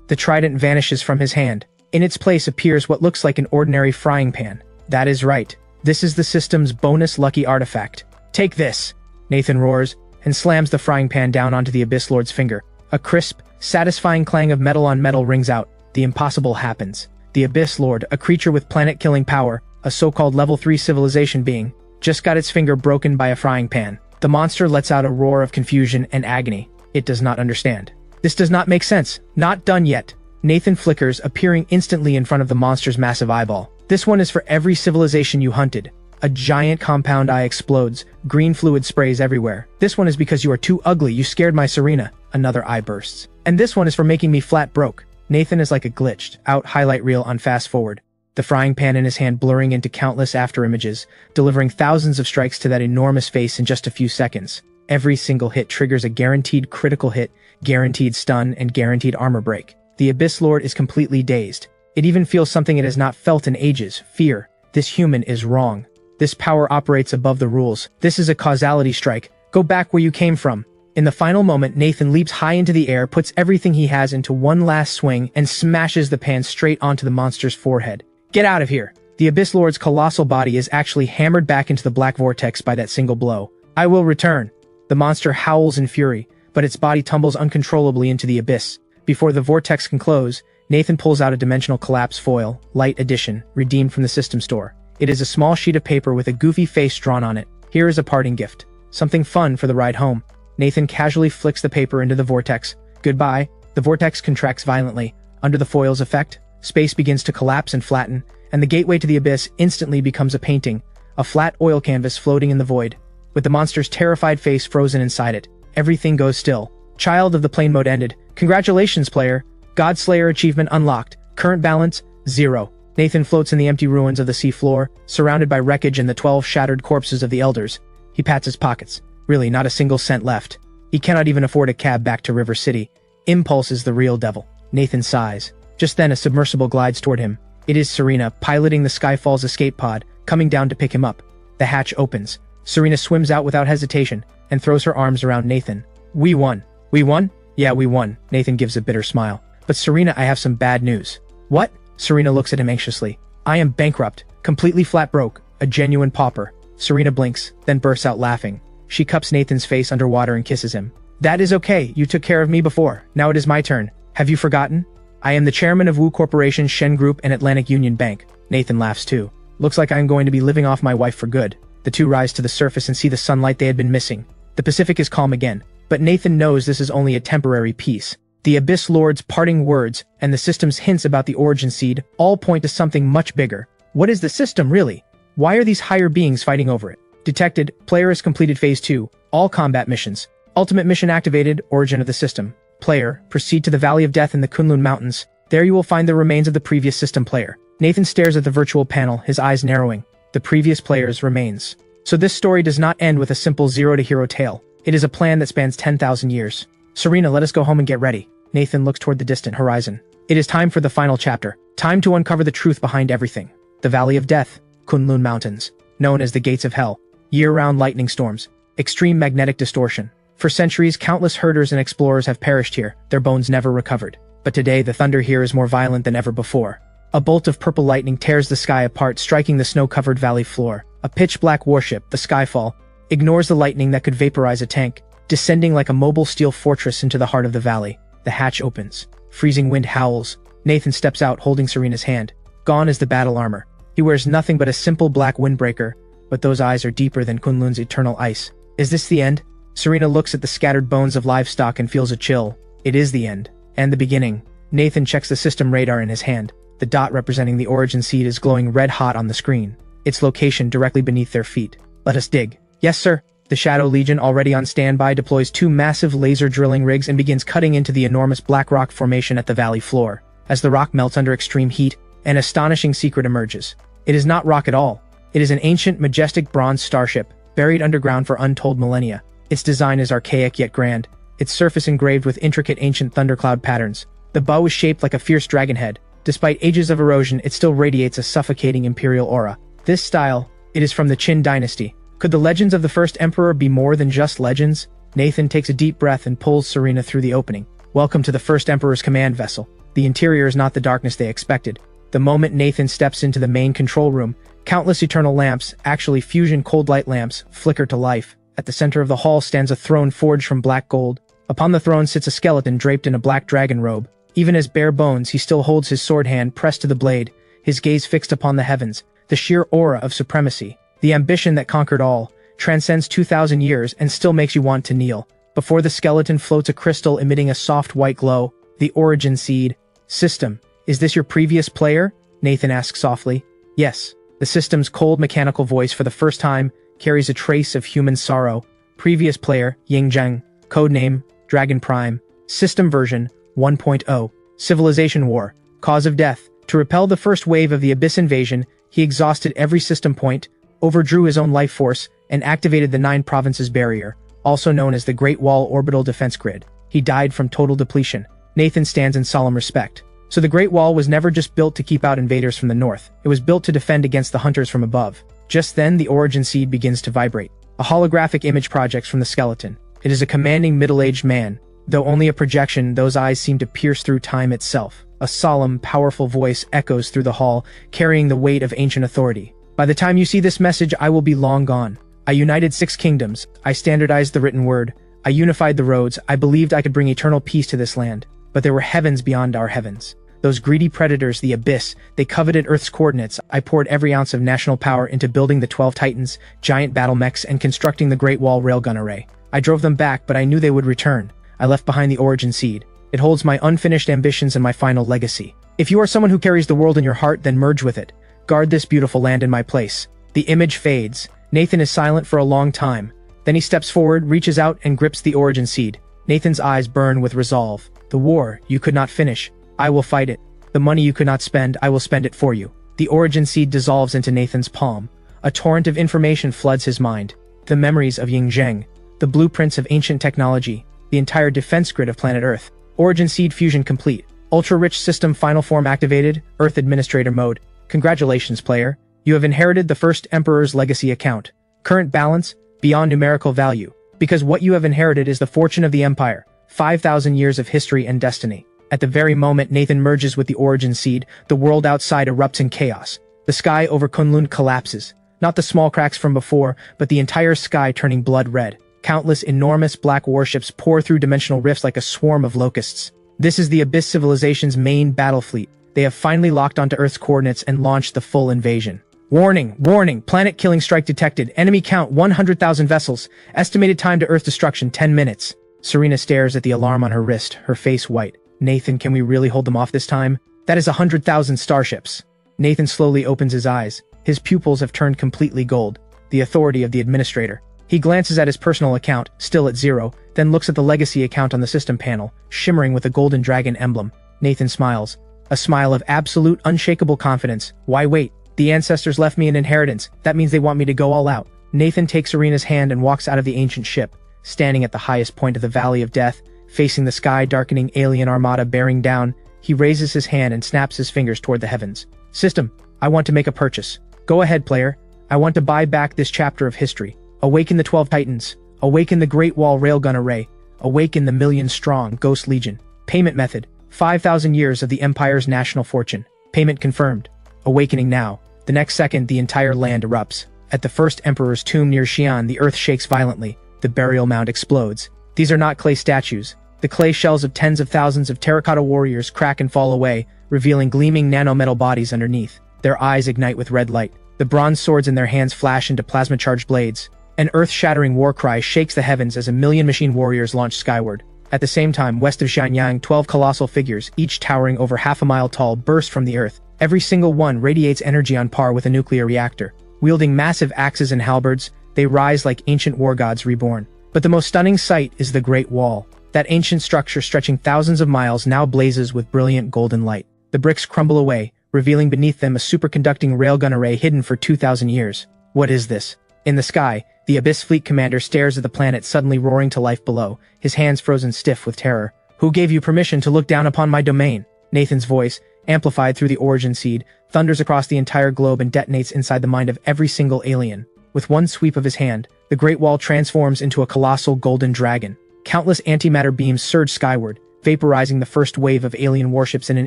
The trident vanishes from his hand. In its place appears what looks like an ordinary frying pan. That is right. This is the system's bonus lucky artifact. Take this! Nathan roars, and slams the frying pan down onto the Abyss Lord's finger. A crisp, satisfying clang of metal on metal rings out. The impossible happens. The Abyss Lord, a creature with planet-killing power, a so-called level 3 civilization being, just got its finger broken by a frying pan. The monster lets out a roar of confusion and agony. It does not understand. This does not make sense. Not done yet. Nathan flickers, appearing instantly in front of the monster's massive eyeball. This one is for every civilization you hunted. A giant compound eye explodes. Green fluid sprays everywhere. This one is because you are too ugly. You scared my Serena. Another eye bursts. And this one is for making me flat broke. Nathan is like a glitched out highlight reel on fast forward. The frying pan in his hand blurring into countless after images, delivering thousands of strikes to that enormous face in just a few seconds. Every single hit triggers a guaranteed critical hit, guaranteed stun, and guaranteed armor break. The Abyss Lord is completely dazed. It even feels something it has not felt in ages, fear. This human is wrong. This power operates above the rules. This is a causality strike. Go back where you came from. In the final moment, Nathan leaps high into the air, puts everything he has into one last swing, and smashes the pan straight onto the monster's forehead. Get out of here! The Abyss Lord's colossal body is actually hammered back into the black vortex by that single blow. I will return. The monster howls in fury, but its body tumbles uncontrollably into the abyss. Before the vortex can close, Nathan pulls out a dimensional collapse foil, light edition, redeemed from the system store. It is a small sheet of paper with a goofy face drawn on it. Here is a parting gift. Something fun for the ride home. Nathan casually flicks the paper into the vortex. Goodbye. The vortex contracts violently. Under the foil's effect, space begins to collapse and flatten, and the gateway to the abyss instantly becomes a painting, a flat oil canvas floating in the void. With the monster's terrified face frozen inside it, everything goes still. Child of the plane mode ended. Congratulations, player. Godslayer achievement unlocked. Current balance, 0. Nathan floats in the empty ruins of the sea floor, surrounded by wreckage and the 12 shattered corpses of the elders. He pats his pockets. Really, not a single cent left. He cannot even afford a cab back to River City. Impulse is the real devil. Nathan sighs. Just then, a submersible glides toward him. It is Serena, piloting the Skyfall's escape pod, coming down to pick him up. The hatch opens. Serena swims out without hesitation and throws her arms around Nathan. We won. We won? Yeah, we won. Nathan gives a bitter smile. But Serena, I have some bad news. What? Serena looks at him anxiously. I am bankrupt, completely flat broke, a genuine pauper. Serena blinks, then bursts out laughing. She cups Nathan's face underwater and kisses him. That is okay, you took care of me before. Now it is my turn. Have you forgotten? I am the chairman of Wu Corporation, Shen Group, and Atlantic Union Bank. Nathan laughs too. Looks like I am going to be living off my wife for good. The two rise to the surface and see the sunlight they had been missing. The Pacific is calm again, but Nathan knows this is only a temporary peace. The Abyss Lord's parting words and the system's hints about the origin seed all point to something much bigger. What is the system really? Why are these higher beings fighting over it? Detected, player has completed phase 2, all combat missions. Ultimate mission activated, origin of the system. Player, proceed to the Valley of Death in the Kunlun Mountains. There you will find the remains of the previous system player. Nathan stares at the virtual panel, his eyes narrowing. The previous player's remains. So this story does not end with a simple zero-to-hero tale. It is a plan that spans 10,000 years. Serena, let us go home and get ready. Nathan looks toward the distant horizon. It is time for the final chapter. Time to uncover the truth behind everything. The Valley of Death, Kunlun Mountains, known as the Gates of Hell. Year-round lightning storms, extreme magnetic distortion. For centuries, countless herders and explorers have perished here, their bones never recovered. But today, the thunder here is more violent than ever before. A bolt of purple lightning tears the sky apart, striking the snow-covered valley floor. A pitch-black warship, the Skyfall, ignores the lightning that could vaporize a tank, descending like a mobile steel fortress into the heart of the valley. The hatch opens. Freezing wind howls. Nathan steps out, holding Serena's hand. Gone is the battle armor. He wears nothing but a simple black windbreaker, but those eyes are deeper than Kunlun's eternal ice. Is this the end? Serena looks at the scattered bones of livestock and feels a chill. It is the end. And the beginning. Nathan checks the system radar in his hand. The dot representing the origin seed is glowing red-hot on the screen. Its location directly beneath their feet. Let us dig. Yes, sir. The Shadow Legion, already on standby, deploys 2 massive laser drilling rigs and begins cutting into the enormous black rock formation at the valley floor. As the rock melts under extreme heat, an astonishing secret emerges. It is not rock at all. It is an ancient, majestic bronze starship, buried underground for untold millennia. Its design is archaic yet grand, its surface engraved with intricate ancient thundercloud patterns. The bow is shaped like a fierce dragon head. Despite ages of erosion, it still radiates a suffocating imperial aura. This style, it is from the Qin dynasty. Could the legends of the first emperor be more than just legends? Nathan takes a deep breath and pulls Serena through the opening. Welcome to the first emperor's command vessel. The interior is not the darkness they expected. The moment Nathan steps into the main control room, countless eternal lamps, actually fusion cold light lamps, flicker to life. At the center of the hall stands a throne forged from black gold. Upon the throne sits a skeleton draped in a black dragon robe. Even as bare bones, he still holds his sword hand pressed to the blade, his gaze fixed upon the heavens. The sheer aura of supremacy, the ambition that conquered all, transcends 2,000 years and still makes you want to kneel. Before the skeleton floats a crystal emitting a soft white glow. The origin seed. System. Is this your previous player? Nathan asks softly. Yes. The system's cold mechanical voice for the first time carries a trace of human sorrow. Previous player, Yingzheng. Codename, Dragon Prime. System version, 1.0. Civilization War. Cause of death. To repel the first wave of the Abyss invasion, he exhausted every system point, overdrew his own life force, and activated the 9 provinces barrier, also known as the Great Wall Orbital Defense Grid. He died from total depletion. Nathan stands in solemn respect. So the Great Wall was never just built to keep out invaders from the north, it was built to defend against the hunters from above. Just then, the origin seed begins to vibrate. A holographic image projects from the skeleton. It is a commanding middle-aged man. Though only a projection, those eyes seem to pierce through time itself. A solemn, powerful voice echoes through the hall, carrying the weight of ancient authority. By the time you see this message, I will be long gone. I united 6 kingdoms. I standardized the written word. I unified the roads. I believed I could bring eternal peace to this land. But there were heavens beyond our heavens. Those greedy predators, the Abyss, they coveted Earth's coordinates. I poured every ounce of national power into building the 12 Titans, giant battle mechs, and constructing the Great Wall railgun array. I drove them back, but I knew they would return. I left behind the origin seed. It holds my unfinished ambitions and my final legacy. If you are someone who carries the world in your heart, then merge with it. Guard this beautiful land in my place. The image fades. Nathan is silent for a long time. Then he steps forward, reaches out, and grips the origin seed. Nathan's eyes burn with resolve. The war you could not finish. I will fight it. The money you could not spend, I will spend it for you. The origin seed dissolves into Nathan's palm. A torrent of information floods his mind. The memories of Yingzheng. The blueprints of ancient technology. The entire defense grid of planet Earth. Origin seed fusion complete. Ultra-rich system final form activated. Earth administrator mode. Congratulations, player. You have inherited the first Emperor's legacy account. Current balance, beyond numerical value. Because what you have inherited is the fortune of the Empire. 5,000 years of history and destiny. At the very moment Nathan merges with the origin seed, the world outside erupts in chaos. The sky over Kunlun collapses. Not the small cracks from before, but the entire sky turning blood red. Countless enormous black warships pour through dimensional rifts like a swarm of locusts. This is the Abyss civilization's main battle fleet. They have finally locked onto Earth's coordinates and launched the full invasion. Warning, warning, planet-killing strike detected. Enemy count 100,000 vessels. Estimated time to Earth destruction 10 minutes. Serena stares at the alarm on her wrist, her face white. Nathan, can we really hold them off this time? That is 100,000 starships. Nathan slowly opens his eyes. His pupils have turned completely gold. The authority of the administrator. He glances at his personal account, still at 0, then looks at the legacy account on the system panel, shimmering with a golden dragon emblem. Nathan smiles. A smile of absolute, unshakable confidence. Why wait? The ancestors left me an inheritance. That means they want me to go all out. Nathan takes Serena's hand and walks out of the ancient ship. Standing at the highest point of the Valley of Death, facing the sky-darkening alien armada bearing down, he raises his hand and snaps his fingers toward the heavens. System, I want to make a purchase. Go ahead, player. I want to buy back this chapter of history. Awaken the 12 Titans. Awaken the Great Wall railgun array. Awaken the million-strong Ghost Legion. Payment method. 5,000 years of the Empire's national fortune. Payment confirmed. Awakening now. The next second, the entire land erupts. At the first emperor's tomb near Xi'an, the earth shakes violently. The burial mound explodes. These are not clay statues. The clay shells of tens of thousands of terracotta warriors crack and fall away, revealing gleaming nanometal bodies underneath. Their eyes ignite with red light. The bronze swords in their hands flash into plasma-charged blades. An earth-shattering war cry shakes the heavens as a million machine warriors launch skyward. At the same time, west of Xianyang, 12 colossal figures, each towering over half a mile tall, burst from the earth. Every single one radiates energy on par with a nuclear reactor. Wielding massive axes and halberds, they rise like ancient war gods reborn. But the most stunning sight is the Great Wall. That ancient structure stretching thousands of miles now blazes with brilliant golden light. The bricks crumble away, revealing beneath them a superconducting railgun array hidden for 2,000 years. What is this? In the sky, the Abyss Fleet commander stares at the planet suddenly roaring to life below, his hands frozen stiff with terror. Who gave you permission to look down upon my domain? Nathan's voice, amplified through the origin seed, thunders across the entire globe and detonates inside the mind of every single alien. With one sweep of his hand, the Great Wall transforms into a colossal golden dragon. Countless antimatter beams surge skyward, vaporizing the first wave of alien warships in an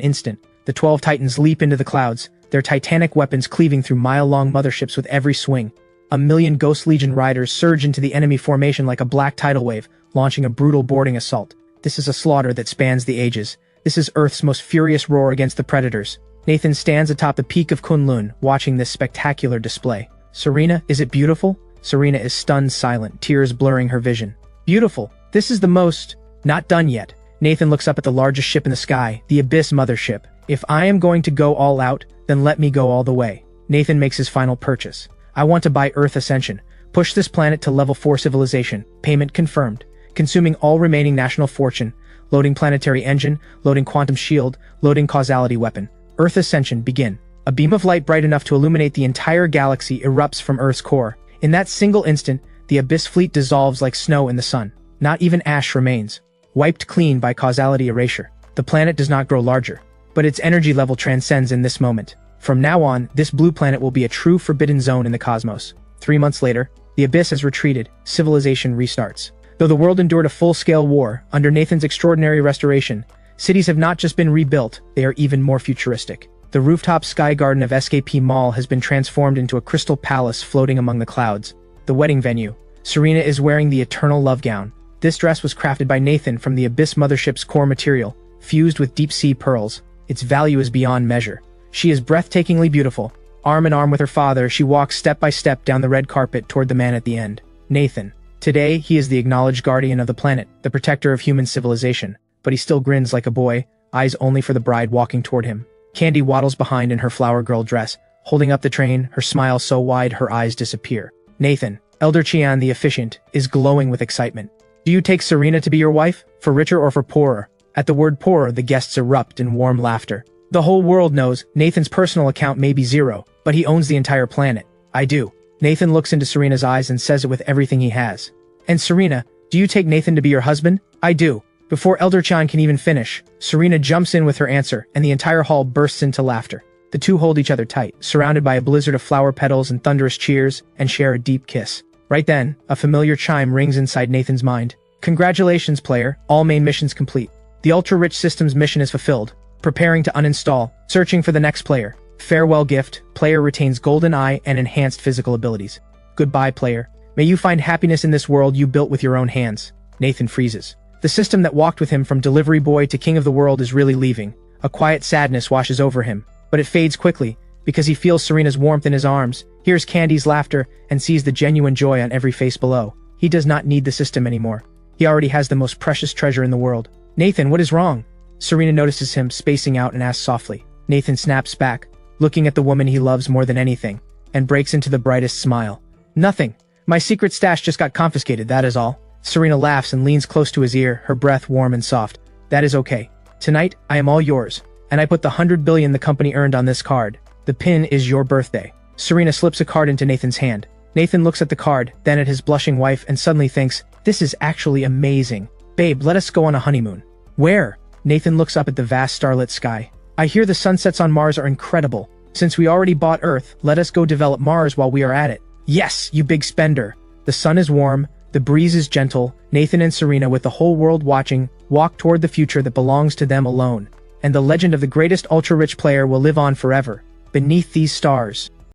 instant. The 12 Titans leap into the clouds, their titanic weapons cleaving through mile-long motherships with every swing. A million Ghost Legion riders surge into the enemy formation like a black tidal wave, launching a brutal boarding assault. This is a slaughter that spans the ages. This is Earth's most furious roar against the predators. Nathan stands atop the peak of Kunlun, watching this spectacular display. Serena, is it beautiful? Serena is stunned silent, tears blurring her vision. Beautiful. This is the most... Not done yet. Nathan looks up at the largest ship in the sky, the Abyss Mothership. If I am going to go all out, then let me go all the way. Nathan makes his final purchase. I want to buy Earth Ascension. Push this planet to level 4 civilization. Payment confirmed. Consuming all remaining national fortune. Loading planetary engine, loading quantum shield, loading causality weapon. Earth Ascension, begin. A beam of light bright enough to illuminate the entire galaxy erupts from Earth's core. In that single instant, the Abyss Fleet dissolves like snow in the sun. Not even ash remains. Wiped clean by causality erasure. The planet does not grow larger, but its energy level transcends in this moment. From now on, this blue planet will be a true forbidden zone in the cosmos. 3 months later, the Abyss has retreated, civilization restarts. Though the world endured a full-scale war, under Nathan's extraordinary restoration, cities have not just been rebuilt, they are even more futuristic. The rooftop sky garden of SKP Mall has been transformed into a crystal palace floating among the clouds. The wedding venue. Serena is wearing the eternal love gown. This dress was crafted by Nathan from the Abyss Mothership's core material, fused with deep-sea pearls. Its value is beyond measure. She is breathtakingly beautiful. Arm in arm with her father, she walks step by step down the red carpet toward the man at the end. Nathan. Today, he is the acknowledged guardian of the planet, the protector of human civilization. But he still grins like a boy, eyes only for the bride walking toward him. Candy waddles behind in her flower girl dress, holding up the train, her smile so wide her eyes disappear. Nathan, Elder Qian the efficient, is glowing with excitement. Do you take Serena to be your wife? For richer or for poorer? At the word poorer, the guests erupt in warm laughter. The whole world knows Nathan's personal account may be zero, but he owns the entire planet. I do. Nathan looks into Serena's eyes and says it with everything he has. And Serena, do you take Nathan to be your husband? I do. Before Elder Chan can even finish, Serena jumps in with her answer, and the entire hall bursts into laughter. The two hold each other tight, surrounded by a blizzard of flower petals and thunderous cheers, and share a deep kiss. Right then, a familiar chime rings inside Nathan's mind. Congratulations, player. All main missions complete. The ultra-rich systems mission is fulfilled. Preparing to uninstall. Searching for the next player. Farewell gift. Player retains golden eye and enhanced physical abilities. Goodbye, player. May you find happiness in this world you built with your own hands. Nathan freezes. The system that walked with him from delivery boy to king of the world is really leaving. A quiet sadness washes over him, but it fades quickly, because he feels Serena's warmth in his arms, hears Candy's laughter, and sees the genuine joy on every face below. He does not need the system anymore. He already has the most precious treasure in the world. Nathan, what is wrong? Serena notices him spacing out and asks softly. Nathan snaps back, looking at the woman he loves more than anything, and breaks into the brightest smile. Nothing. My secret stash just got confiscated, that is all. Serena laughs and leans close to his ear, her breath warm and soft. That is okay. Tonight, I am all yours, and I put the 100 billion the company earned on this card. The pin is your birthday. Serena slips a card into Nathan's hand. Nathan looks at the card, then at his blushing wife, and suddenly thinks, this is actually amazing. Babe, let us go on a honeymoon. Where? Nathan looks up at the vast starlit sky. I hear the sunsets on Mars are incredible. Since we already bought Earth, let us go develop Mars while we are at it. Yes, you big spender. The sun is warm, the breeze is gentle. Nathan and Serena, with the whole world watching, walk toward the future that belongs to them alone. and the legend of the greatest ultra-rich player will live on forever, beneath these stars.